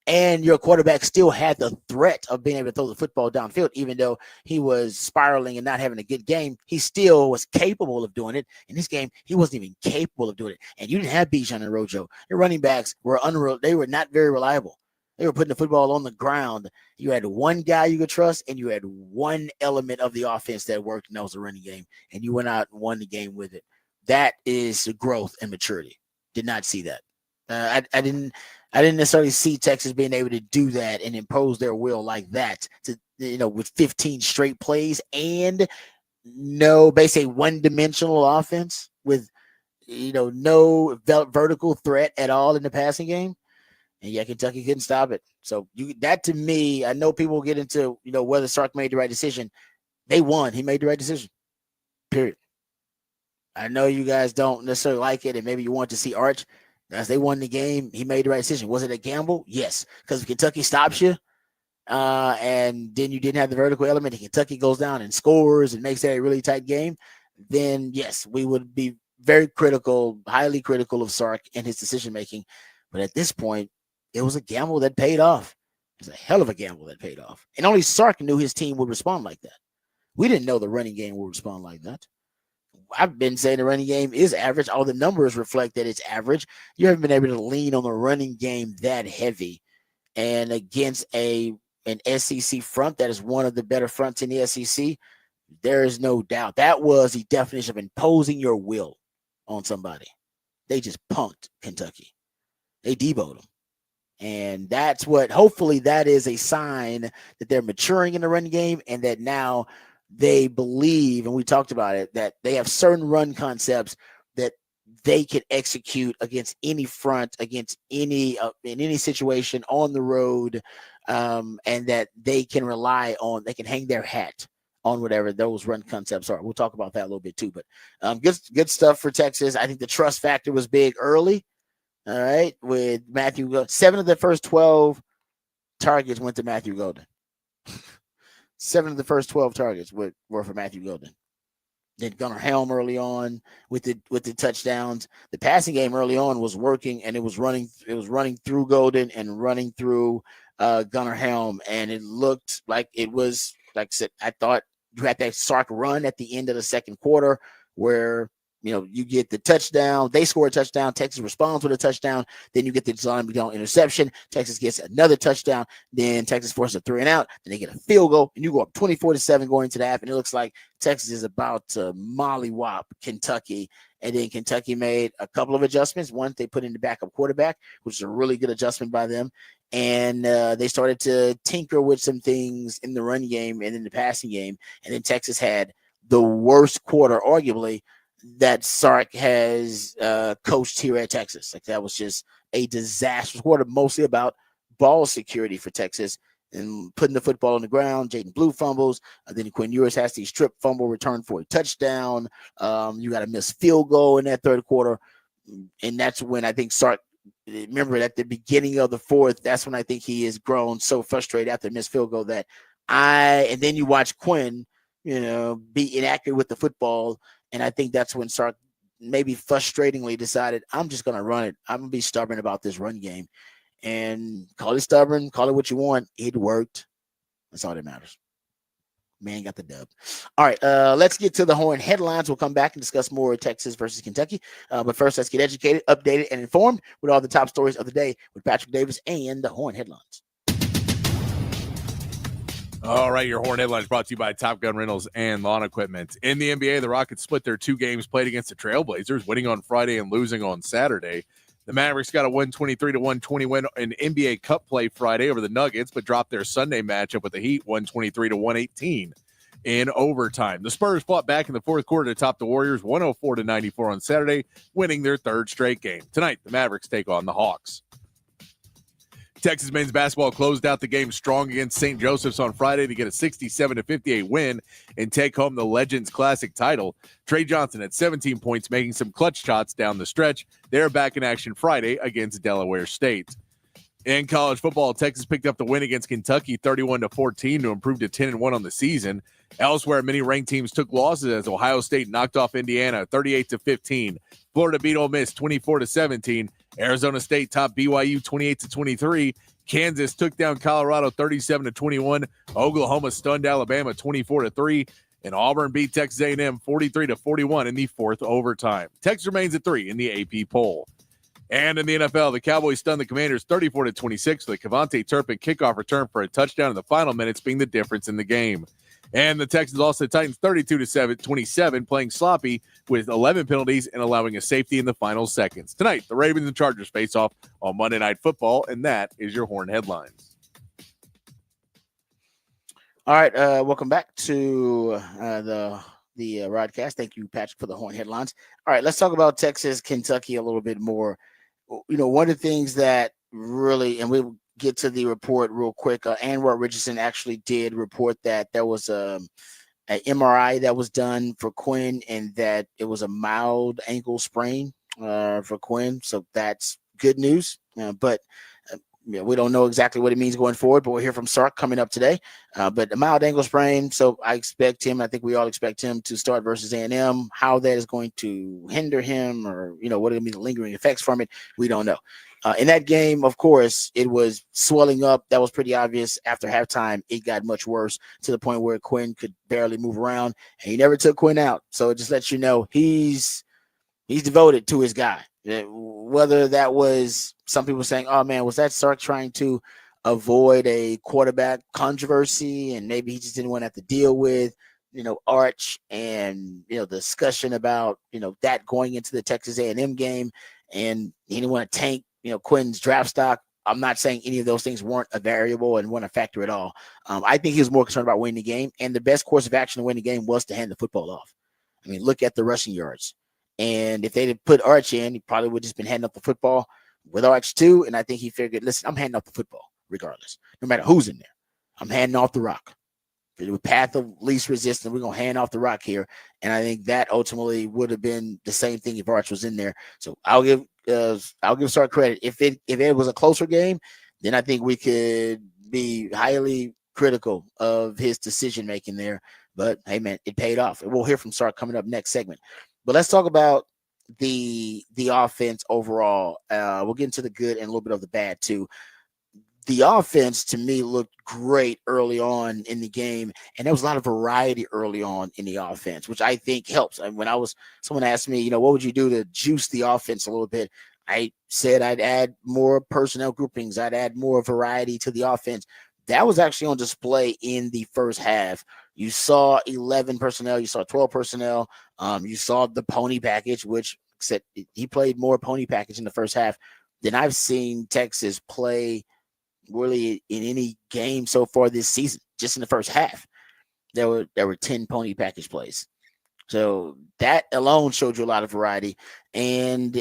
And your quarterback still had the threat of being able to throw the football downfield, even though he was spiraling and not having a good game. He still was capable of doing it. In this game, he wasn't even capable of doing it. And you didn't have Bijan and Rojo. Your running backs were they were not very reliable. They were putting the football on the ground. You had one guy you could trust, and you had one element of the offense that worked, and that was the running game. And you went out and won the game with it. That is growth and maturity. Did not see that. I didn't necessarily see Texas being able to do that and impose their will like that with 15 straight plays and basically one-dimensional offense with no vertical threat at all in the passing game. And yeah, Kentucky couldn't stop it. So that to me, I know people will get into whether Sark made the right decision. They won. He made the right decision. Period. I know you guys don't necessarily like it, and maybe you want to see Arch. As they won the game, he made the right decision. Was it a gamble? Yes, because if Kentucky stops you, and then you didn't have the vertical element, and Kentucky goes down and scores and makes that a really tight game, then yes, we would be very critical, highly critical of Sark and his decision making. But at this point, it was a gamble that paid off. It was a hell of a gamble that paid off, and only Sark knew his team would respond like that. We didn't know the running game would respond like that. I've been saying the running game is average. All the numbers reflect that it's average. You haven't been able to lean on the running game that heavy. And against an SEC front that is one of the better fronts in the SEC, there is no doubt. That was the definition of imposing your will on somebody. They just punked Kentucky. They deboed them. And that's what, hopefully that is a sign that they're maturing in the running game and that now they believe, and we talked about it, that they have certain run concepts that they can execute against any front, against any in any situation on the road, and that they can hang their hat on whatever those run concepts are. We'll talk about that a little bit too, but good stuff for Texas. I think the trust factor was big early. All right, with Matthew, 7 of the first 12 targets went to Matthew Golden. 7 of the first 12 targets were for Matthew Golden. Then Gunnar Helm early on with the touchdowns. The passing game early on was working, and it was running through Golden and running through Gunnar Helm, and it looked like it was, like I said, I thought you had that Sark run at the end of the second quarter where you get the touchdown. They score a touchdown. Texas responds with a touchdown. Then you get the Zion McDonald interception. Texas gets another touchdown. Then Texas forces a 3 and out. Then they get a field goal, and you go up 24-7 going into the half. And it looks like Texas is about to mollywop Kentucky. And then Kentucky made a couple of adjustments. One, they put in the backup quarterback, which is a really good adjustment by them. And they started to tinker with some things in the run game and in the passing game. And then Texas had the worst quarter, arguably, that Sark has coached here at Texas. Like, that was just a disastrous quarter, mostly about ball security for Texas and putting the football on the ground. Jaden Blue fumbles. Then Quinn Ewers has the strip fumble return for a touchdown. You got a missed field goal in that third quarter. And that's when I think Sark, remember at the beginning of the fourth, that's when I think he has grown so frustrated after missed field goal and then you watch Quinn, be inaccurate with the football. And I think that's when Sark maybe frustratingly decided, I'm just going to run it. I'm going to be stubborn about this run game. And call it stubborn, call it what you want. It worked. That's all that matters. Man got the dub. All right, let's get to the Horn headlines. We'll come back and discuss more Texas versus Kentucky. But first, let's get educated, updated, and informed with all the top stories of the day with Patrick Davis and the Horn headlines. All right, your Horn headlines brought to you by Top Gun Rentals and Lawn Equipment. In the NBA, the Rockets split their 2 games played against the Trailblazers, winning on Friday and losing on Saturday. The Mavericks got a 123-120 win in NBA Cup play Friday over the Nuggets, but dropped their Sunday matchup with the Heat 123-118 in overtime. The Spurs fought back in the fourth quarter to top the Warriors 104-94 on Saturday, winning their 3rd straight game. Tonight, the Mavericks take on the Hawks. Texas men's basketball closed out the game strong against St. Joseph's on Friday to get a 67-58 win and take home the Legends Classic title. Trey Johnson had 17 points, making some clutch shots down the stretch. They're back in action Friday against Delaware State. In college football, Texas picked up the win against Kentucky 31-14 to improve to 10-1 on the season. Elsewhere, many ranked teams took losses as Ohio State knocked off Indiana 38-15. Florida beat Ole Miss 24-17. Arizona State topped BYU 28-23. Kansas took down Colorado 37-21. Oklahoma stunned Alabama 24-3. And Auburn beat Texas A&M 43-41 in the 4th overtime. Texas remains at 3 in the AP poll. And in the NFL, the Cowboys stunned the Commanders 34-26 with a Kevontae Turpin kickoff return for a touchdown in the final minutes being the difference in the game. And the Texans lost to the Titans 32-27, playing sloppy with 11 penalties and allowing a safety in the final seconds. Tonight, the Ravens and Chargers face off on Monday Night Football, and that is your Horn headlines. All right, welcome back to the Rodcast. Thank you, Patrick, for the Horn headlines. All right, let's talk about Texas, Kentucky a little bit more. One of the things that really, and we'll get to the report real quick. Anwar Richardson actually did report that there was an MRI that was done for Quinn and that it was a mild ankle sprain for Quinn. So that's good news. But we don't know exactly what it means going forward, but we'll hear from Sark coming up today. But a mild ankle sprain, so I expect him, I think we all expect him to start versus A&M. How that is going to hinder him or, what are going to be the lingering effects from it, we don't know. In that game, of course, it was swelling up. That was pretty obvious. After halftime, it got much worse to the point where Quinn could barely move around, and he never took Quinn out. So it just lets you know he's devoted to his guy. Whether that was some people saying, oh, man, was that Sark trying to avoid a quarterback controversy and maybe he just didn't want to have to deal with, Arch and, the discussion about, that going into the Texas A&M game and he didn't want to tank, Quinn's draft stock. I'm not saying any of those things weren't a variable and weren't a factor at all. I think he was more concerned about winning the game, and the best course of action to win the game was to hand the football off. I mean, look at the rushing yards. And if they'd put Arch in, he probably would have just been handing up the football with Arch too. And I think he figured, listen, I'm handing up the football. regardless, no matter who's in there. I'm handing off the rock. The path of least resistance, we're gonna hand off the rock here, and I think that ultimately would have been the same thing if Arch was in there. So I'll give Sark credit. If it was a closer game, then I think we could be highly critical of his decision making there. But hey, man, it paid off. And we'll hear from Sark coming up next segment. But let's talk about the offense overall. We'll get into the good and a little bit of the bad too. The offense to me looked great early on in the game, and there was a lot of variety early on in the offense, which I think helps. And when someone asked me, what would you do to juice the offense a little bit? I said I'd add more personnel groupings, I'd add more variety to the offense. That was actually on display in the first half. You saw 11 personnel, you saw 12 personnel, you saw the pony package, which said he played more pony package in the first half than I've seen Texas play really in any game so far this season. Just in the first half, there were 10 pony package plays. So that alone showed you a lot of variety. And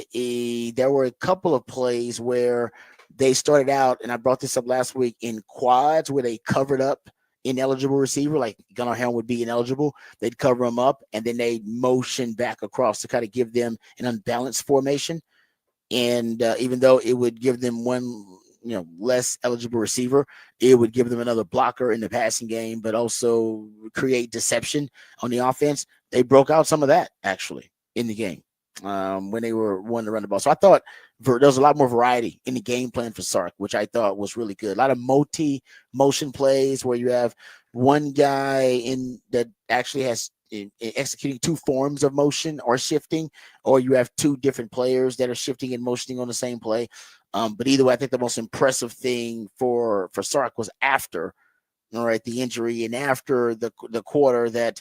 there were a couple of plays where they started out, and I brought this up last week, in quads where they covered up ineligible receiver, like Gunnar Helm would be ineligible. They'd cover him up, and then they'd motion back across to kind of give them an unbalanced formation. And even though it would give them one less eligible receiver, it would give them another blocker in the passing game, but also create deception on the offense. They broke out some of that actually in the game when they were wanting to run the ball. So I thought there was a lot more variety in the game plan for Sark, which I thought was really good. A lot of multi-motion plays where you have one guy in that actually has executing two forms of motion or shifting, or you have two different players that are shifting and motioning on the same play. But either way, I think the most impressive thing for Sark was after, the injury and after the quarter that,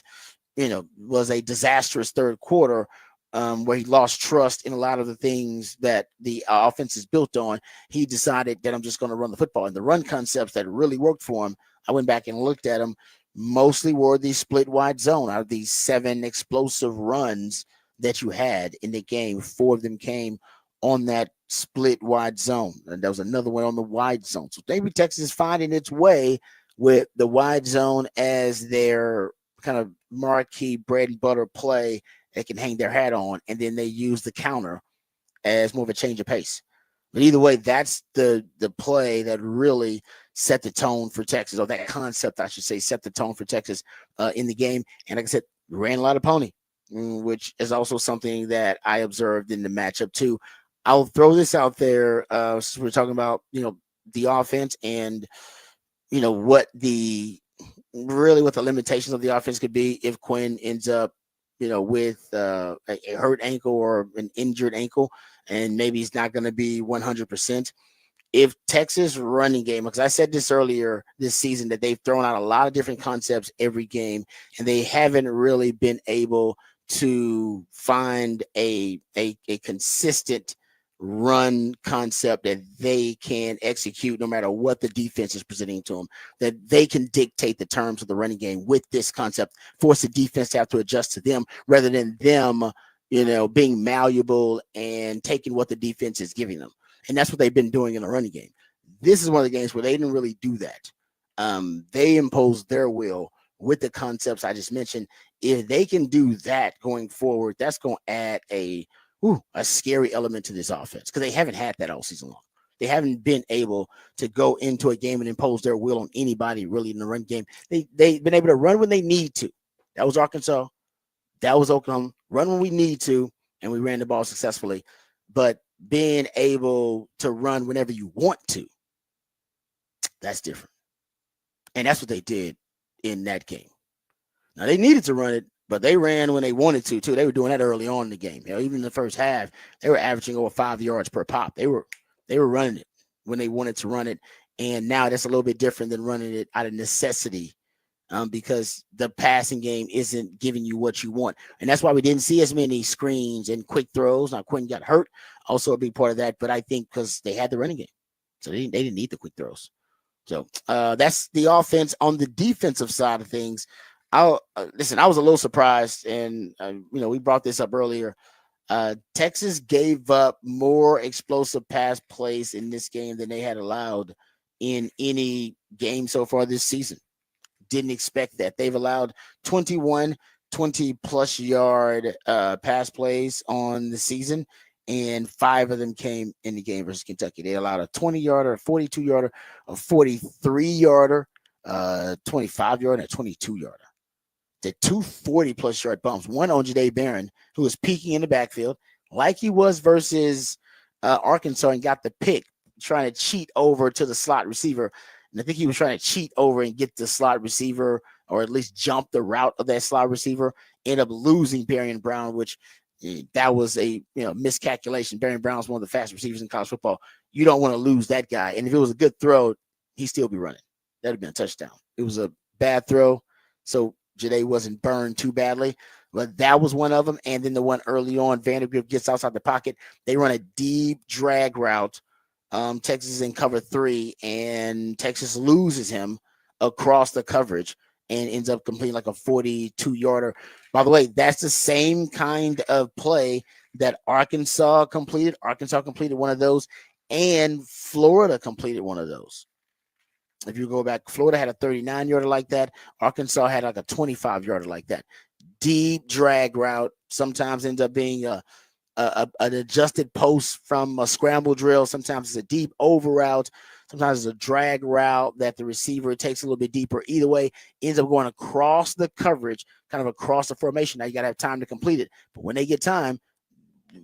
was a disastrous third quarter, where he lost trust in a lot of the things that the offense is built on. He decided that I'm just going to run the football, and the run concepts that really worked for him, I went back and looked at them, mostly were the split wide zone. Out of these 7 explosive runs that you had in the game, 4 of them came on that split wide zone, and there was another one on the wide zone. So maybe Texas is finding its way with the wide zone as their kind of marquee bread and butter play they can hang their hat on, and then they use the counter as more of a change of pace. But either way, that's the play that really set the tone for Texas, or that concept, I should say, set the tone for Texas in the game. And like I said, ran a lot of pony, which is also something that I observed in the matchup too. I'll throw this out there since we're talking about, the offense and, what the limitations of the offense could be if Quinn ends up, with a hurt ankle or an injured ankle, and maybe he's not going to be 100%. If Texas running game, because I said this earlier this season, that they've thrown out a lot of different concepts every game, and they haven't really been able to find a consistent run concept that they can execute no matter what the defense is presenting to them, that they can dictate the terms of the running game with this concept, force the defense to have to adjust to them rather than them, being malleable and taking what the defense is giving them. And that's what they've been doing in the running game. This is one of the games where they didn't really do that. They imposed their will with the concepts I just mentioned. If they can do that going forward, that's going to add a scary element to this offense, because they haven't had that all season long. They haven't been able to go into a game and impose their will on anybody really in the run game. They've been able to run when they need to. That was Arkansas. That was Oklahoma. Run when we need to, and we ran the ball successfully. But being able to run whenever you want to, that's different. And that's what they did in that game. Now, they needed to run it, but they ran when they wanted to, too. They were doing that early on in the game. Even in the first half, they were averaging over 5 yards per pop. They were running it when they wanted to run it. And now that's a little bit different than running it out of necessity, because the passing game isn't giving you what you want. And that's why we didn't see as many screens and quick throws. Now, Quinn got hurt, also a big part of that. But I think because they had the running game, so they didn't need the quick throws. So that's the offense. On the defensive side of things, listen, I was a little surprised, and we brought this up earlier. Texas gave up more explosive pass plays in this game than they had allowed in any game so far this season. Didn't expect that. They've allowed 21 20-plus yard pass plays on the season, and 5 of them came in the game versus Kentucky. They allowed a 20-yarder, a 42-yarder, a 43-yarder, 25-yarder, and a 22-yarder. The 2 40-plus yard bumps, one on Jadae Barron, who was peeking in the backfield like he was versus Arkansas and got the pick, trying to cheat over to the slot receiver. And I think he was trying to cheat over and get the slot receiver, or at least jump the route of that slot receiver. End up losing Barron Brown, which that was a miscalculation. Barron Brown is one of the fastest receivers in college football. You don't want to lose that guy. And if it was a good throw, he'd still be running. That'd have been a touchdown. It was a bad throw, so Jadae wasn't burned too badly. But that was one of them. And then the one early on, Vanderbilt gets outside the pocket. They run a deep drag route. Texas is in cover 3, and Texas loses him across the coverage and ends up completing like a 42-yarder. By the way, that's the same kind of play that Arkansas completed. Arkansas completed one of those, and Florida completed one of those. If you go back, Florida had a 39-yarder like that. Arkansas had like a 25-yarder like that. Deep drag route sometimes ends up being an adjusted post from a scramble drill. Sometimes it's a deep over route. Sometimes it's a drag route that the receiver takes a little bit deeper. Either way, ends up going across the coverage, kind of across the formation. Now you got to have time to complete it. But when they get time,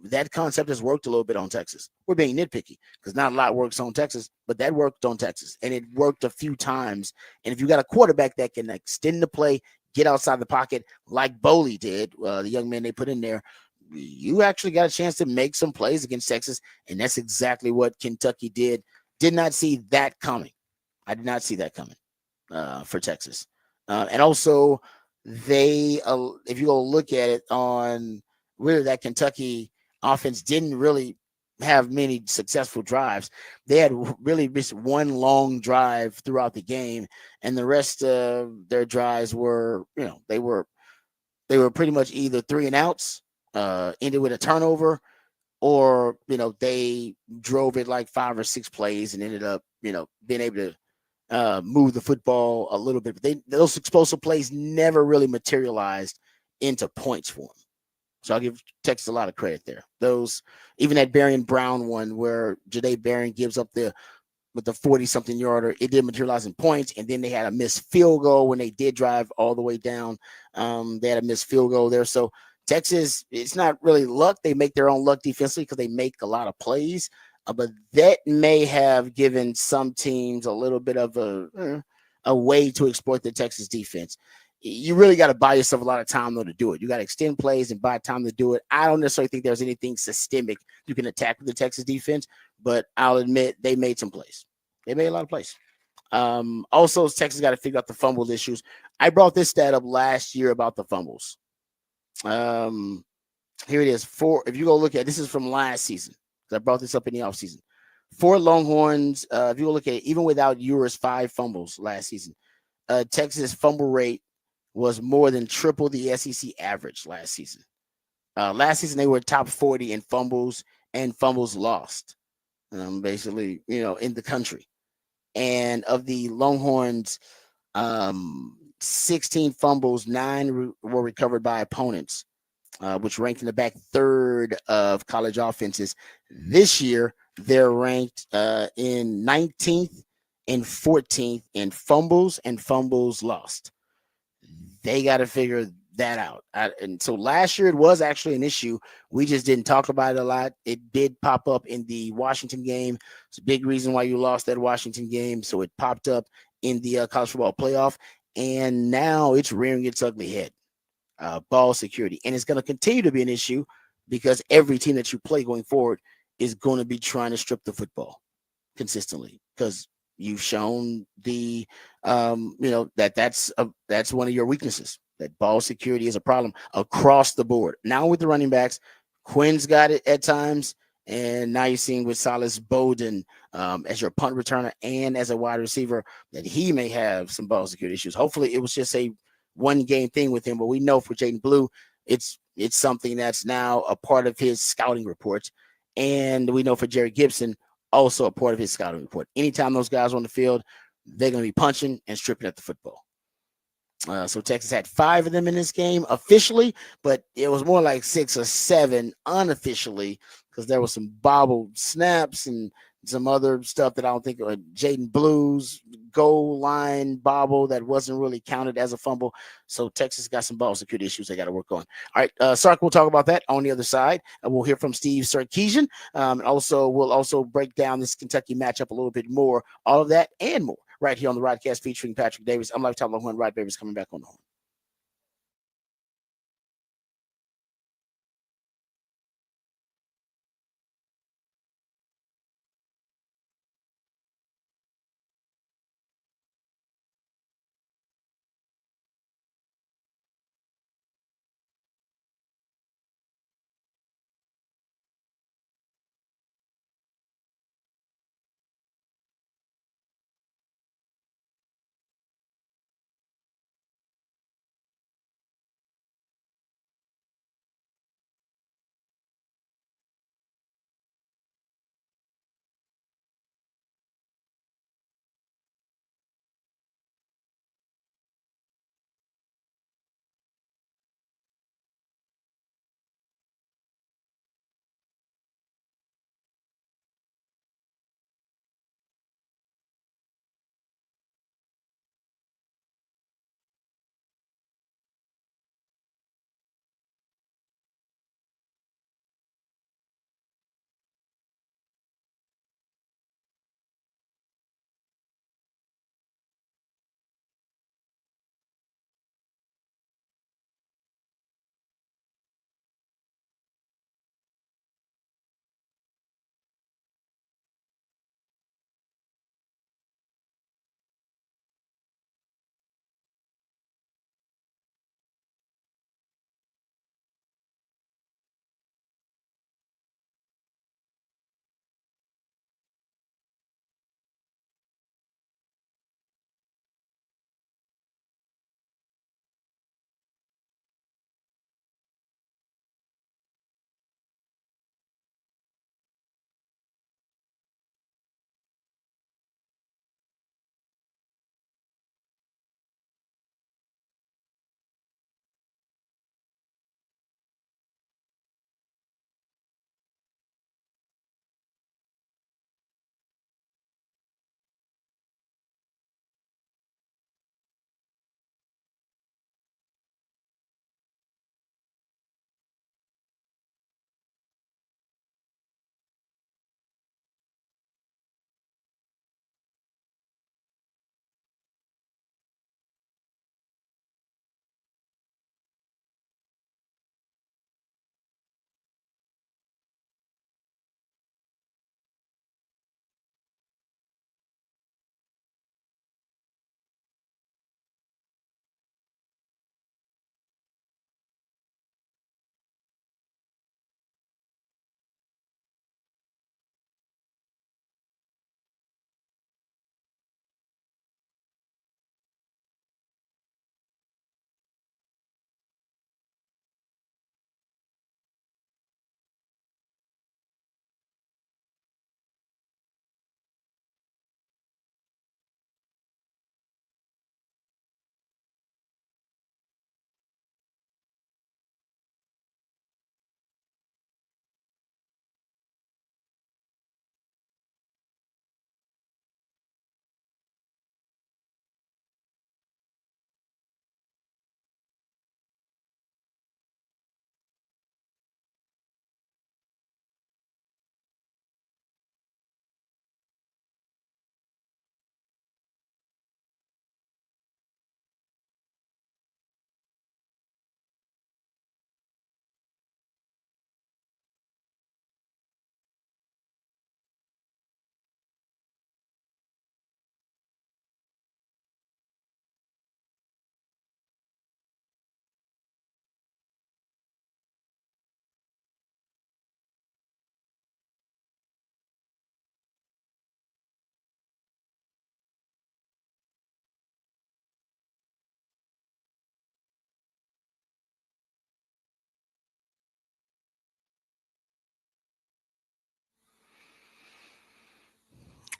that concept has worked a little bit on Texas. We're being nitpicky because not a lot works on Texas, but that worked on Texas, and it worked a few times. And if you got a quarterback that can extend the play, get outside the pocket like Boley did, the young man they put in there, you actually got a chance to make some plays against Texas, and that's exactly what Kentucky did. Did not see that coming. I did not see that coming for Texas. And also, they, if you go look at it on really that Kentucky offense didn't really have many successful drives. They had really just one long drive throughout the game, and the rest of their drives were, they were pretty much either 3 and outs, ended with a turnover, or they drove it like 5 or 6 plays and ended up being able to move the football a little bit. But those explosive plays never really materialized into points for them. So I'll give Texas a lot of credit there. Those, even that Barron Brown one where Jadae Barron gives up with the 40-something yarder, it did materialize in points. And then they had a missed field goal when they did drive all the way down. They had a missed field goal there. So Texas, it's not really luck. They make their own luck defensively because they make a lot of plays. But that may have given some teams a little bit of a way to exploit the Texas defense. You really got to buy yourself a lot of time, though, to do it. You got to extend plays and buy time to do it. I don't necessarily think there's anything systemic you can attack with the Texas defense, but I'll admit they made some plays. They made a lot of plays. Also, Texas got to figure out the fumble issues. I brought this stat up last year about the fumbles. Here it is. If you go look at this is from last season. I brought this up in the offseason. For Longhorns, if you go look at it, even without Ewers' 5 fumbles last season, Texas fumble rate was more than triple the SEC average last season. Last season, they were top 40 in fumbles and fumbles lost, basically, in the country. And of the Longhorns, 16 fumbles, 9 were recovered by opponents, which ranked in the back 3rd of college offenses. This year, they're ranked in 19th and 14th in fumbles and fumbles lost. They got to figure that out. And so last year, it was actually an issue. We just didn't talk about it a lot. It did pop up in the Washington game. It's a big reason why you lost that Washington game. So it popped up in the college football playoff. And now it's rearing its ugly head. Ball security. And it's going to continue to be an issue because every team that you play going forward is going to be trying to strip the football consistently because you've shown the that's one of your weaknesses. That ball security is a problem across the board. Now with the running backs, Quinn's got it at times, and now you're seeing with Silas Bowden as your punt returner and as a wide receiver that he may have some ball security issues. Hopefully, it was just a one-game thing with him, but we know for Jaden Blue, it's something that's now a part of his scouting reports, and we know for Jerry Gibson, also a part of his scouting report. Anytime those guys are on the field, they're going to be punching and stripping at the football. So Texas had 5 of them in this game officially, but it was more like 6 or 7 unofficially because there was some bobbled snaps and some other stuff that I don't think Jaden Blue's goal line bobble that wasn't really counted as a fumble. So Texas got some ball security issues they got to work on. All right, Sark, we'll talk about that on the other side. We'll hear from Steve Sarkisian. And we'll also break down this Kentucky matchup a little bit more. All of that and more right here on the Rodcast featuring Patrick Davis. I'm Lifetime Longhorn. Rod Davis coming back on the horn.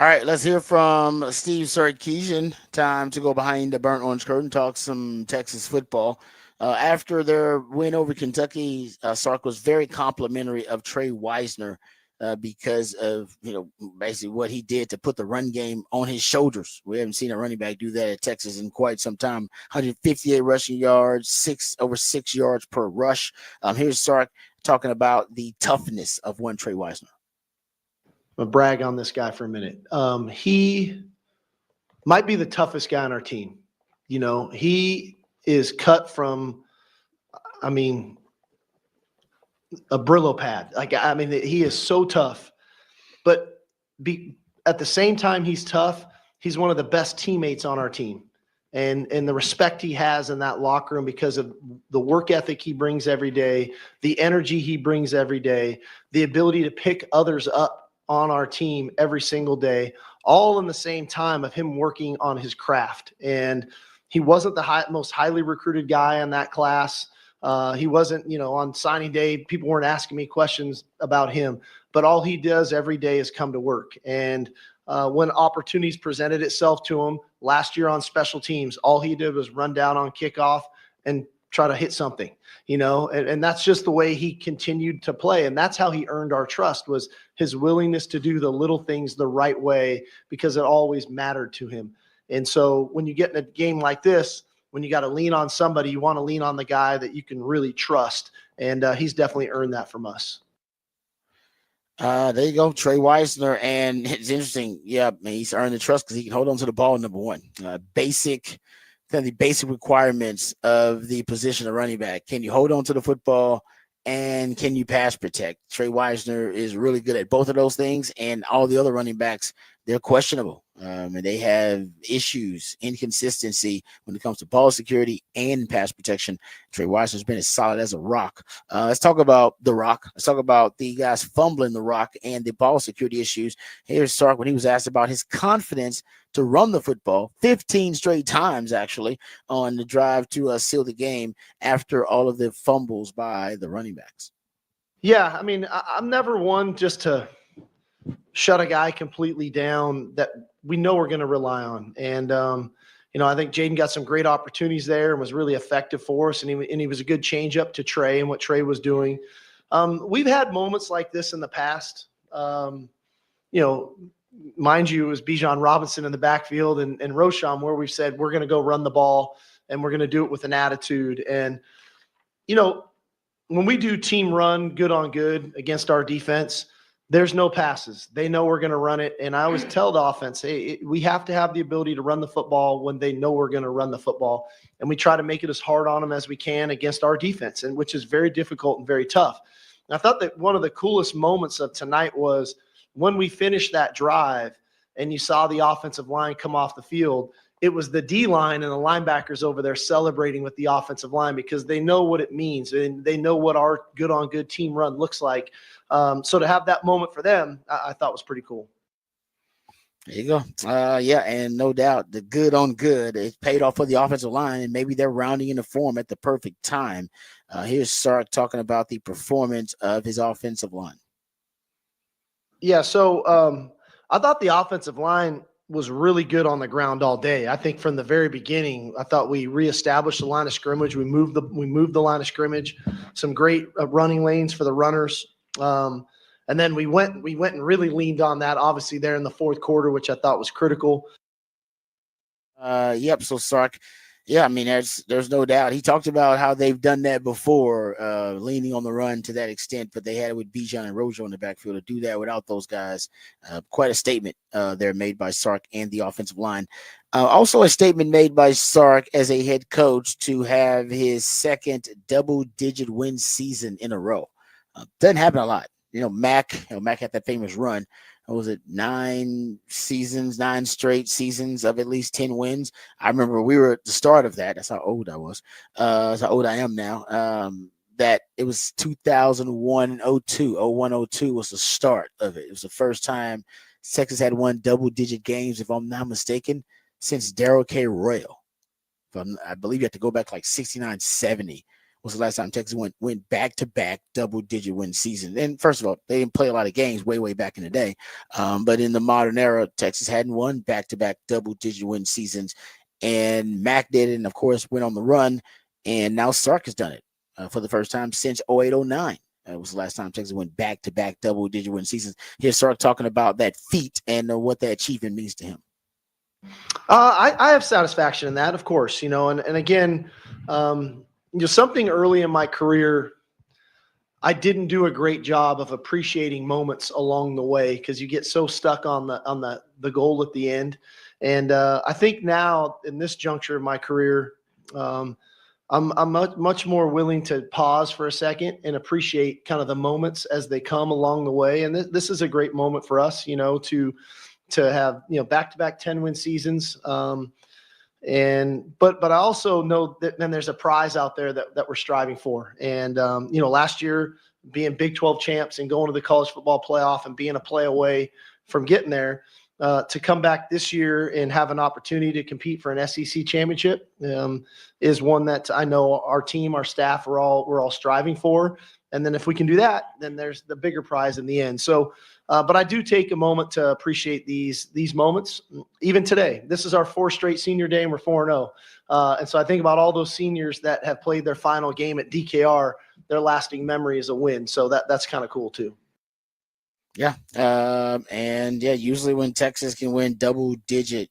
All right, let's hear from Steve Sarkisian. Time to go behind the burnt orange curtain, talk some Texas football. After their win over Kentucky, Sark was very complimentary of Trey Wisner because of basically what he did to put the run game on his shoulders. We haven't seen a running back do that at Texas in quite some time. 158 rushing yards, over 6 yards per rush. Here's Sark talking about the toughness of one Trey Wisner. I'm gonna brag on this guy for a minute. He might be the toughest guy on our team. He is cut from, a Brillo pad. He is so tough, but at the same time he's tough, he's one of the best teammates on our team. And the respect he has in that locker room because of the work ethic he brings every day, the energy he brings every day, the ability to pick others up on our team every single day, all in the same time of him working on his craft. And he wasn't the most highly recruited guy in that class. He wasn't, on signing day, people weren't asking me questions about him, but all he does every day is come to work. And when opportunities presented itself to him last year on special teams, all he did was run down on kickoff and try to hit something, and that's just the way he continued to play. And that's how he earned our trust, was his willingness to do the little things the right way, because it always mattered to him. And so when you get in a game like this, when you got to lean on somebody, you want to lean on the guy that you can really trust. And he's definitely earned that from us. There you go, Trey Wisner. And it's interesting. Yeah, he's earned the trust because he can hold on to the ball, number one. The basic requirements of the position of running back. Can you hold on to the football, and can you pass protect? Trey Wisner is really good at both of those things, and all the other running backs, they're questionable. And they have issues, inconsistency when it comes to ball security and pass protection. Trey Wisner's been as solid as a rock. Let's talk about the rock. Let's talk about the guys fumbling the rock and the ball security issues. Here's Sark when he was asked about his confidence to run the football 15 straight times, actually, on the drive to seal the game after all of the fumbles by the running backs. Yeah, I'm never one just to shut a guy completely down that we know we're going to rely on. And, I think Jaden got some great opportunities there and was really effective for us. And he was a good change up to Trey and what Trey was doing. We've had moments like this in the past. Mind you, it was Bijan Robinson in the backfield and Roschon where we've said we're going to go run the ball and we're going to do it with an attitude. And, when we do team run good on good against our defense, there's no passes. They know we're going to run it. And I always tell the offense, hey, we have to have the ability to run the football when they know we're going to run the football. And we try to make it as hard on them as we can against our defense, and which is very difficult and very tough. And I thought that one of the coolest moments of tonight was when we finished that drive and you saw the offensive line come off the field. It was the D-line and the linebackers over there celebrating with the offensive line because they know what it means and they know what our good on good team run looks like. So to have that moment for them, I thought was pretty cool. There you go. Yeah, and no doubt the good on good, it paid off for the offensive line, and maybe they're rounding into form at the perfect time. Here's Sark talking about the performance of his offensive line. Yeah, so I thought the offensive line was really good on the ground all day. I think from the very beginning, I thought we reestablished the line of scrimmage. We moved the line of scrimmage, some great running lanes for the runners. And then we went and really leaned on that, obviously, there in the fourth quarter, which I thought was critical. Yep. So Sark, yeah, there's no doubt. He talked about how they've done that before, leaning on the run to that extent, but they had it with Bijan and Rojo in the backfield. To do that without those guys, quite a statement there made by Sark and the offensive line. Also a statement made by Sark as a head coach to have his second double-digit win season in a row. Doesn't happen a lot. Mac had that famous run. What was it, 9 straight seasons of at least 10 wins? I remember we were at the start of that. That's how old I was. That's how old I am now. That it was 2001 and 02. 01, 02 was the start of it. It was the first time Texas had won double-digit games, if I'm not mistaken, since Darrell K. Royal. I believe you have to go back like 69, 70 was the last time Texas went back-to-back double-digit win season. And first of all, they didn't play a lot of games way back in the day. But in the modern era, Texas hadn't won back-to-back double-digit win seasons. And Mac did it, and of course went on the run. And now Sark has done it for the first time since 08-09. It was the last time Texas went back-to-back double-digit win seasons. Here's Sark talking about that feat and what that achievement means to him. I have satisfaction in that, of course, and again, something early in my career, I didn't do a great job of appreciating moments along the way because you get so stuck on the goal at the end. And I think now in this juncture of my career, I'm much more willing to pause for a second and appreciate kind of the moments as they come along the way. And this is a great moment for us, to have, back-to-back 10-win seasons. But I also know that then there's a prize out there that we're striving for. And, last year being Big 12 champs and going to the college football playoff and being a play away from getting there, to come back this year and have an opportunity to compete for an SEC championship is one that I know our team, our staff, we're all striving for. And then if we can do that, then there's the bigger prize in the end. So, but I do take a moment to appreciate these moments. Even today, this is our 4th straight senior day and we're 4-0. And so I think about all those seniors that have played their final game at DKR, their lasting memory is a win. So that's kind of cool too. Yeah. And yeah, usually when Texas can win double-digit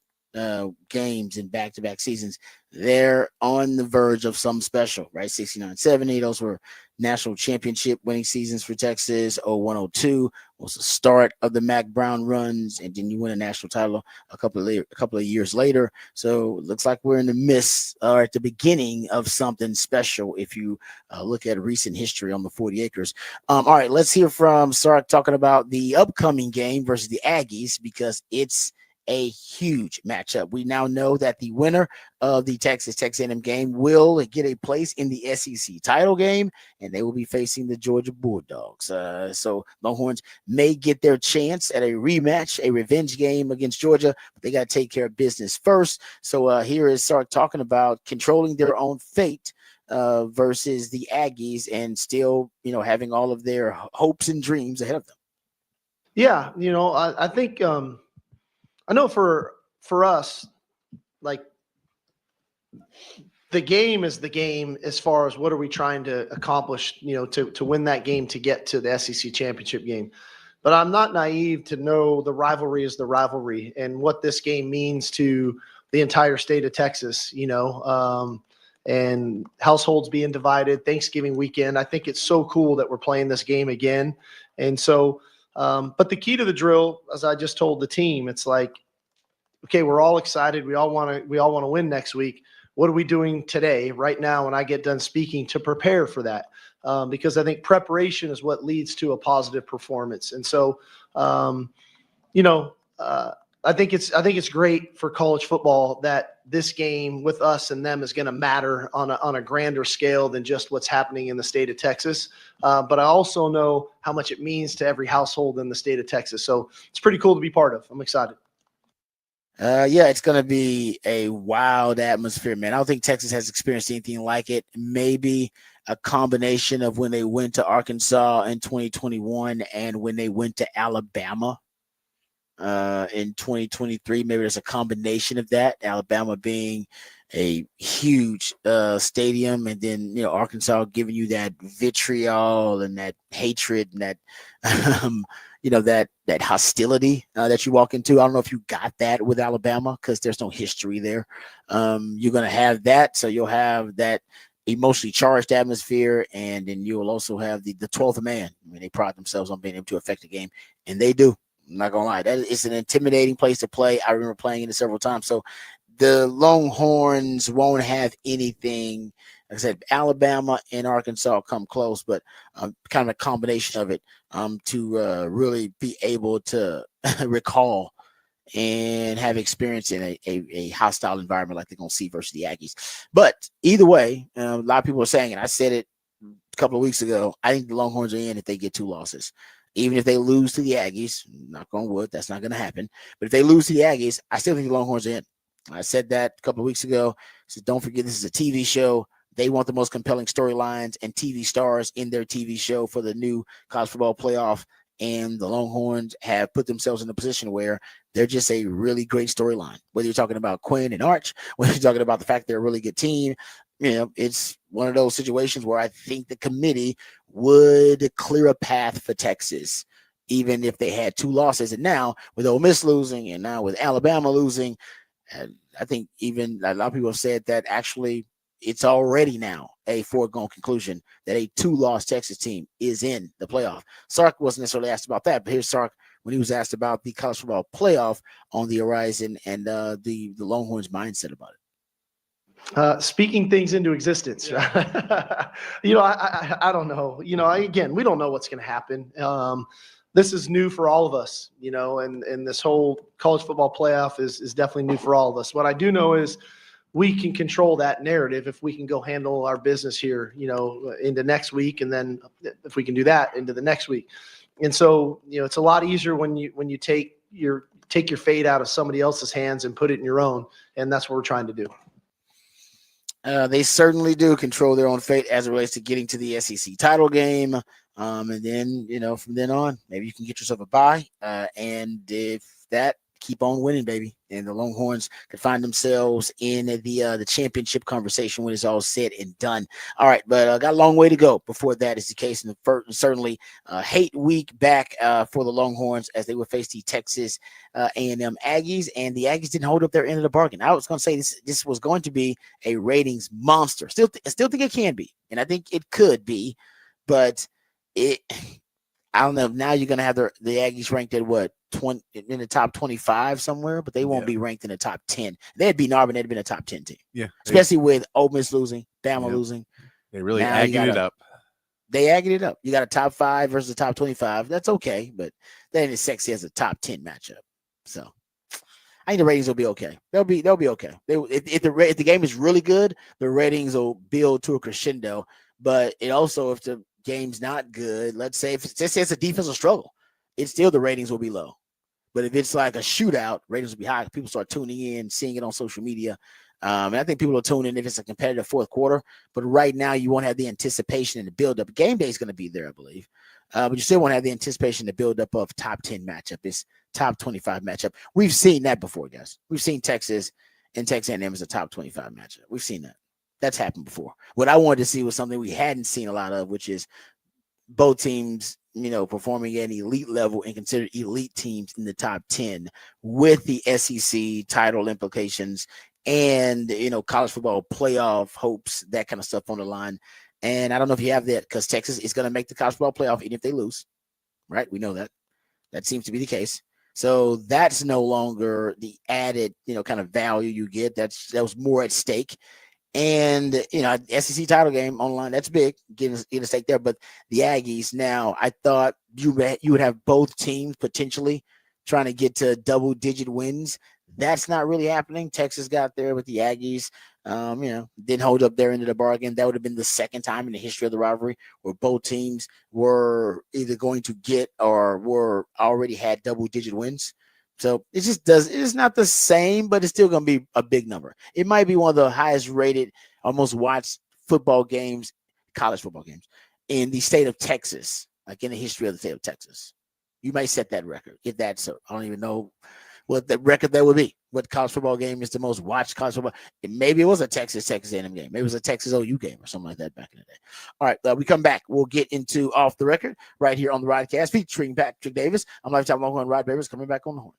games in back-to-back seasons, they're on the verge of something special, right? 69-70, those were national championship winning seasons for Texas. 01-02 was the start of the Mac Brown runs, and then you win a national title a couple of years later. So it looks like we're in the midst or at the beginning of something special if you look at recent history on the 40 acres. All right, let's hear from Sark talking about the upcoming game versus the Aggies because it's a huge matchup. We now know that the winner of the Texas A&M game will get a place in the SEC title game, and they will be facing the Georgia Bulldogs. So Longhorns may get their chance at a rematch, a revenge game against Georgia, but they got to take care of business first. So here is Sark talking about controlling their own fate versus the Aggies and still, having all of their hopes and dreams ahead of them. Yeah, I think I know for us, like the game is the game as far as what are we trying to accomplish, to win that game to get to the SEC championship game. But I'm not naive to know the rivalry is the rivalry and what this game means to the entire state of Texas, and households being divided, Thanksgiving weekend. I think it's so cool that we're playing this game again. And so, but the key to the drill, as I just told the team, it's like, okay, we're all excited. We all want to win next week. What are we doing today, right now, when I get done speaking to prepare for that? Because I think preparation is what leads to a positive performance. And so, I think it's great for college football that this game with us and them is going to matter on a grander scale than just what's happening in the state of Texas. But I also know how much it means to every household in the state of Texas. So it's pretty cool to be part of. I'm excited. Yeah, it's going to be a wild atmosphere, man. I don't think Texas has experienced anything like it. Maybe a combination of when they went to Arkansas in 2021 and when they went to Alabama in 2023. Maybe there's a combination of that. Alabama being a huge stadium, and then Arkansas giving you that vitriol and that hatred and that that hostility that you walk into. I don't know if you got that with Alabama because there's no history there. You're going to have that, so you'll have that emotionally charged atmosphere, and then you'll also have the 12th man. I mean, they pride themselves on being able to affect the game, and they do. I'm not gonna lie, that is an intimidating place to play. I remember playing in it several times. So the Longhorns won't have anything. Like I said, Alabama and Arkansas come close, but kind of a combination of it to really be able to recall and have experience in a hostile environment like they're going to see versus the Aggies. But either way, a lot of people are saying, and I said it a couple of weeks ago, I think the Longhorns are in if they get 2 losses. Even if they lose to the Aggies, knock on wood, that's not going to happen. But if they lose to the Aggies, I still think the Longhorns are in. I said that a couple of weeks ago. I said, don't forget, this is a TV show. they want the most compelling storylines and TV stars in their TV show for the new college football playoff. And the Longhorns have put themselves in a position where they're just a really great storyline. Whether you're talking about Quinn and Arch, whether you're talking about the fact they're a really good team, it's one of those situations where I think the committee would clear a path for Texas, even if they had 2 losses. And now with Ole Miss losing and now with Alabama losing, I think even a lot of people have said that actually it's already now a foregone conclusion that a 2-loss Texas team is in the playoff. Sark wasn't necessarily asked about that, but here's Sark when he was asked about the college football playoff on the horizon and the Longhorns mindset about it. Speaking things into existence. I don't know. Again, we don't know what's going to happen. This is new for all of us, and this whole college football playoff is definitely new for all of us. What I do know is we can control that narrative if we can go handle our business here, into next week. And then if we can do that into the next week. And so, it's a lot easier when you take your fate out of somebody else's hands and put it in your own. And that's what we're trying to do. They certainly do control their own fate as it relates to getting to the SEC title game. And then, from then on, maybe you can get yourself a bye. And if that, keep on winning, baby. And the Longhorns could find themselves in the championship conversation when it's all said and done. All right, but got a long way to go before that is the case. And certainly hate week back for the Longhorns as they would face the Texas A&M Aggies. And the Aggies didn't hold up their end of the bargain. I was going to say this was going to be a ratings monster. Still think it can be. And I think it could be. But I don't know. Now you're going to have the Aggies ranked at what, 20 in the top 25 somewhere, but they won't be ranked in the top 10. They'd be Auburn. They'd have been a top 10 team. Yeah, especially with Ole Miss losing, Bama losing. They really agged it up. They agged it up. You got a top 5 versus a top 25. That's okay, but that ain't as sexy as a top 10 matchup. So I think the ratings will be okay. They'll be okay. If the game is really good, the ratings will build to a crescendo. But it also, if the game's not good, let's say it's a defensive struggle, it's still the ratings will be low. But if it's like a shootout, ratings will be high. People start tuning in, seeing it on social media. And I think people will tune in if it's a competitive fourth quarter. But right now, you won't have the anticipation and the buildup. Game day is going to be there, I believe. But you still won't have the anticipation, the buildup of top 10 matchup. It's top 25 matchup. We've seen that before, guys. We've seen Texas and Texas A&M as a top 25 matchup. We've seen that. That's happened before. What I wanted to see was something we hadn't seen a lot of, which is both teams, performing at an elite level and considered elite teams in the top 10 with the SEC title implications and, college football playoff hopes, that kind of stuff on the line. And I don't know if you have that because Texas is going to make the college football playoff even if they lose, right? We know that. That seems to be the case. So that's no longer the added, kind of value you get. That was more at stake. And, SEC title game online, that's big, getting a stake there. But the Aggies now, I thought you would have both teams potentially trying to get to double-digit wins. That's not really happening. Texas got there with the Aggies, didn't hold up their end of the bargain. That would have been the second time in the history of the rivalry where both teams were either going to get or were already had double-digit wins. So it's not the same, but it's still going to be a big number. It might be one of the highest rated, most watched football games, college football games in the state of Texas, like in the history of the state of Texas. You might set that record if that's so. I don't even know what the record that would be. What college football game is the most watched college football? Maybe it was a Texas A&M game. Maybe it was a Texas OU game or something like that back in the day. All right, we come back. We'll get into Off the Record right here on the Rodcast featuring Patrick Davis. I'm Lifetime Longhorn Rod Babers coming back on the horn.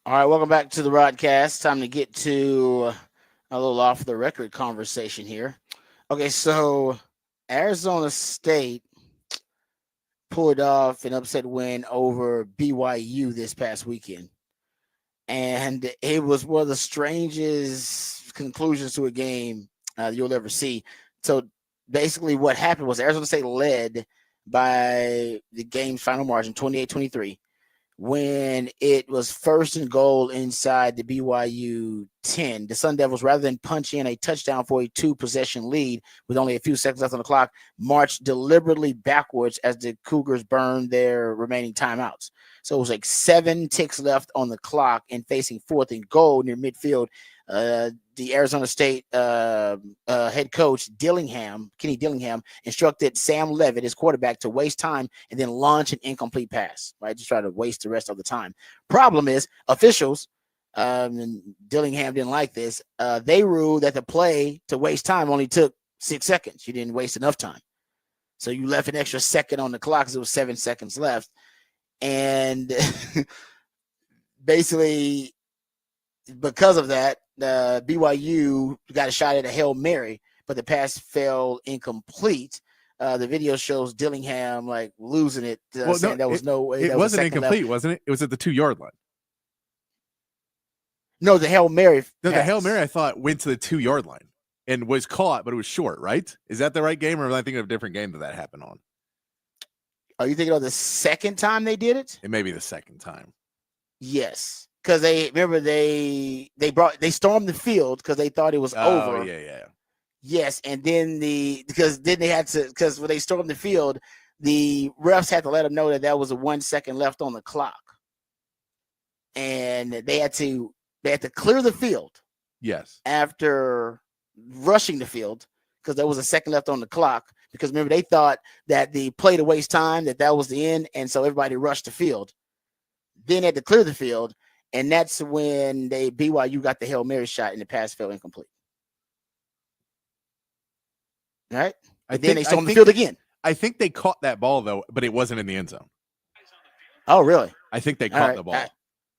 All right, welcome back to the Rodcast. Time to get to a little off the record conversation here. Okay, so Arizona State pulled off an upset win over BYU this past weekend. And it was one of the strangest conclusions to a game you'll ever see. So basically, what happened was Arizona State led by the game's final margin, 28-23. When it was first and goal inside the BYU 10, the Sun Devils, rather than punch in a touchdown for a 2-possession lead with only a few seconds left on the clock, marched deliberately backwards as the Cougars burned their remaining timeouts. So it was like 7 ticks left on the clock and facing 4th and goal near midfield. The Arizona State head coach Kenny Dillingham, instructed Sam Levitt, his quarterback, to waste time and then launch an incomplete pass, right? Just try to waste the rest of the time. Problem is, officials, and Dillingham didn't like this. They ruled that the play to waste time only took 6 seconds. You didn't waste enough time. So you left an extra second on the clock because it was 7 seconds left. And basically, because of that, BYU got a shot at a Hail Mary, but the pass fell incomplete. The video shows Dillingham like losing it, saying there was no way. It wasn't incomplete, wasn't it? It was at the 2-yard line. No, the Hail Mary. No, the Hail Mary I thought went to the 2-yard line and was caught, but it was short, right? Is that the right game, or am I thinking of a different game that happened on? Are you thinking of the second time they did it? It may be the second time. Yes. Because they stormed the field because they thought it was over. Yeah. Yes, and then because then they had to, because when they stormed the field, the refs had to let them know that there was a 1 second left on the clock, and they had to clear the field. Yes. After rushing the field because there was a second left on the clock. Because remember, they thought that the play to waste time, that was the end, and so everybody rushed the field. Then they had to clear the field. And that's when BYU got the Hail Mary shot and the pass fell incomplete. All right? Then they stormed the field again. I think they caught that ball, though, but it wasn't in the end zone. Oh, really? I think they caught the ball.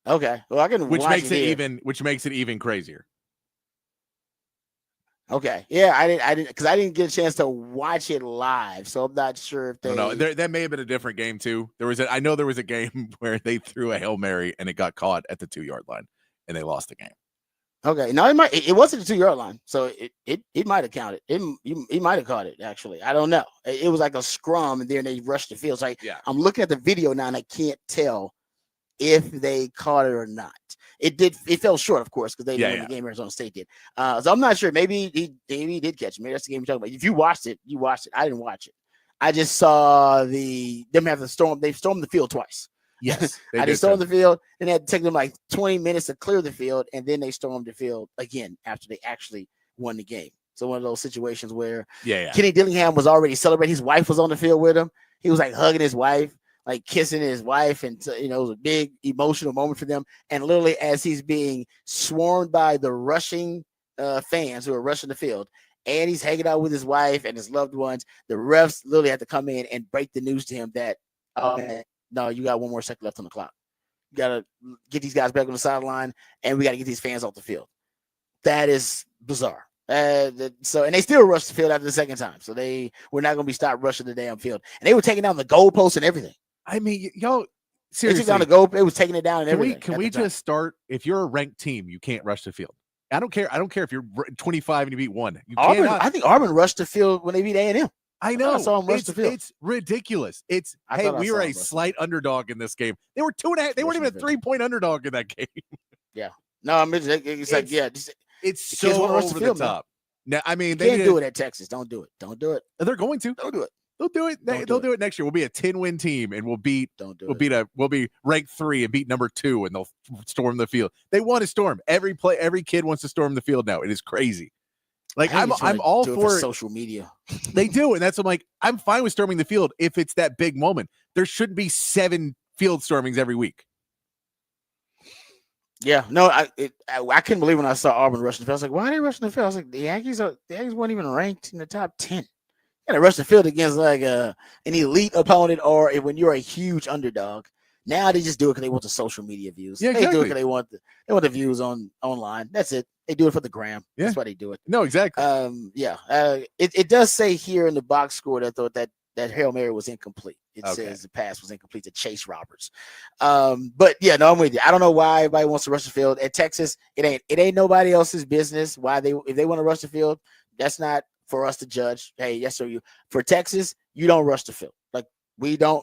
Okay. Well, I can which makes it even crazier. Okay. Yeah, I didn't because I didn't get a chance to watch it live, so I'm not sure if they. No, that may have been a different game too. I know there was a game where they threw a Hail Mary and it got caught at the 2-yard line, and they lost the game. Okay, no, it wasn't the 2-yard line, so it might have counted. He might have caught it actually. I don't know. It was like a scrum, and then they rushed the field. So I'm looking at the video now, and I can't tell if they caught it or not. It fell short, of course, because they didn't win the game. Arizona State did. So I'm not sure. Maybe he did catch it. Maybe that's the game you're talking about. If you watched it, you watched it. I didn't watch it. I just saw them have the storm. They stormed the field twice. Yes, they stormed the field, and it had to take them like 20 minutes to clear the field, and then they stormed the field again after they actually won the game. So one of those situations where Kenny Dillingham was already celebrating. His wife was on the field with him. He was like hugging his wife, like kissing his wife, and it was a big emotional moment for them. And literally, as he's being swarmed by the rushing fans who are rushing the field, and he's hanging out with his wife and his loved ones, the refs literally had to come in and break the news to him that, no, you got 1 more second left on the clock. You got to get these guys back on the sideline, and we got to get these fans off the field. That is bizarre. And they still rushed the field after the second time. So they were not going to be stopped rushing the damn field. And they were taking down the goalposts and everything. I mean, y'all, seriously. They took down the goal. They was taking it down and everything. Can we just start? If you're a ranked team, you can't rush the field. I don't care. I don't care if you're 25 and you beat 1. I think Auburn rushed the field when they beat A&M. I know. I saw them rush the field. It's ridiculous. We were a slight underdog in this game. They were 2.5. They weren't even a 3-point underdog in that game. Yeah. No, I mean, it's so over the top. Now, I mean, they can't do it at Texas. Don't do it. Don't do it. They're going to. Don't do it. They'll do it. They'll do it next year. We'll be a 10-win team, and we'll be ranked 3 and beat number 2, and they'll storm the field. They want to storm. Every kid wants to storm the field now. It is crazy. Like I'm all for social media. They do, and that's I'm like, I'm fine with storming the field if it's that big moment. There shouldn't be 7 field stormings every week. Yeah, no, I couldn't believe when I saw Auburn rushing the field. I was like, why are they rushing the field? I was like, the Yankees weren't even ranked in the top 10. You got to rush the field against like an elite opponent, or when you're a huge underdog. Now they just do it because they want the social media views. Yeah, They do it exactly. because they want the views online. That's it. They do it for the gram. Yeah. That's why they do it. No, exactly. It does say here in the box score that Hail Mary was incomplete. It says the pass was incomplete to Chase Roberts. But yeah, no, I'm with you. I don't know why everybody wants to rush the field. At Texas, it ain't nobody else's business why if they want to rush the field. That's not for us to judge. Hey, yes sir, for Texas, you don't rush the field. Like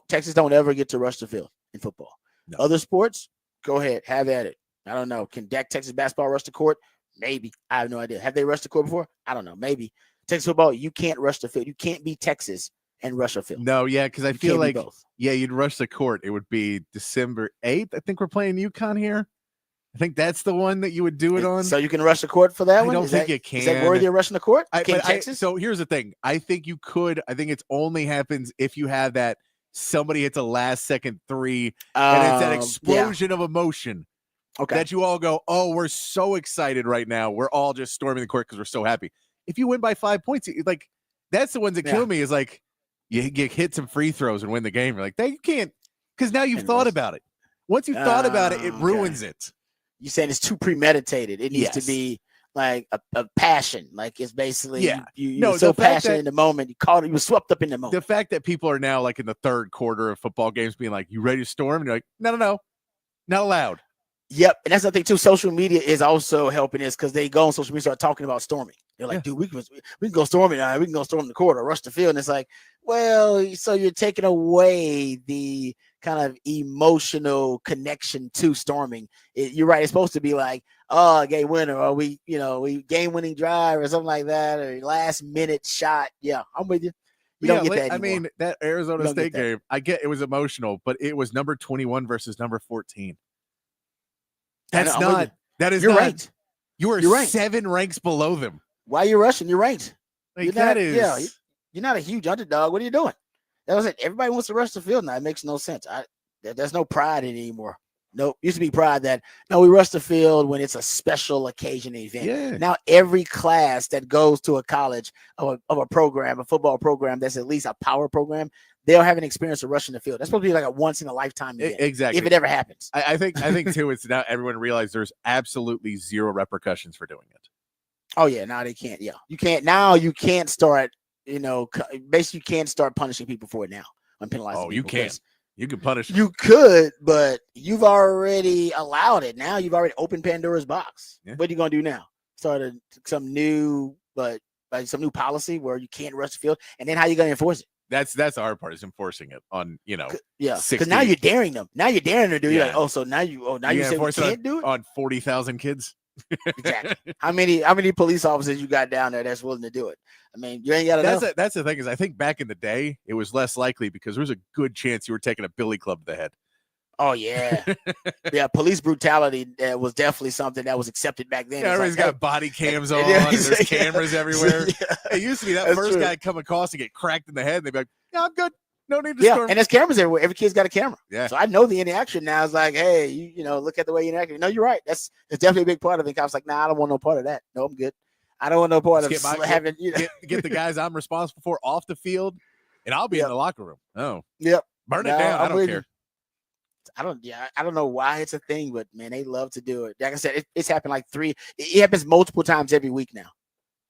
Texas don't ever get to rush the field in football. No. Other sports, go ahead, have at it. I don't know. Can Texas basketball rush the court? Maybe. I have no idea. Have they rushed the court before? I don't know. Maybe. Texas football, you can't rush the field. You can't be Texas and rush a field. No, yeah, because I You feel can't be like both. you'd rush the court. It would be December 8th. I think we're playing UConn here. I think that's the one that you would do it on. So you can rush the court for that I one? don't Is think that, you can. Is that worthy of rushing the court? So here's the thing. I think you could. I think it's only happens if you have that somebody hits a last second three and it's that explosion of emotion that you all go, oh, we're so excited right now. We're all just storming the court because we're so happy. If you win by 5 points, like that's the ones that kill me is like you hit some free throws and win the game. You're like, you can't, because now you've thought about it. Once you've thought about it, it ruins it. You're saying it's too premeditated. It needs to be like a passion. Like it's basically you're so passionate in the moment. You were swept up in the moment. The fact that people are now like in the third quarter of football games being like, you ready to storm? And you're like, no, not allowed. Yep. And that's the thing too. Social media is also helping this because they go on social media, start talking about storming. They're like, dude, we can go storming now. We can go storm the court or rush the field. And it's like, well, so you're taking away the kind of emotional connection to storming. You're right. It's supposed to be like, oh, game winner, or we game winning drive or something like that, or last minute shot. Yeah, I'm with you. You don't get that anymore. I mean, that Arizona State game, I get it was emotional, but it was number 21 versus number 14. You're right. You are 7 ranks below them. Why are you rushing? You're right. Like, you're not a huge underdog. What are you doing? That was it. Everybody wants to rush the field now. It makes no sense. There's no pride anymore. No, used to be pride that we rush the field when it's a special occasion event. Yeah. Now every class that goes to a college of a program, a football program that's at least a power program, they'll have an experience of rushing the field. That's supposed to be like a once in a lifetime event. Exactly. If it ever happens. I think too, it's now everyone realizes there's absolutely zero repercussions for doing it. Oh yeah. Now they can't. Yeah. You can't. Now you can't start, basically you can't start punishing people for it now. Unpenalizing. Oh, you can. You can punish them. You could, but you've already allowed it. Now you've already opened Pandora's box. Yeah. What are you going to do now? Start some new policy where you can't rush the field, and then how are you going to enforce it? That's the hard part is enforcing it on, because now you're daring them. Now you're daring to do it. You're like, so now you say we can't do it on 40,000 kids. Exactly. How many police officers you got down there that's willing to do it? I mean, you ain't got enough. That's the thing is I think back in the day it was less likely because there was a good chance you were taking a billy club to the head. Oh yeah, yeah. Police brutality was definitely something that was accepted back then. Yeah, everybody's got body cams on. And there's cameras everywhere. Yeah. It used to be that first guy come across and get cracked in the head. And they'd be like, "Yeah, I'm good. No need to storm." And there's cameras everywhere. Every kid's got a camera. Yeah. So I know the interaction now is like, hey, you look at the way you interact. No, you're right. It's definitely a big part of it. I was like, nah, I don't want no part of that. No, I'm good. I don't want no part of having get the guys I'm responsible for off the field, and I'll be in the locker room. Oh, yep. Burn it down. I don't care. I don't know why it's a thing, but man, they love to do it. Like I said, it's happened like it happens multiple times every week now.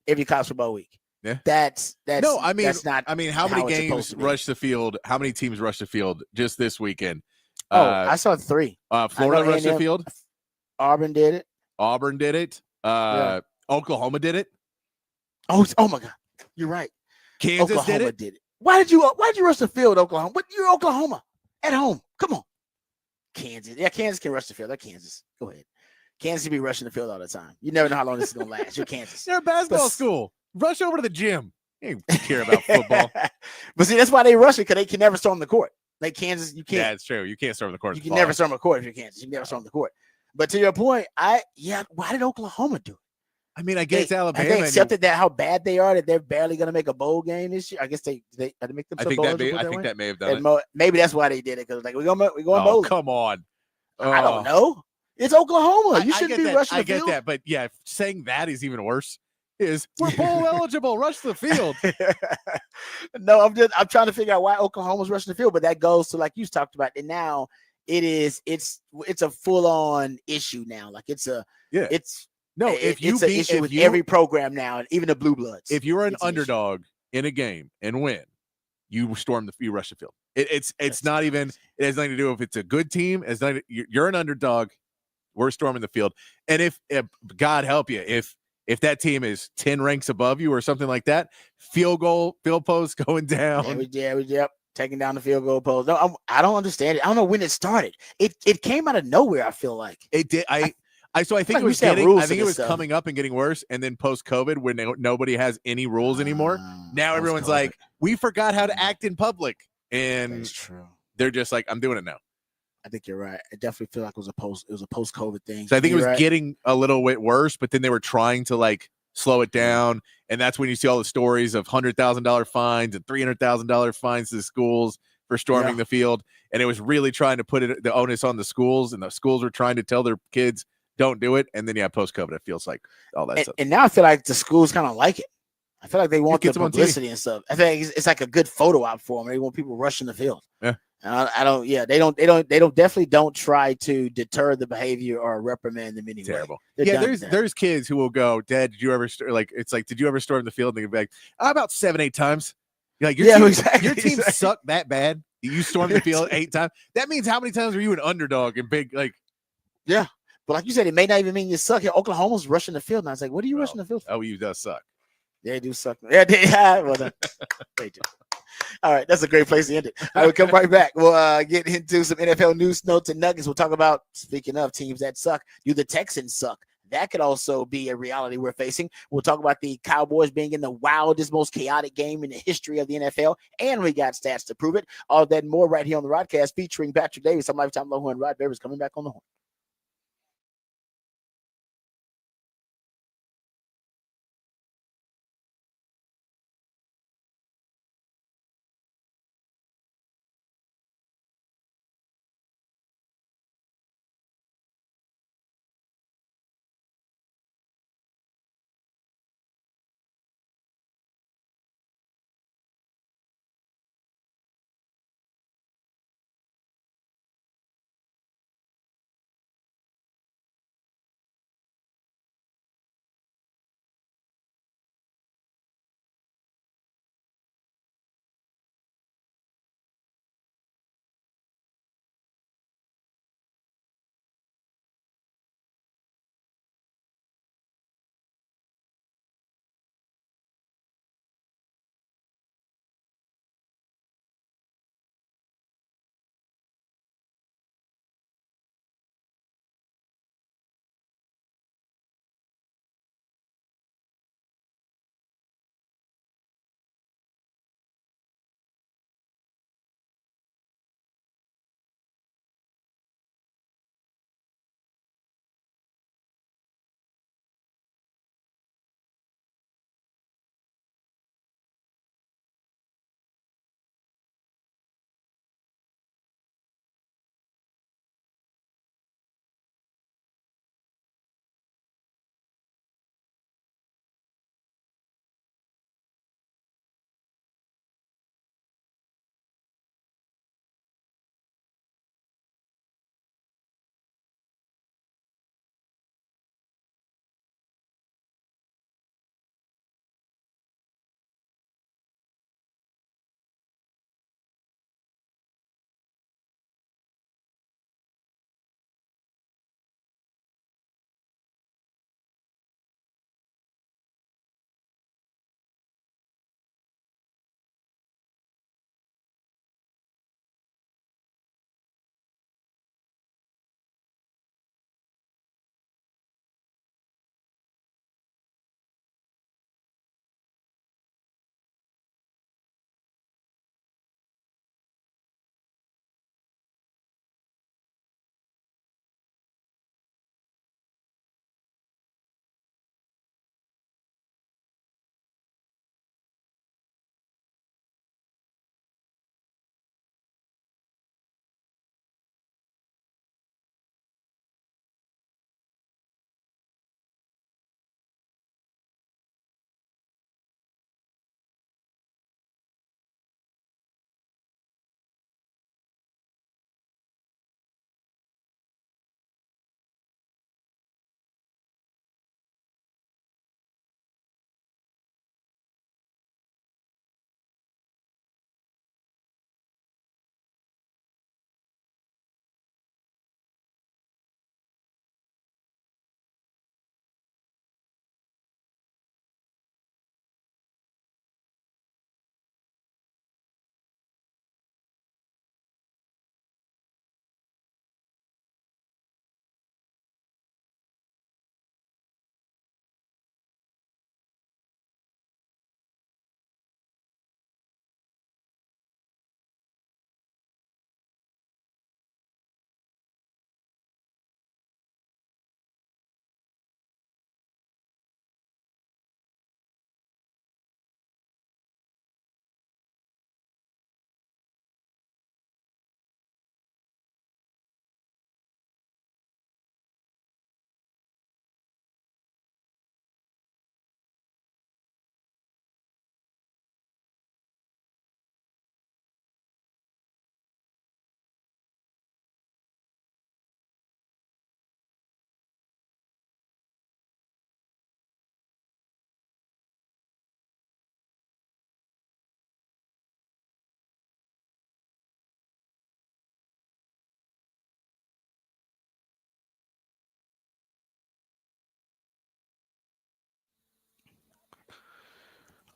Every college football week. Yeah. That's no, I mean, that's not how many games rush the field? How many teams rush the field just this weekend? I saw 3. Florida rushed the field. Auburn did it. Oklahoma did it. Oh my God. You're right. Kansas Oklahoma did it. Why did you rush the field, Oklahoma? You're Oklahoma at home. Come on. Kansas. Yeah, Kansas can rush the field. They're Kansas. Go ahead. Kansas will be rushing the field all the time. You never know how long this is going to last. You're Kansas. They're a basketball school. Rush over to the gym. You don't care about football. But see, that's why they rush it, because they can never storm the court. Like Kansas, you can't. Yeah, it's true. You can't storm the court. You can never storm a court if you're Kansas. You can never storm the court. But to your point, why did Oklahoma do it? I mean, I guess Alabama. They accepted that how bad they are, that they're barely going to make a bowl game this year. I guess they make them. I think that may have done it. Maybe that's why they did it, because like we're going bowl. Come on. I don't know. It's Oklahoma. You shouldn't be rushing the field. I get that, but yeah, saying that is even worse. We're bowl eligible. Rush the field. No, I'm trying to figure out why Oklahoma's rushing the field, but that goes to, like you talked about, and now it is. It's a full on issue now. Like it's a Yeah. it's No, if you it's an beat issue if with you every program now, even the Blue Bloods. if you're an It's an issue. underdog in a game and win, you rush the field. It's That's not even. crazy. It has nothing to do if it's a good team. It's not. You're an underdog. We're storming the field, and if God help you, if that team is 10 ranks above you or something like that, field post going down. Yep. Taking down the field goal post. No, I don't understand it. I don't know when it started. It came out of nowhere. I feel like It did. I think like it was we have getting. rules I think for it this was stuff. coming up and getting worse, and then post COVID, when nobody has any rules anymore, now everyone's like, we forgot how to act in public, and That's true. they're just like, I'm doing it now. I think you're right. I definitely feel like it was a post COVID thing. So I think it was right. getting a little bit worse, but then they were trying to like slow it down, and that's when you see all the stories of $100,000 fines and $300,000 fines to the schools for storming the field, and it was really trying to put the onus on the schools, and the schools were trying to tell their kids don't do it, and then post COVID, it feels like all that stuff. And now I feel like the schools kind of like it. I feel like they want the them on TV. publicity and stuff. I think it's like a good photo op for them. They want people rushing the field. Yeah. I don't. Yeah, they definitely don't try to deter the behavior or reprimand them anyway. Terrible. They're There's kids who will go, Dad, did you ever did you ever storm the field? And they'll be like, about 7-8 times. You're like, your team sucked that bad. You stormed the field 8 times. That means how many times were you an underdog and big like? Yeah, but like you said, it may not even mean you suck. Yeah, Oklahoma's rushing the field, and I was like, what are you rushing the field for? OU does suck. They do suck. Yeah, they do. All right, that's a great place to end it. All right, we'll come right back. We'll get into some NFL news, notes, and nuggets. We'll talk about, speaking of teams that suck, do the Texans suck? That could also be a reality we're facing. We'll talk about the Cowboys being in the wildest, most chaotic game in the history of the NFL, and we got stats to prove it. All that and more right here on the Rodcast featuring Patrick Davis. I'm Lifetime Longhorn Rod Beavers coming back on the horn.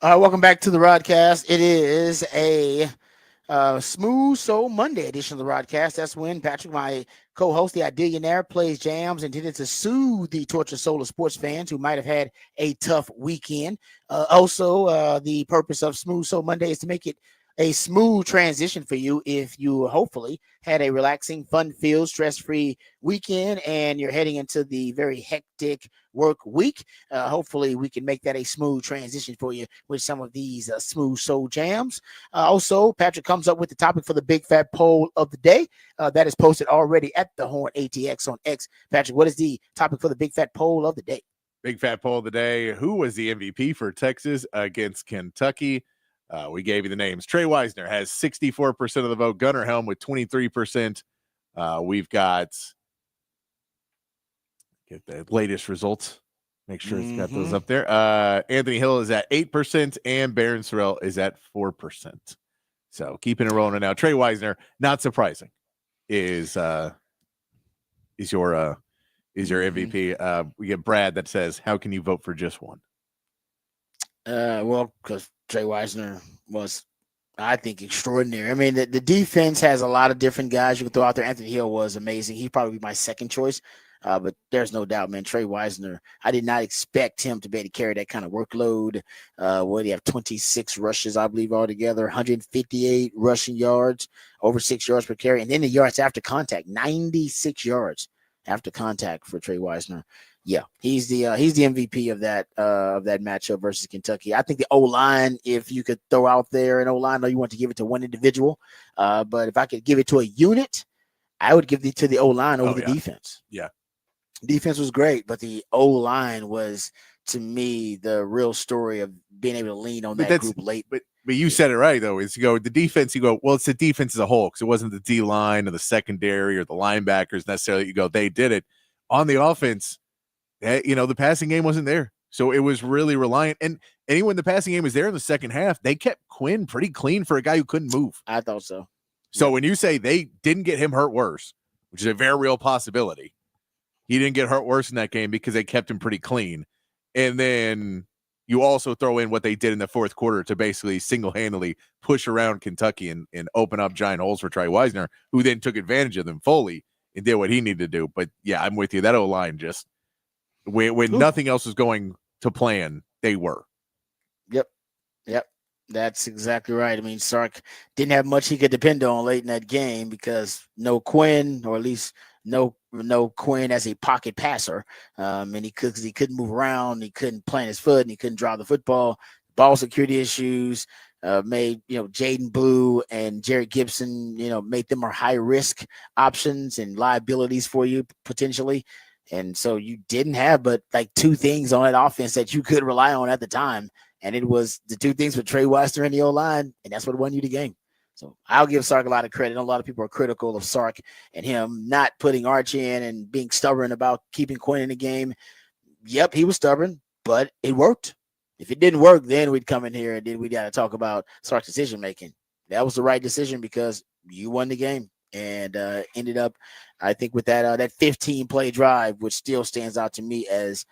Welcome back to the Rodcast. It is a Smooth Soul Monday edition of the Rodcast. That's when Patrick, my co-host, the Idillionaire, plays jams intended to soothe the tortured soul of sports fans who might have had a tough weekend. Also, the purpose of Smooth Soul Monday is to make it a smooth transition for you if you hopefully had a relaxing, fun-filled, stress-free weekend and you're heading into the very hectic work week. Hopefully, we can make that a smooth transition for you with some of these Smooth Soul jams. Also, Patrick comes up with the topic for the big fat poll of the day. That is posted already at the Horn ATX on X. Patrick, what is the topic for the big fat poll of the day? Big fat poll of the day. Who was the MVP for Texas against Kentucky? We gave you the names. Trey Wisner has 64% of the vote. Gunnar Helm with 23%. We've got get the latest results. Make sure it's got those up there. Anthony Hill is at 8%, and Baron Sorrell is at 4%. So keeping it rolling right now. Trey Wisner, not surprising, is your MVP. We get Brad that says, "How can you vote for just one?" Well, because Trey Wisner was, I think, extraordinary. I mean, the defense has a lot of different guys you can throw out there. Anthony Hill was amazing. He'd probably be my second choice. But there's no doubt, man, Trey Wisner, I did not expect him to be able to carry that kind of workload. What do you have? 26 rushes, I believe, altogether, 158 rushing yards, over 6 yards per carry. And then the yards after contact, 96 yards after contact for Trey Wisner. Yeah, he's the MVP of that matchup versus Kentucky. I think the O-line, if you could throw out there an O-line, I know you want to give it to one individual, but if I could give it to a unit, I would give it to the O-line over the defense. Yeah. Defense was great, but the O-line was, to me, the real story of being able to lean on that group late. But you said it right, though, is you go, the defense, you go, well, it's the defense as a whole, because it wasn't the D-line or the secondary or the linebackers necessarily. You go, they did it. On the offense, the passing game wasn't there. So it was really reliant. And when the passing game was there in the second half, they kept Quinn pretty clean for a guy who couldn't move. I thought so. So when you say they didn't get him hurt worse, which is a very real possibility, he didn't get hurt worse in that game because they kept him pretty clean. And then you also throw in what they did in the fourth quarter to basically single-handedly push around Kentucky and open up giant holes for Trey Wisner, who then took advantage of them fully and did what he needed to do. But, yeah, I'm with you. That O-line just when nothing else was going to plan, they were. Yep. That's exactly right. I mean, Sark didn't have much he could depend on late in that game because no Quinn, or at least no Quinn as a pocket passer. And he couldn't move around, he couldn't plant his foot, and he couldn't drive the football. Ball security issues made Jaden Blue and Jared Gibson, made them more high risk options and liabilities for you potentially. And so you didn't have but like two things on that offense that you could rely on at the time. And it was the two things with Trey Wisner and the O-line, and that's what won you the game. So I'll give Sark a lot of credit. A lot of people are critical of Sark and him not putting Arch in and being stubborn about keeping Quinn in the game. Yep, he was stubborn, but it worked. If it didn't work, then we'd come in here and then we got to talk about Sark's decision making. That was the right decision because you won the game and ended up, I think, with that 15-play drive, which still stands out to me as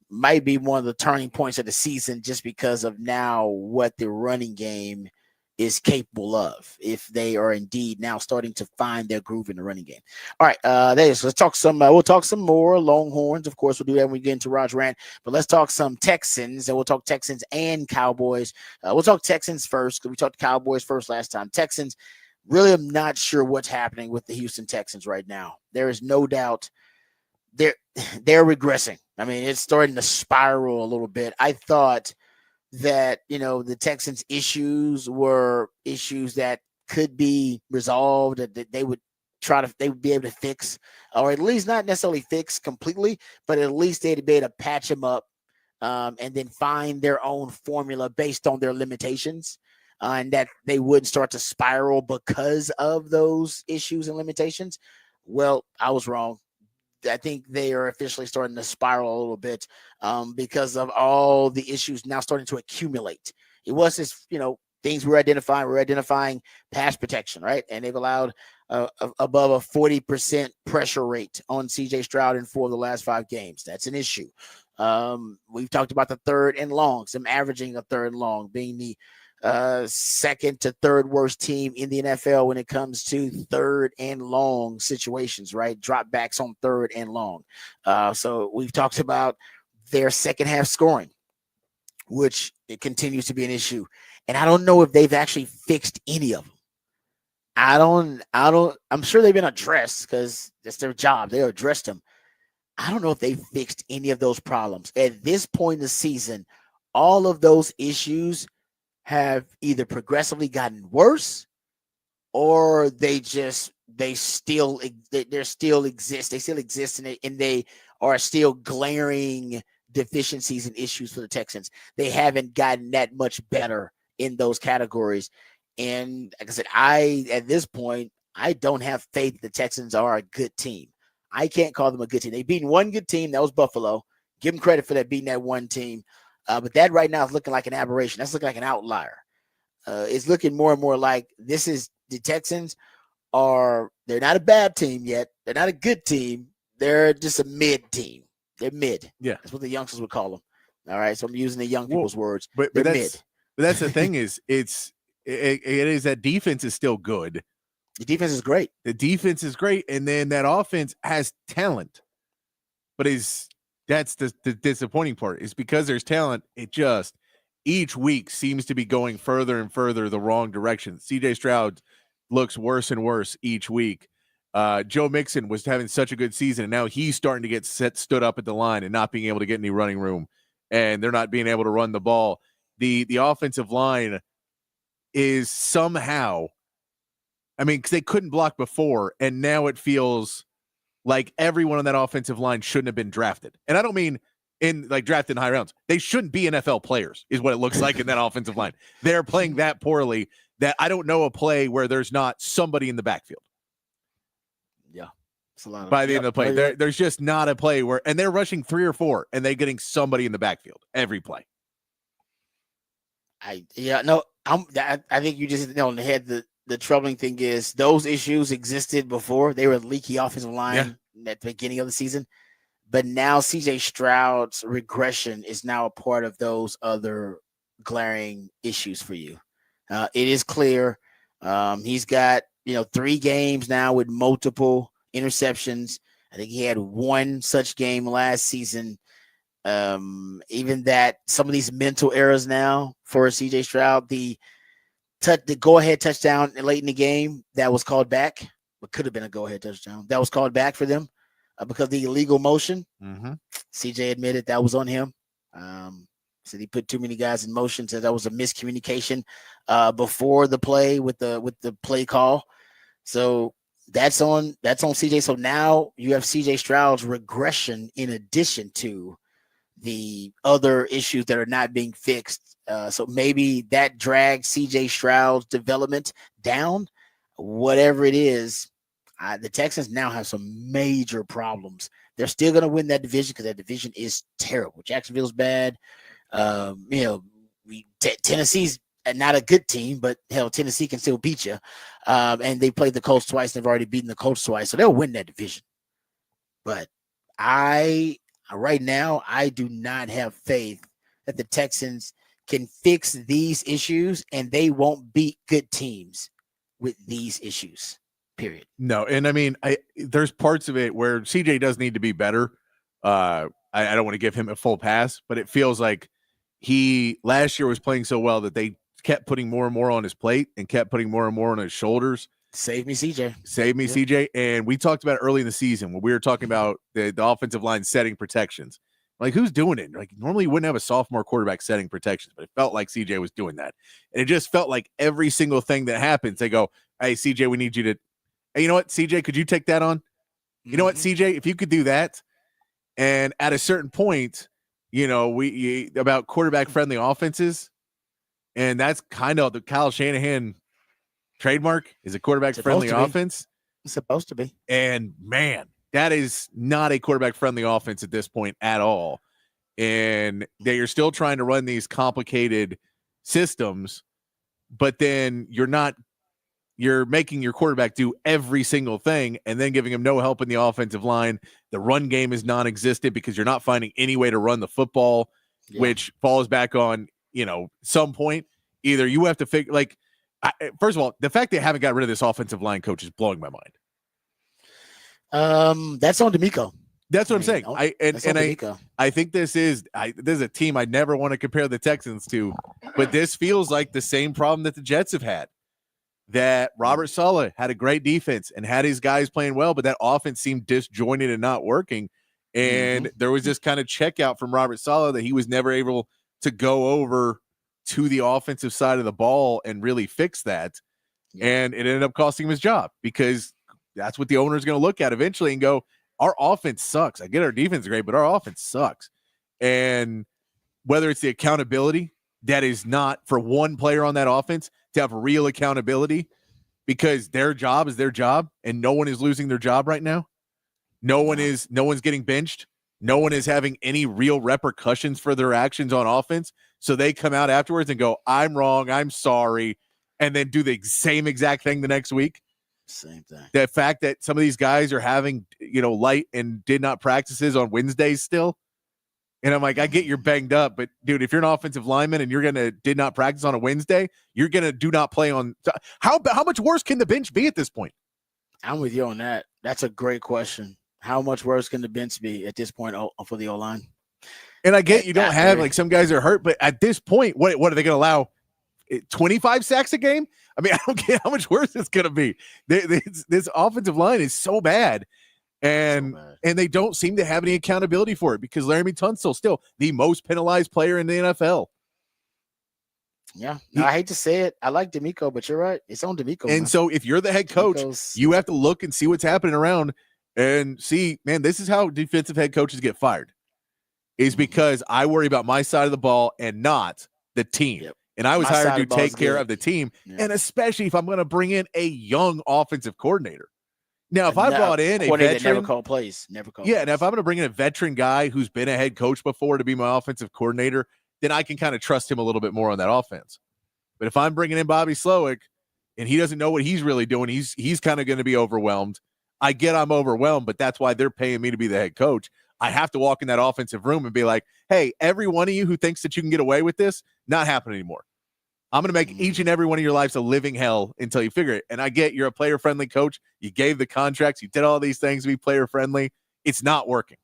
might be one of the turning points of the season just because of now what the running game is capable of if they are indeed now starting to find their groove in the running game. All right, let's talk some. We'll talk some more Longhorns. Of course, we'll do that when we get into Raj Rant. But let's talk some Texans, and we'll talk Texans and Cowboys. We'll talk Texans first because we talked Cowboys first last time. Texans, really, I'm not sure what's happening with the Houston Texans right now. There is no doubt they're regressing. I mean, it's starting to spiral a little bit. I thought that, the Texans' issues were issues that could be resolved, that they would be able to fix, or at least not necessarily fix completely, but at least they'd be able to patch them up and then find their own formula based on their limitations, and that they wouldn't start to spiral because of those issues and limitations. Well, I was wrong. I think they are officially starting to spiral a little bit because of all the issues now starting to accumulate. It was just, things we're identifying. We're identifying pass protection, right? And they've allowed above a 40% pressure rate on CJ Stroud in 4 of the last 5 games. That's an issue. We've talked about the third and longs, them averaging a third and long, being the second to third worst team in the NFL when it comes to third and long situations, right? Drop backs on third and long. So we've talked about their second half scoring, which it continues to be an issue. And I don't know if they've actually fixed any of them. I'm sure they've been addressed because that's their job. They addressed them. I don't know if they fixed any of those problems. At this point in the season, all of those issues have either progressively gotten worse or they still exist. They still exist in it, and they are still glaring deficiencies and issues for the Texans. They haven't gotten that much better in those categories. And like I said, at this point, I don't have faith the Texans are a good team. I can't call them a good team. They've beaten one good team. That was Buffalo. Give them credit for that, beating that one team. But that right now is looking like an aberration. That's looking like an outlier. It's looking more and more like this is the Texans they're not a bad team yet. They're not a good team. They're just a mid team. They're mid. Yeah. That's what the youngsters would call them. All right. So I'm using the young people's words. But they're that's, mid. But that's the thing is it is that defense is still good. The defense is great. The defense is great. And then that offense has talent. But that's the disappointing part is because there's talent. It just each week seems to be going further and further the wrong direction. CJ Stroud looks worse and worse each week. Joe Mixon was having such a good season, and now he's starting to get stood up at the line and not being able to get any running room, and they're not being able to run the ball. The offensive line is somehow, I mean, because they couldn't block before, and now it feels like everyone on that offensive line shouldn't have been drafted. And I don't mean drafted in high rounds. They shouldn't be NFL players is what it looks like in that offensive line. They're playing that poorly that I don't know a play where there's not somebody in the backfield. Yeah. It's a lot by the end of the play. There's just not a play where, and they're rushing 3 or 4 and they're getting somebody in the backfield every play. I think you just hit it on the head. The troubling thing is those issues existed before. They were leaky offensive line at the beginning of the season. But now CJ Stroud's regression is now a part of those other glaring issues for you. It is clear. He's got, 3 games now with multiple interceptions. I think he had 1 such game last season. Even that, some of these mental errors now for CJ Stroud, the go-ahead touchdown late in the game that was called back, but could have been a go-ahead touchdown. That was called back for them because of the illegal motion. Mm-hmm. CJ admitted that was on him. Said he put too many guys in motion. Said that was a miscommunication before the play with the play call. So that's on CJ. So now you have CJ Stroud's regression in addition to the other issues that are not being fixed. So maybe that drags CJ Stroud's development down. Whatever it is, the Texans now have some major problems. They're still going to win that division because that division is terrible. Jacksonville's bad. Tennessee's not a good team, but hell, Tennessee can still beat you. And they played the Colts twice. They've already beaten the Colts twice, so they'll win that division. But right now, I do not have faith that the Texans can fix these issues, and they won't beat good teams with these issues, period. No, and I mean, there's parts of it where CJ does need to be better. I don't want to give him a full pass, but it feels like he last year was playing so well that they kept putting more and more on his plate and kept putting more and more on his shoulders. Save me, CJ. CJ. And we talked about it early in the season when we were talking about the offensive line setting protections. Like, who's doing it? Like, normally you wouldn't have a sophomore quarterback setting protections, but it felt like CJ was doing that. And it just felt like every single thing that happens, they go, hey, CJ, we need you to, hey, you know what, CJ, could you take that on? You know what, CJ, if you could do that. And at a certain point, about quarterback-friendly offenses, and that's kind of the Kyle Shanahan trademark is a quarterback-friendly offense. It's supposed to be. And, man, that is not a quarterback-friendly offense at this point at all. And you're still trying to run these complicated systems, but then you're not you're making your quarterback do every single thing and then giving him no help in the offensive line. The run game is non-existent because you're not finding any way to run the football, which falls back on, some point. Either you have to figure, first of all, the fact they haven't got rid of this offensive line coach is blowing my mind. That's on D'Amico. That's what I'm saying. I think this is a team I never want to compare the Texans to, but this feels like the same problem that the Jets have had. That Robert Saleh had a great defense and had his guys playing well, but that offense seemed disjointed and not working. And there was this kind of checkout from Robert Saleh that he was never able to go over to the offensive side of the ball and really fix that. And it ended up costing him his job because that's what the owner is going to look at eventually and go, our offense sucks. I get our defense is great, but our offense sucks. And whether it's the accountability that is not for one player on that offense to have real accountability because their job is their job and no one is losing their job right now. No one's getting benched. No one is having any real repercussions for their actions on offense. So they come out afterwards and go, I'm wrong. I'm sorry. And then do the same exact thing the next week. Same thing. The fact that some of these guys are having, light and did not practices on Wednesdays still. And I'm like, I get you're banged up, but dude, if you're an offensive lineman and you're going to did not practice on a Wednesday, you're going to do not play on. How much worse can the bench be at this point? I'm with you on that. That's a great question. How much worse can the bench be at this point for the O-line? And I get you don't have some guys are hurt, but at this point, what are they going to allow? 25 sacks a game? I mean, I don't get how much worse it's going to be. This offensive line is so bad. And they don't seem to have any accountability for it because Laramie Tunsil still the most penalized player in the NFL. Yeah, I hate to say it. I like D'Amico, but you're right. It's on D'Amico. And so if you're the head coach, you have to look and see what's happening around and see, man, this is how defensive head coaches get fired is because I worry about my side of the ball and not the team. Yep. And I was hired to take care of the team. Yeah. And especially if I'm going to bring in a young offensive coordinator. Now, if I brought in a veteran, never call plays. And if I'm going to bring in a veteran guy who's been a head coach before to be my offensive coordinator, then I can kind of trust him a little bit more on that offense. But if I'm bringing in Bobby Slowick and he doesn't know what he's really doing, he's kind of going to be overwhelmed. I get I'm overwhelmed, but that's why they're paying me to be the head coach. I have to walk in that offensive room and be like, hey, every one of you who thinks that you can get away with this, not happening anymore. I'm going to make each and every one of your lives a living hell until you figure it. And I get you're a player-friendly coach. You gave the contracts. You did all these things to be player-friendly. It's not working.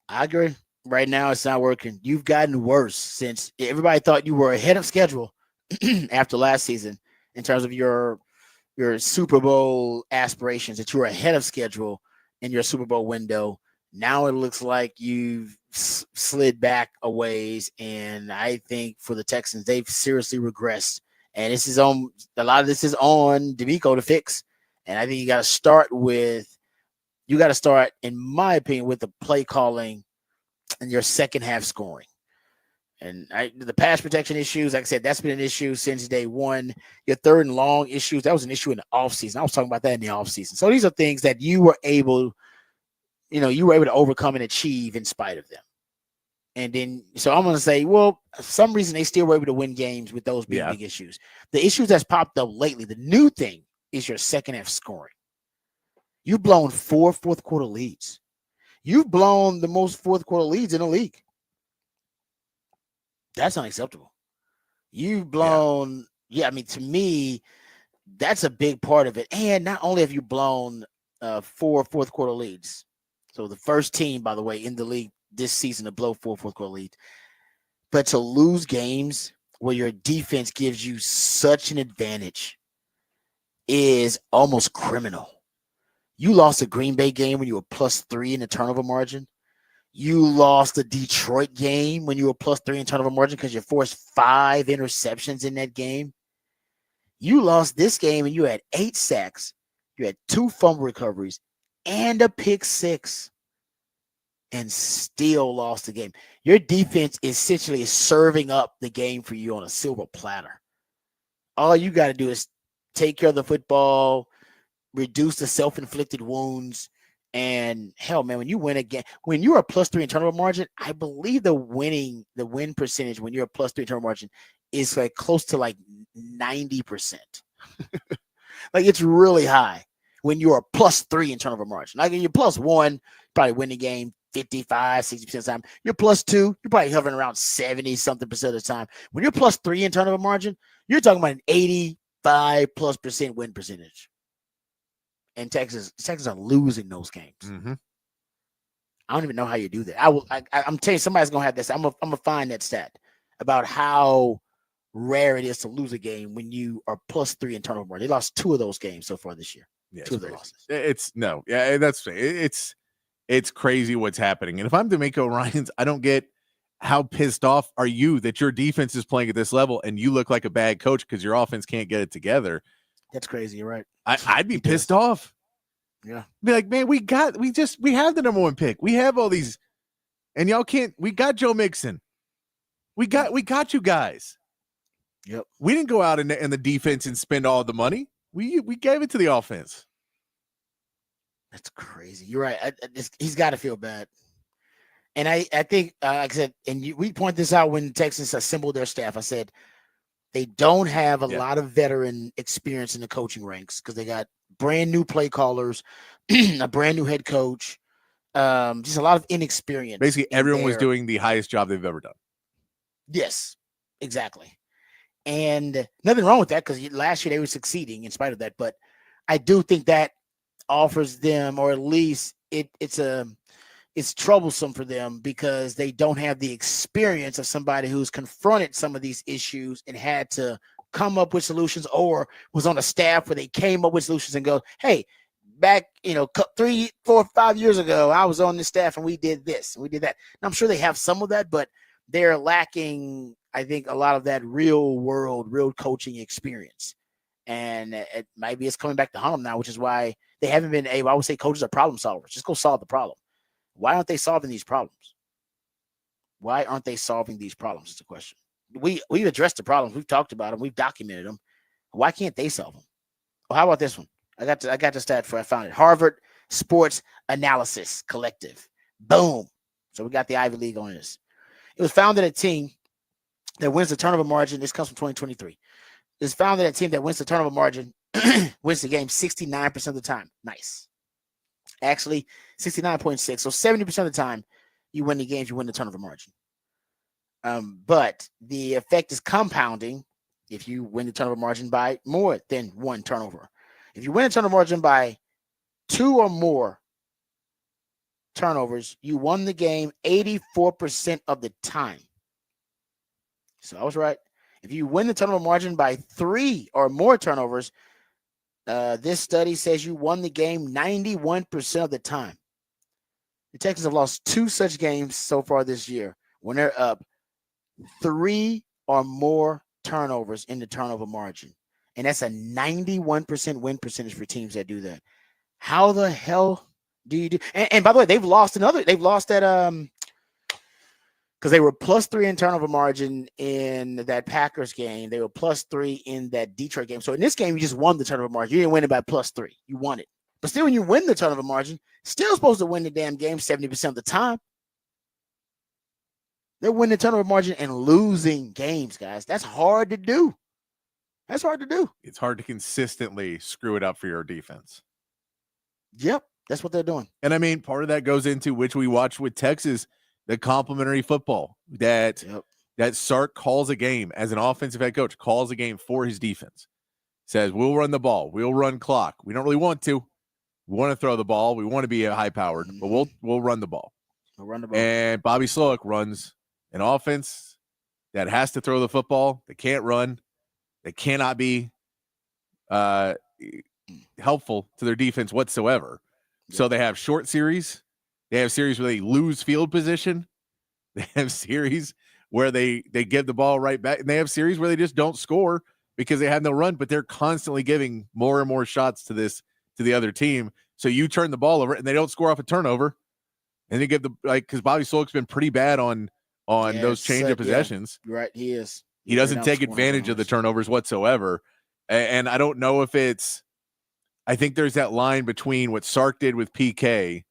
I agree. Right now, it's not working. You've gotten worse since everybody thought you were ahead of schedule after last season in terms of your Super Bowl aspirations, that you were ahead of schedule in your Super Bowl window. Now it looks like you've slid back a ways, and I think for the Texans, they've seriously regressed. And a lot of this is on D'Amico to fix. And I think you got to start, in my opinion, with the play calling and your second half scoring. And the pass protection issues, like I said, that's been an issue since day one. Your third and long issues, that was an issue in the offseason. I was talking about that in the offseason. So these are things that you were able to overcome and achieve in spite of them. And then, so I'm going to say, well, for some reason they still were able to win games with those big issues. The issues that's popped up lately, the new thing is your second half scoring. You've blown 4 fourth quarter leads. You've blown the most fourth quarter leads in the league. That's unacceptable. You've blown, to me, that's a big part of it. And not only have you blown 4 fourth quarter leads, so the first team, by the way, in the league this season to blow 4 fourth quarter leads, but to lose games where your defense gives you such an advantage is almost criminal. You lost a Green Bay game when you were +3 in the turnover margin. You lost the Detroit game when you were +3 in turnover margin because you forced 5 interceptions in that game. You lost this game and you had 8 sacks. You had 2 fumble recoveries and a pick 6 and still lost the game. Your defense essentially is serving up the game for you on a silver platter. All you got to do is take care of the football, reduce the self-inflicted wounds, and hell, man, when you win again, when you're a +3 in turnover margin, I believe the win percentage when you're a +3 in turnover margin is like close to like 90%. Like, it's really high when you're a +3 in turnover margin. Like, you're +1, probably win the game 55, 60% of the time. You're +2, you're probably hovering around 70-something% of the time. When you're +3 in turnover margin, you're talking about an 85+% win percentage. And Texas are losing those games. Mm-hmm. I don't even know how you do that. I'm telling you, somebody's gonna have this. I'm gonna find that stat about how rare it is to lose a game when you are +3 in turnover margin. They lost 2 of those games so far this year. Yeah, 2 of the losses. It's crazy what's happening. And if I'm D'Amico Ryans, I don't get how pissed off are you that your defense is playing at this level and you look like a bad coach because your offense can't get it together. That's crazy. You're right. I'd be pissed off. Yeah. Be like, man, we have the number 1 pick. We have all these, and y'all can't. We got Joe Mixon. We got you guys. Yep. We didn't go out in the defense and spend all the money. We gave it to the offense. That's crazy. You're right. He's got to feel bad. And I think, like I said, and we point this out when Texans assembled their staff. I said they don't have a lot of veteran experience in the coaching ranks because they got brand new play callers, a brand new head coach, just a lot of inexperience. Basically, everyone was doing the highest job they've ever done. Yes, exactly. And nothing wrong with that because last year they were succeeding in spite of that. But I do think that offers them, or at least it's troublesome for them because they don't have the experience of somebody who's confronted some of these issues and had to come up with solutions, or was on a staff where they came up with solutions and go, hey, back 3, 4, 5 years ago, I was on this staff and we did this and we did that. And I'm sure they have some of that, but they're lacking, I think, a lot of that real coaching experience. And maybe it's coming back to haunt them now, which is why they haven't been able. I would say coaches are problem solvers. Just go solve the problem. Why aren't they solving these problems? Why aren't they solving these problems? Is the question. We've addressed the problems. We've talked about them. We've documented them. Why can't they solve them? Well, how about this one? I got the stat for. I found it. Harvard Sports Analysis Collective. Boom. So we got the Ivy League on this. It was found that a team that wins the turnover margin. This comes from 2023. It's found that a team that wins the turnover margin wins the game 69% of the time. Nice. Actually, 69.6. So 70% of the time you win the games, you win the turnover margin. But the effect is compounding if you win the turnover margin by more than 1 turnover. If you win the turnover margin by 2 or more turnovers, you won the game 84% of the time. So I was right. If you win the turnover margin by 3 or more turnovers, this study says you won the game 91% of the time. The Texans have lost 2 such games so far this year when they're up 3 or more turnovers in the turnover margin. And that's a 91% win percentage for teams that do that. How the hell do you do? And by the way, they've lost that because they were +3 in turnover margin in that Packers game. They were +3 in that Detroit game. So in this game, you just won the turnover margin. You didn't win it by +3. You won it. But still, when you win the turnover margin, still supposed to win the damn game 70% of the time. They're winning the turnover margin and losing games, guys. That's hard to do. That's hard to do. It's hard to consistently screw it up for your defense. Yep, that's what they're doing. And I mean, part of that goes into which we watch with Texas, the complementary football that Sark calls a game as an offensive head coach, calls a game for his defense. Says, we'll run the ball. We'll run clock. We don't really want to. We want to throw the ball. We want to be high-powered, but we'll run the ball. We'll run the ball. And Bobby Slowick runs an offense that has to throw the football, that can't run, that cannot be helpful to their defense whatsoever. Yeah. So they have short series. They have series where they lose field position. They have series where they give the ball right back. And they have series where they just don't score because they have no run, but they're constantly giving more and more shots to the other team. So you turn the ball over and they don't score off a turnover. And they give because Bobby Slowick's been pretty bad on those change of possessions. Yeah, right. He is. He doesn't take advantage of the turnovers whatsoever. And I don't know if I think there's that line between what Sark did with PK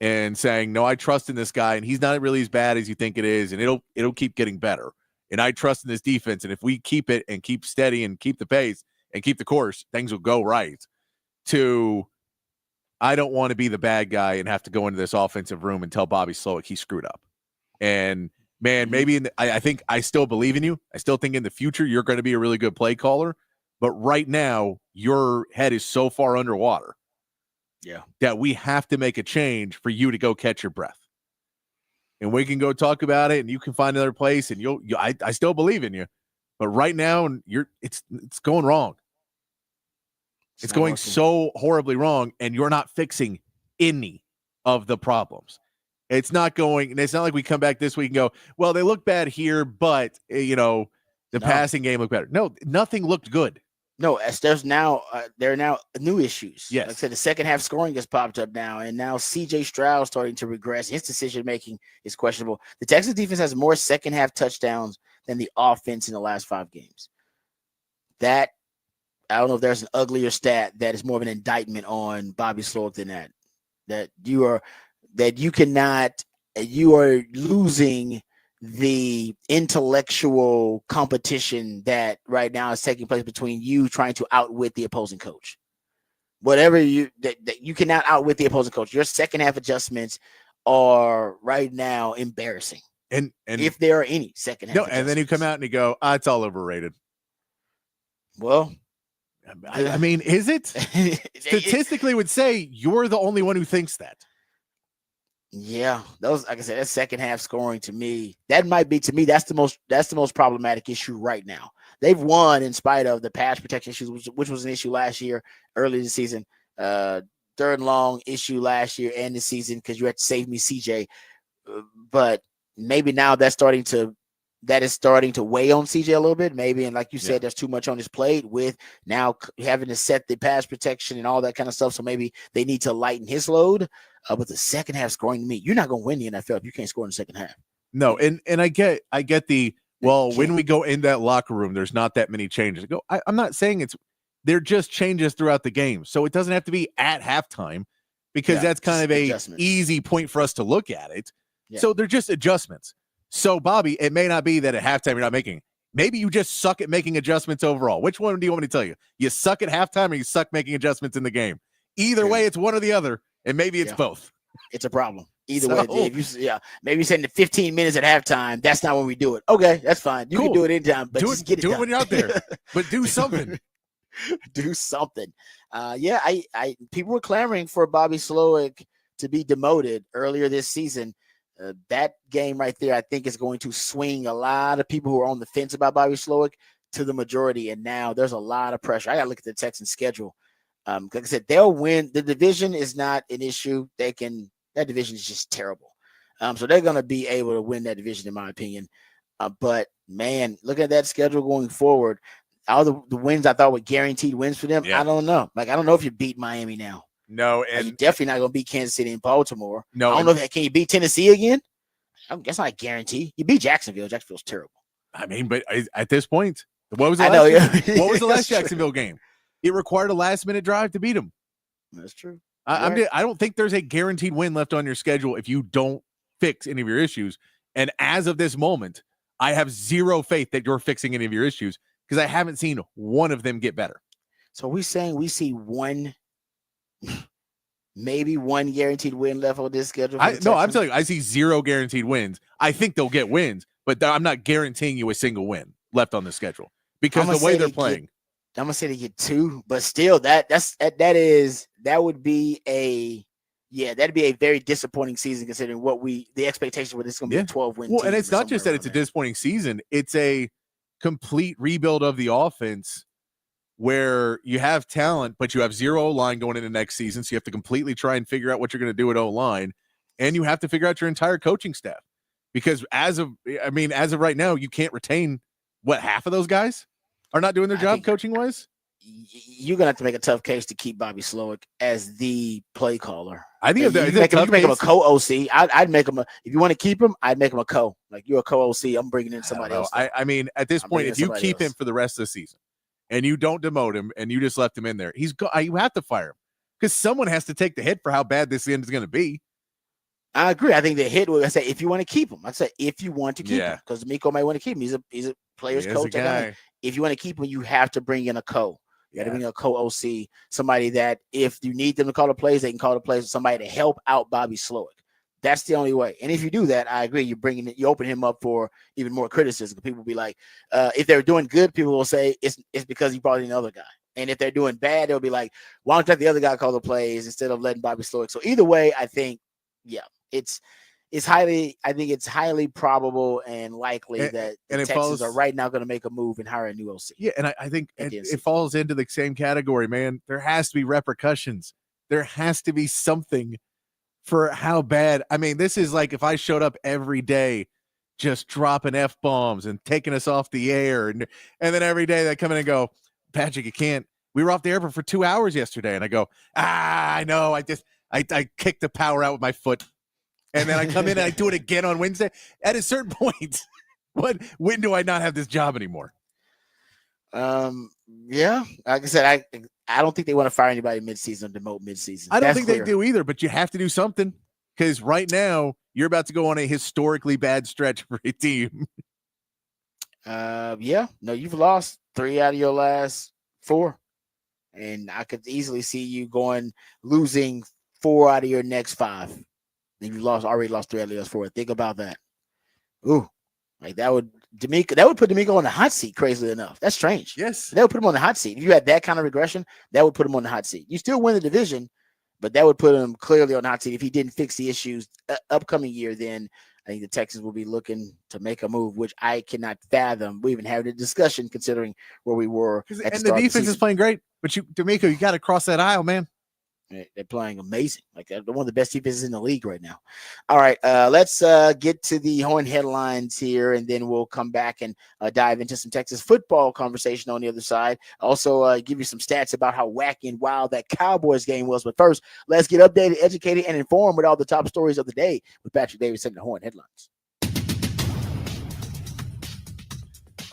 and saying, no, I trust in this guy and he's not really as bad as you think it is. And it'll keep getting better. And I trust in this defense. And if we keep it and keep steady and keep the pace and keep the course, things will go right, to I don't want to be the bad guy and have to go into this offensive room and tell Bobby Slowick he screwed up. And man, maybe I think I still believe in you. I still think in the future you're going to be a really good play caller. But right now, your head is so far underwater that we have to make a change for you to go catch your breath. And we can go talk about it, and you can find another place, and I still believe in you. But right now, it's going wrong. It's going working. so horribly wrong, and you're not fixing any of the problems. It's not going, and it's not like we come back this week and go, well, they look bad here, but the passing game looked better. No, nothing looked good. No, as there are now new issues. Yes. Like I said, the second half scoring has popped up now, and now C.J. Stroud starting to regress. His decision making is questionable. The Texans defense has more second half touchdowns than the offense in the last 5 games. That, I don't know if there's an uglier stat that is more of an indictment on Bobby Slowick than that. You are losing the intellectual competition that right now is taking place between you trying to outwit the opposing coach. Whatever that you cannot outwit the opposing coach. Your second half adjustments are right now embarrassing. And if there are any second half and then you come out and you go, it's all overrated. Well, I mean, is it? Statistically would say you're the only one who thinks that. Yeah, those, like I said, that second half scoring to me, that's the most problematic issue right now. They've won in spite of the pass protection issues, which was an issue last year, early in the season. Third and long issue last year and this season because you had to save me, CJ. But maybe now that is starting to weigh on CJ a little bit. Maybe, and like you said, there's too much on his plate with now having to set the pass protection and all that kind of stuff. So maybe they need to lighten his load. But the second half scoring to me, you're not going to win the NFL if you can't score in the second half. No, and I get the when we go in that locker room, there's not that many changes. I'm not saying they're just changes throughout the game, so it doesn't have to be at halftime because that's kind of a easy point for us to look at it. Yeah. So they're just adjustments. So Bobby, it may not be that at halftime you're not making. Maybe you just suck at making adjustments overall. Which one do you want me to tell you? You suck at halftime or you suck making adjustments in the game? Either way, it's one or the other. And maybe it's both. It's a problem. Either way, maybe saying the 15 minutes at halftime, that's not when we do it. Okay, that's fine. You can do it anytime, but just get it done. Do it when you're out there. But do something. Do something. People were clamoring for Bobby Slowick to be demoted earlier this season. That game right there, I think, is going to swing a lot of people who are on the fence about Bobby Slowick to the majority. And now there's a lot of pressure. I got to look at the Texans schedule. Like I said, they'll win. The division is not an issue. That division is just terrible. So they're going to be able to win that division, in my opinion. But man, look at that schedule going forward. All the wins I thought were guaranteed wins for them. Yeah. I don't know. I don't know if you beat Miami now. No, and you're definitely not going to beat Kansas City and Baltimore. No, I don't know if can you beat Tennessee again? That's not a guarantee. You beat Jacksonville. Jacksonville's terrible. I mean, but at this point, what was the last Jacksonville game? It required a last-minute drive to beat them. That's true. I don't think there's a guaranteed win left on your schedule if you don't fix any of your issues. And as of this moment, I have zero faith that you're fixing any of your issues because I haven't seen one of them get better. So we're saying we see maybe one guaranteed win left on this schedule? I'm telling you, I see zero guaranteed wins. I think they'll get wins, but I'm not guaranteeing you a single win left on the schedule because the way they're playing. I'm gonna say they get 2, but still, that'd be a very disappointing season considering the expectation were this is gonna be a 12-win. Well, and it's not just that it's a disappointing season; it's a complete rebuild of the offense where you have talent, but you have zero O-line going into next season, so you have to completely try and figure out what you're going to do at O-line, and you have to figure out your entire coaching staff because as of right now, you can't retain half of those guys are not doing their job coaching wise. You're gonna have to make a tough case to keep Bobby Slowick as the play caller. I think you can make him a co-OC. I'd make him if you want to keep him, I'd make him a co. Like you're a co-OC. I'm bringing in somebody else. I mean, at this point, if you keep him for the rest of the season and you don't demote him and you just left him in there, you have to fire him because someone has to take the hit for how bad this end is going to be. I agree. I think the hit would say if you want to keep him. I'd say if you want to keep him because Miko might want to keep him. He's a player's coach. If you want to keep him, you have to bring in a co. You got to bring a co-OC, somebody that if you need them to call the plays, they can call the plays with somebody to help out Bobby Slowick. That's the only way. And if you do that, I agree. You open him up for even more criticism. People will be like, if they're doing good, people will say it's because he brought in another guy. And if they're doing bad, they'll be like, why don't you let the other guy call the plays instead of letting Bobby Slowick? So either way, I think, it's highly probable and likely that Texans are right now going to make a move and hire a new OC. Yeah, and I think it falls into the same category, man. There has to be repercussions. There has to be something for how bad. I mean, this is like if I showed up every day just dropping F-bombs and taking us off the air, and then every day they come in and go, Patrick, you can't. We were off the airport for 2 hours yesterday, and I go, I know. I kicked the power out with my foot. And then I come in and I do it again on Wednesday. At a certain point, when do I not have this job anymore? Yeah. Like I said, I don't think they want to fire anybody midseason or demote midseason. I don't think they do either, but you have to do something because right now you're about to go on a historically bad stretch for a team. Yeah. No, you've lost 3 out of your last 4. And I could easily see you losing 4 out of your next 5. You already lost 3 out of your last 4. Think about that. Ooh, like that would put D'Amico on the hot seat. Crazily enough, that's strange. Yes, that would put him on the hot seat. If you had that kind of regression, that would put him on the hot seat. You still win the division, but that would put him clearly on the hot seat. If he didn't fix the issues upcoming year, then I think the Texans will be looking to make a move, which I cannot fathom. We even had a discussion considering where we were. And the defense is playing great, but D'Amico, you got to cross that aisle, man. They're playing amazing. Like they're one of the best defenses in the league right now. All right, let's get to the Horn headlines here, and then we'll come back and dive into some Texas football conversation on the other side. Also, give you some stats about how wacky and wild that Cowboys game was. But first, let's get updated, educated, and informed with all the top stories of the day with Patrick Davis and the Horn headlines.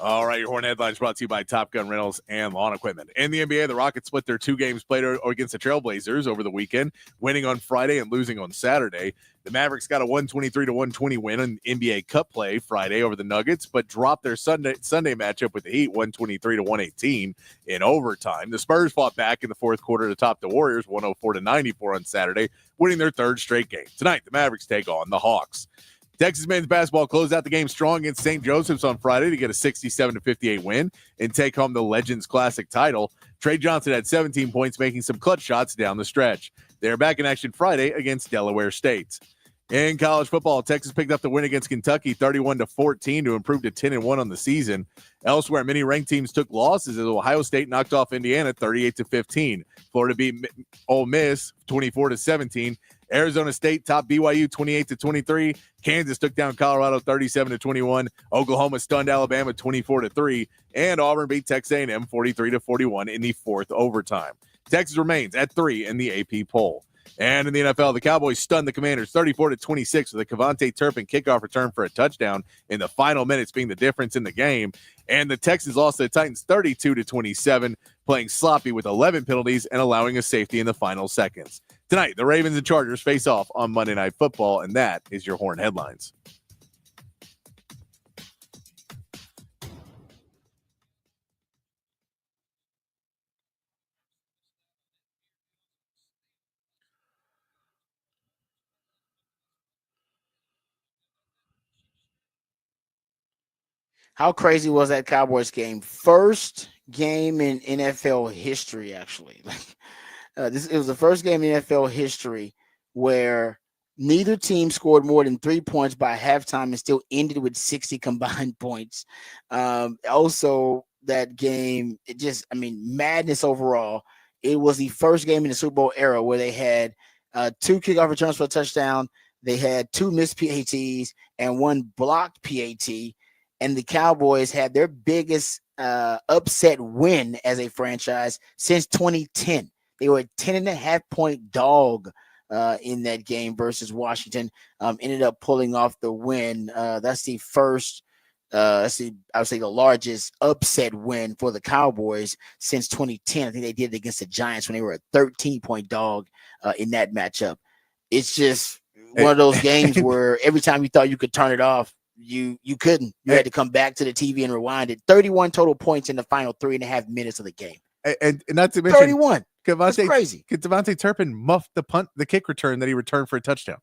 All right, your Horn headlines brought to you by Top Gun Rentals and Lawn Equipment. In the NBA, the Rockets split their 2 games played against the Trailblazers over the weekend, winning on Friday and losing on Saturday. The Mavericks got a 123-120 win in NBA Cup play Friday over the Nuggets, but dropped their Sunday matchup with the Heat 123-118 in overtime. The Spurs fought back in the fourth quarter to top the Warriors 104-94 on Saturday, winning their 3rd straight game. Tonight, the Mavericks take on the Hawks. Texas men's basketball closed out the game strong against St. Joseph's on Friday to get a 67-58 win and take home the Legends Classic title. Trey Johnson had 17 points, making some clutch shots down the stretch. They're back in action Friday against Delaware State. In college football, Texas picked up the win against Kentucky 31-14 to improve to 10-1 on the season. Elsewhere, many ranked teams took losses as Ohio State knocked off Indiana 38-15. Florida beat Ole Miss 24-17. Arizona State topped BYU 28-23. Kansas took down Colorado 37-21. Oklahoma stunned Alabama 24-3. And Auburn beat Texas A&M 43-41 in the 4th overtime. Texas remains at 3 in the AP poll. And in the NFL, the Cowboys stunned the Commanders 34-26 with a Kevontae Turpin kickoff return for a touchdown in the final minutes being the difference in the game. And the Texans lost to the Titans 32-27, playing sloppy with 11 penalties and allowing a safety in the final seconds. Tonight, the Ravens and Chargers face off on Monday Night Football, and that is your Horn headlines. How crazy was that Cowboys game? First game in NFL history, actually. It was the first game in NFL history where neither team scored more than 3 points by halftime and still ended with 60 combined points. Also, that game, madness overall. It was the first game in the Super Bowl era where they had 2 kickoff returns for a touchdown. They had 2 missed PATs and 1 blocked PAT. And the Cowboys had their biggest upset win as a franchise since 2010. They were a 10.5-point dog in that game versus Washington. Ended up pulling off the win. That's the first, I would say the largest upset win for the Cowboys since 2010. I think they did it against the Giants when they were a 13-point dog in that matchup. It's just one of those games where every time you thought you could turn it off, you couldn't. You had to come back to the TV and rewind it. 31 total points in the final 3.5 minutes of the game. And not to mention 31. That's crazy. Devontae Turpin muffed the kick return that he returned for a touchdown.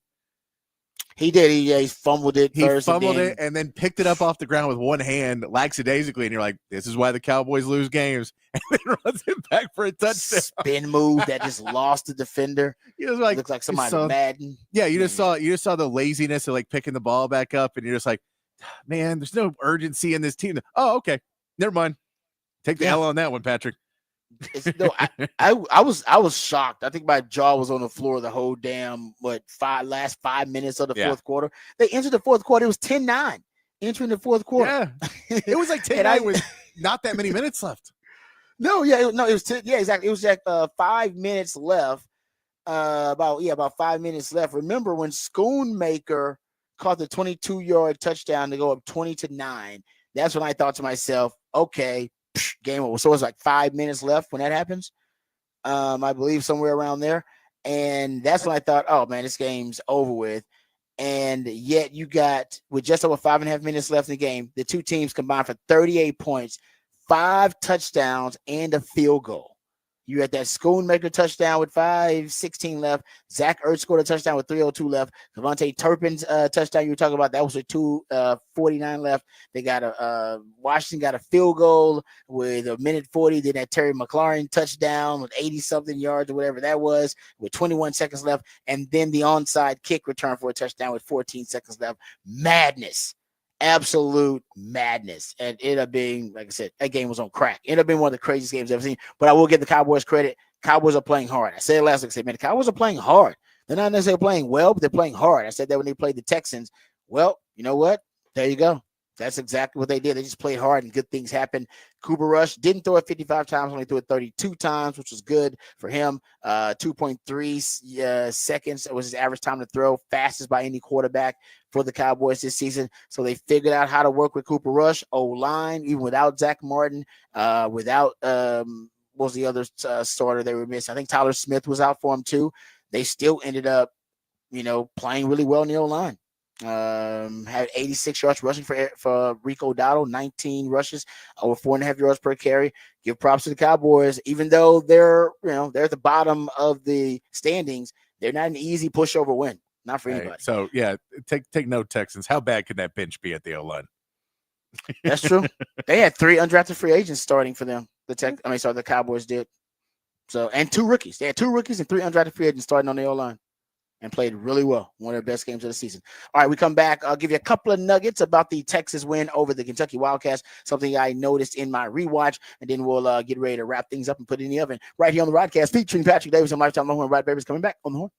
He did. He fumbled it first. And then picked it up off the ground with one hand lackadaisically. And you're like, this is why the Cowboys lose games. And then runs it back for a touchdown. Spin move that just lost the defender. It was like, looks like somebody Madden. Yeah, you just saw the laziness of like picking the ball back up. And you're just like, man, there's no urgency in this team. Oh, okay. Never mind. Take the L on that one, Patrick. No, I was shocked. I think my jaw was on the floor the whole damn last 5 minutes of the fourth quarter. They entered the fourth quarter. It was 10-9 entering the fourth quarter. Yeah, it was like 10-9 with not that many minutes left. It was 10. Yeah, exactly. It was like 5 minutes left. About 5 minutes left. Remember when Schoonmaker caught the 22-yard touchdown to go up 20-9? That's when I thought to myself, okay, game over. So it's like 5 minutes left when that happens. I believe somewhere around there. And that's when I thought, oh man, this game's over with. And yet you got, with just over 5.5 minutes left in the game, the two teams combined for 38 points, 5 touchdowns, and a field goal. You had that Schoonmaker touchdown with 5:16 left. Zach Ertz scored a touchdown with 3:02 left. Devontae Turpin's touchdown you were talking about, that was with 2:49 left. They got Washington got a field goal with 1:40. Then that Terry McLaurin touchdown with 80-something yards or whatever that was with 21 seconds left. And then the onside kick return for a touchdown with 14 seconds left. Madness. Absolute madness. And it ended up being, like I said, that game was on crack. It ended up being one of the craziest games I've ever seen. But I will give the Cowboys credit. Cowboys are playing hard. I said it last week. I said, man, the Cowboys are playing hard. They're not necessarily playing well, but they're playing hard. I said that when they played the Texans. Well, you know what? There you go. That's exactly what they did. They just played hard and good things happened. Cooper Rush didn't throw it 55 times, only threw it 32 times, which was good for him. 2.3 seconds was his average time to throw, fastest by any quarterback for the Cowboys this season. So they figured out how to work with Cooper Rush, O-line, even without Zach Martin, without what was the other starter they were missing? I think Tyler Smith was out for him too. They still ended up, playing really well in the O-line. Had 86 yards rushing for Rico Dowdle, 19 rushes, over 4.5 yards per carry. Give props to the Cowboys, even though they're at the bottom of the standings. They're not an easy pushover win, not for anybody. So yeah, take note, Texans. How bad can that bench be at the O-line? That's true. They had 3 undrafted free agents starting for them. The Cowboys did. So, and 2 rookies. They had 2 rookies and 3 undrafted free agents starting on the O-line. And played really well. One of their best games of the season. All right, we come back. I'll give you a couple of nuggets about the Texas win over the Kentucky Wildcats, something I noticed in my rewatch, and then we'll get ready to wrap things up and put it in the oven right here on the Rodcast featuring Patrick Davis and Lifetime Longhorn. Rod Baby's coming back on the horn.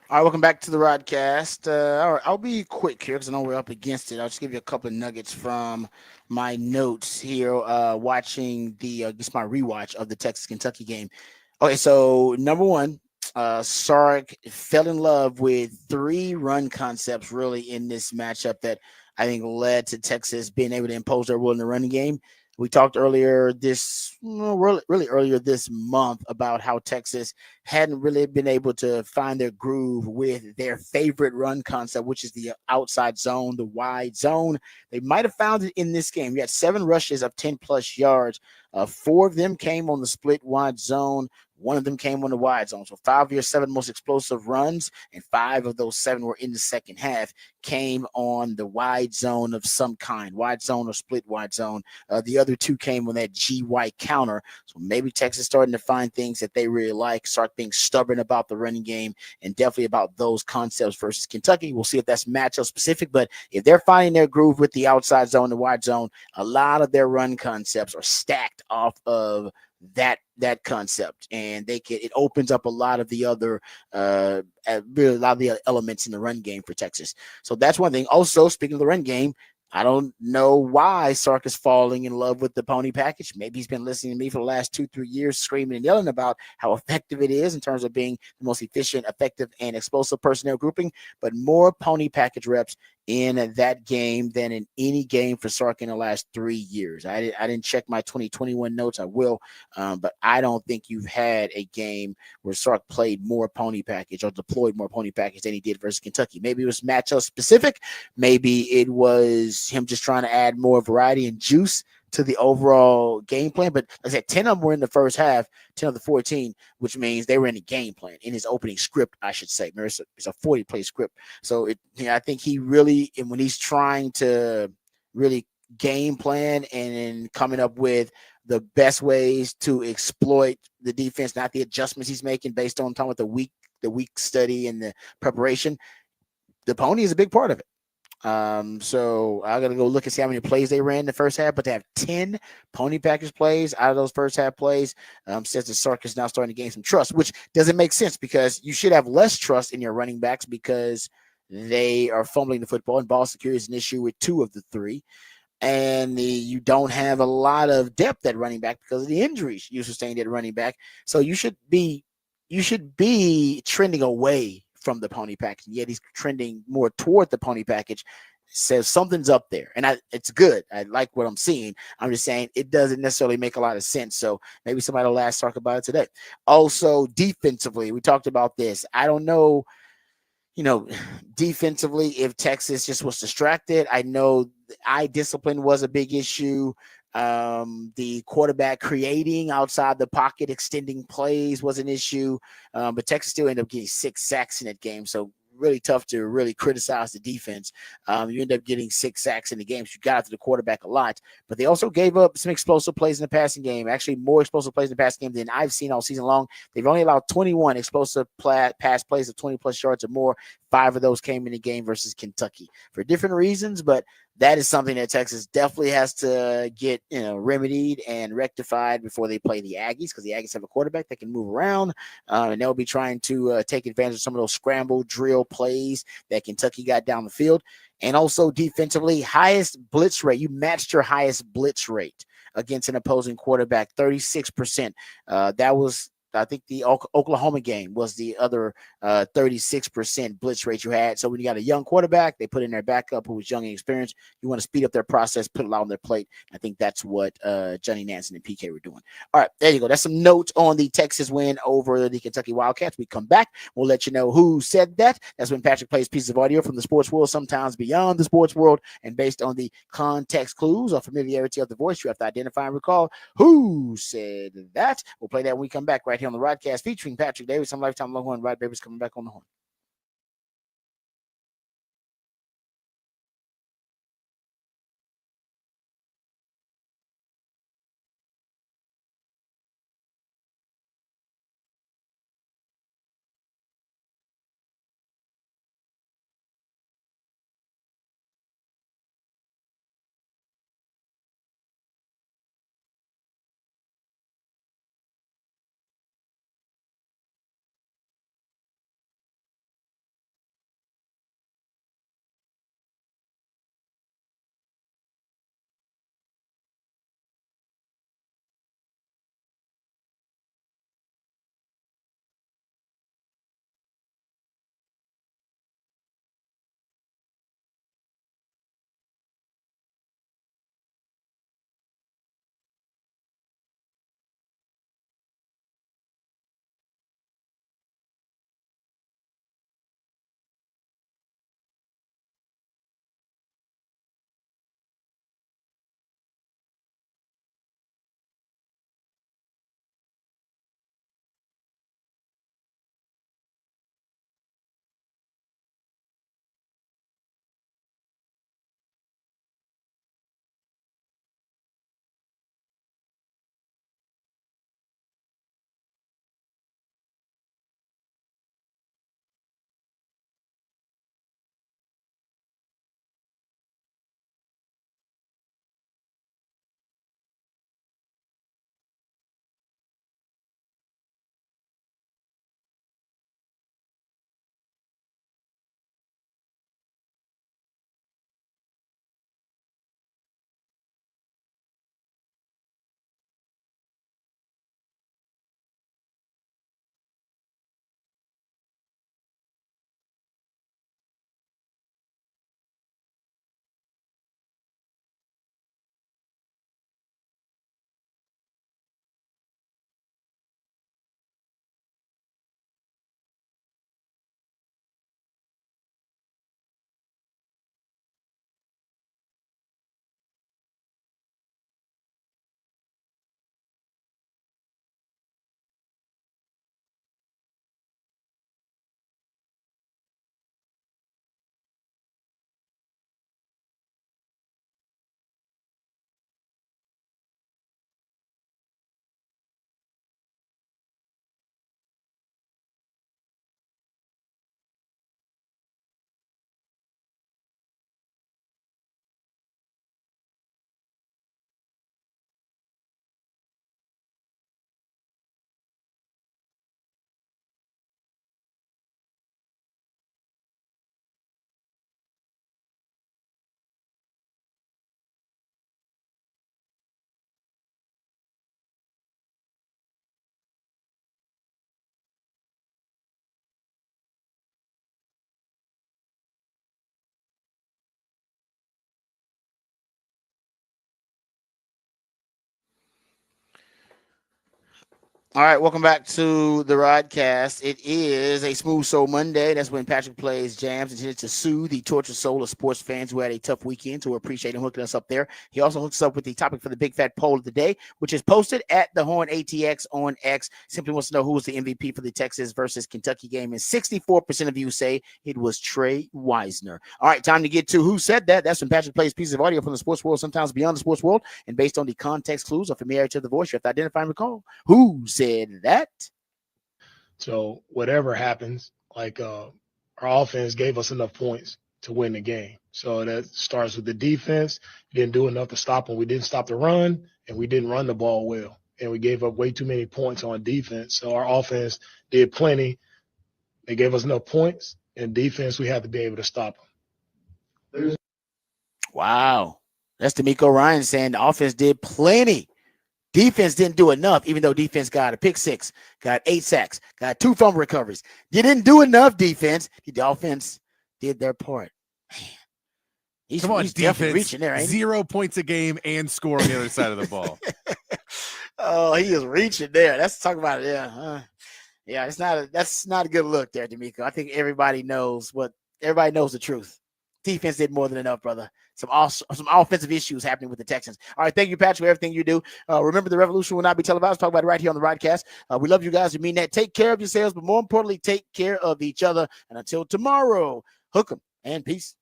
All right, welcome back to the Rodcast. All right, I'll be quick here because I know we're up against it. I'll just give you a couple of nuggets from my notes here. Watching just my rewatch of the Texas Kentucky game. Okay, so number one, Sark fell in love with three run concepts really in this matchup that I think led to Texas being able to impose their will in the running game. We talked earlier really earlier this month about how Texas hadn't really been able to find their groove with their favorite run concept, which is the outside zone, the wide zone. They might have found it in this game. We had 7 rushes of 10 plus yards. 4 of them came on the split wide zone. 1 of them came on the wide zone. So 5 of your 7 most explosive runs, and 5 of those 7 were in the second half, came on the wide zone of some kind, wide zone or split wide zone. The other 2 came on that GY counter. So maybe Texas starting to find things that they really like, start being stubborn about the running game, and definitely about those concepts versus Kentucky. We'll see if that's matchup specific, but if they're finding their groove with the outside zone, the wide zone, a lot of their run concepts are stacked off of that concept, and it opens up a lot of the other really a lot of the other elements in the run game for Texas. So that's one thing. Also, speaking of the run game, I don't know why Sark is falling in love with the pony package. Maybe he's been listening to me for the last 2-3 years, screaming and yelling about how effective it is in terms of being the most efficient, effective, and explosive personnel grouping. But more pony package reps in that game than in any game for Sark in the last 3 years. I didn't check my 2021 notes. I will, but I don't think you've had a game where Sark played more pony package or deployed more pony package than he did versus Kentucky. Maybe it was matchup specific. Maybe it was him just trying to add more variety and juice to the overall game plan. But like I said, 10 of them were in the first half, 10 of the 14, which means they were in the game plan, in his opening script, I should say. It's a 40-play script. So I think he really, and when he's trying to really game plan and coming up with the best ways to exploit the defense, not the adjustments he's making based on talking about the week study and the preparation, the pony is a big part of it. So I gotta go look and see how many plays they ran in the first half, but they have 10 pony package plays out of those first half plays. Says the Sark is now starting to gain some trust, which doesn't make sense because you should have less trust in your running backs because they are fumbling the football, and ball security is an issue with 2 of the 3. And you don't have a lot of depth at running back because of the injuries you sustained at running back. So you should be trending away from the pony package. Yet he's trending more toward the pony package. Says something's up there, and it's good. I like what I'm seeing. I'm just saying it doesn't necessarily make a lot of sense. So maybe somebody will talk about it today. Also, defensively, we talked about this. I don't know, defensively, if Texas just was distracted. I know eye discipline was a big issue. The quarterback creating outside the pocket, extending plays was an issue. But Texas still ended up getting 6 sacks in that game. So really tough to really criticize the defense. You end up getting 6 sacks in the game. So you got after the quarterback a lot, but they also gave up some explosive plays in the passing game. Actually, more explosive plays in the passing game than I've seen all season long. They've only allowed 21 explosive pass plays of 20 plus yards or more. 5 of those came in the game versus Kentucky for different reasons, but that is something that Texas definitely has to get remedied and rectified before they play the Aggies, because the Aggies have a quarterback that can move around, and they'll be trying to take advantage of some of those scramble drill plays that Kentucky got down the field. And also defensively, highest blitz rate. You matched your highest blitz rate against an opposing quarterback, 36%. That was, I think, the Oklahoma game was the other 36% blitz rate you had. So when you got a young quarterback, they put in their backup who was young and experienced. You want to speed up their process, put it out on their plate. I think that's what Johnny Nansen and PK were doing. All right, there you go. That's some notes on the Texas win over the Kentucky Wildcats. We come back, we'll let you know who said that. That's when Patrick plays pieces of audio from the sports world, sometimes beyond the sports world, and based on the context clues or familiarity of the voice, you have to identify and recall who said that. We'll play that when we come back right here on the Rodcast featuring Patrick Davis, some lifetime Longhorn Rod Babers coming back on the horn. All right, welcome back to the Rodcast. It is a Smooth Soul Monday. That's when Patrick plays jams intended to soothe the tortured soul of sports fans who had a tough weekend. So we appreciate him hooking us up there. He also hooks us up with the topic for the big fat poll of the day, which is posted at the Horn ATX on X. Simply wants to know who was the MVP for the Texas versus Kentucky game. And 64% of you say it was Trey Wisner. All right, time to get to who said that. That's when Patrick plays pieces of audio from the sports world, sometimes beyond the sports world. And based on the context clues or familiarity to the voice, you have to identify and recall who said that. So whatever happens, like our offense gave us enough points to win the game. So that starts with the defense. We didn't do enough to stop them. We didn't stop the run, and we didn't run the ball well. And we gave up way too many points on defense. So our offense did plenty. They gave us enough points. And defense, we had to be able to stop them. Wow. That's D'Amico Ryan saying the offense did plenty. Defense didn't do enough, even though defense got a pick six, got 8 sacks, got 2 fumble recoveries. You didn't do enough defense. The offense did their part. Man, he's definitely reaching there, ain't he? 0 points a game and score on the other side of the ball. Oh, he is reaching there. Let's talk about it. Yeah, that's not a good look there, D'Amico. I think everybody knows the truth. Defense did more than enough, brother. Some offensive issues happening with the Texans. All right, thank you, Patrick, for everything you do. Remember, the revolution will not be televised. Talk about it right here on the Rodcast. We love you guys. We mean that. Take care of yourselves, but more importantly, take care of each other. And until tomorrow, hook 'em and peace.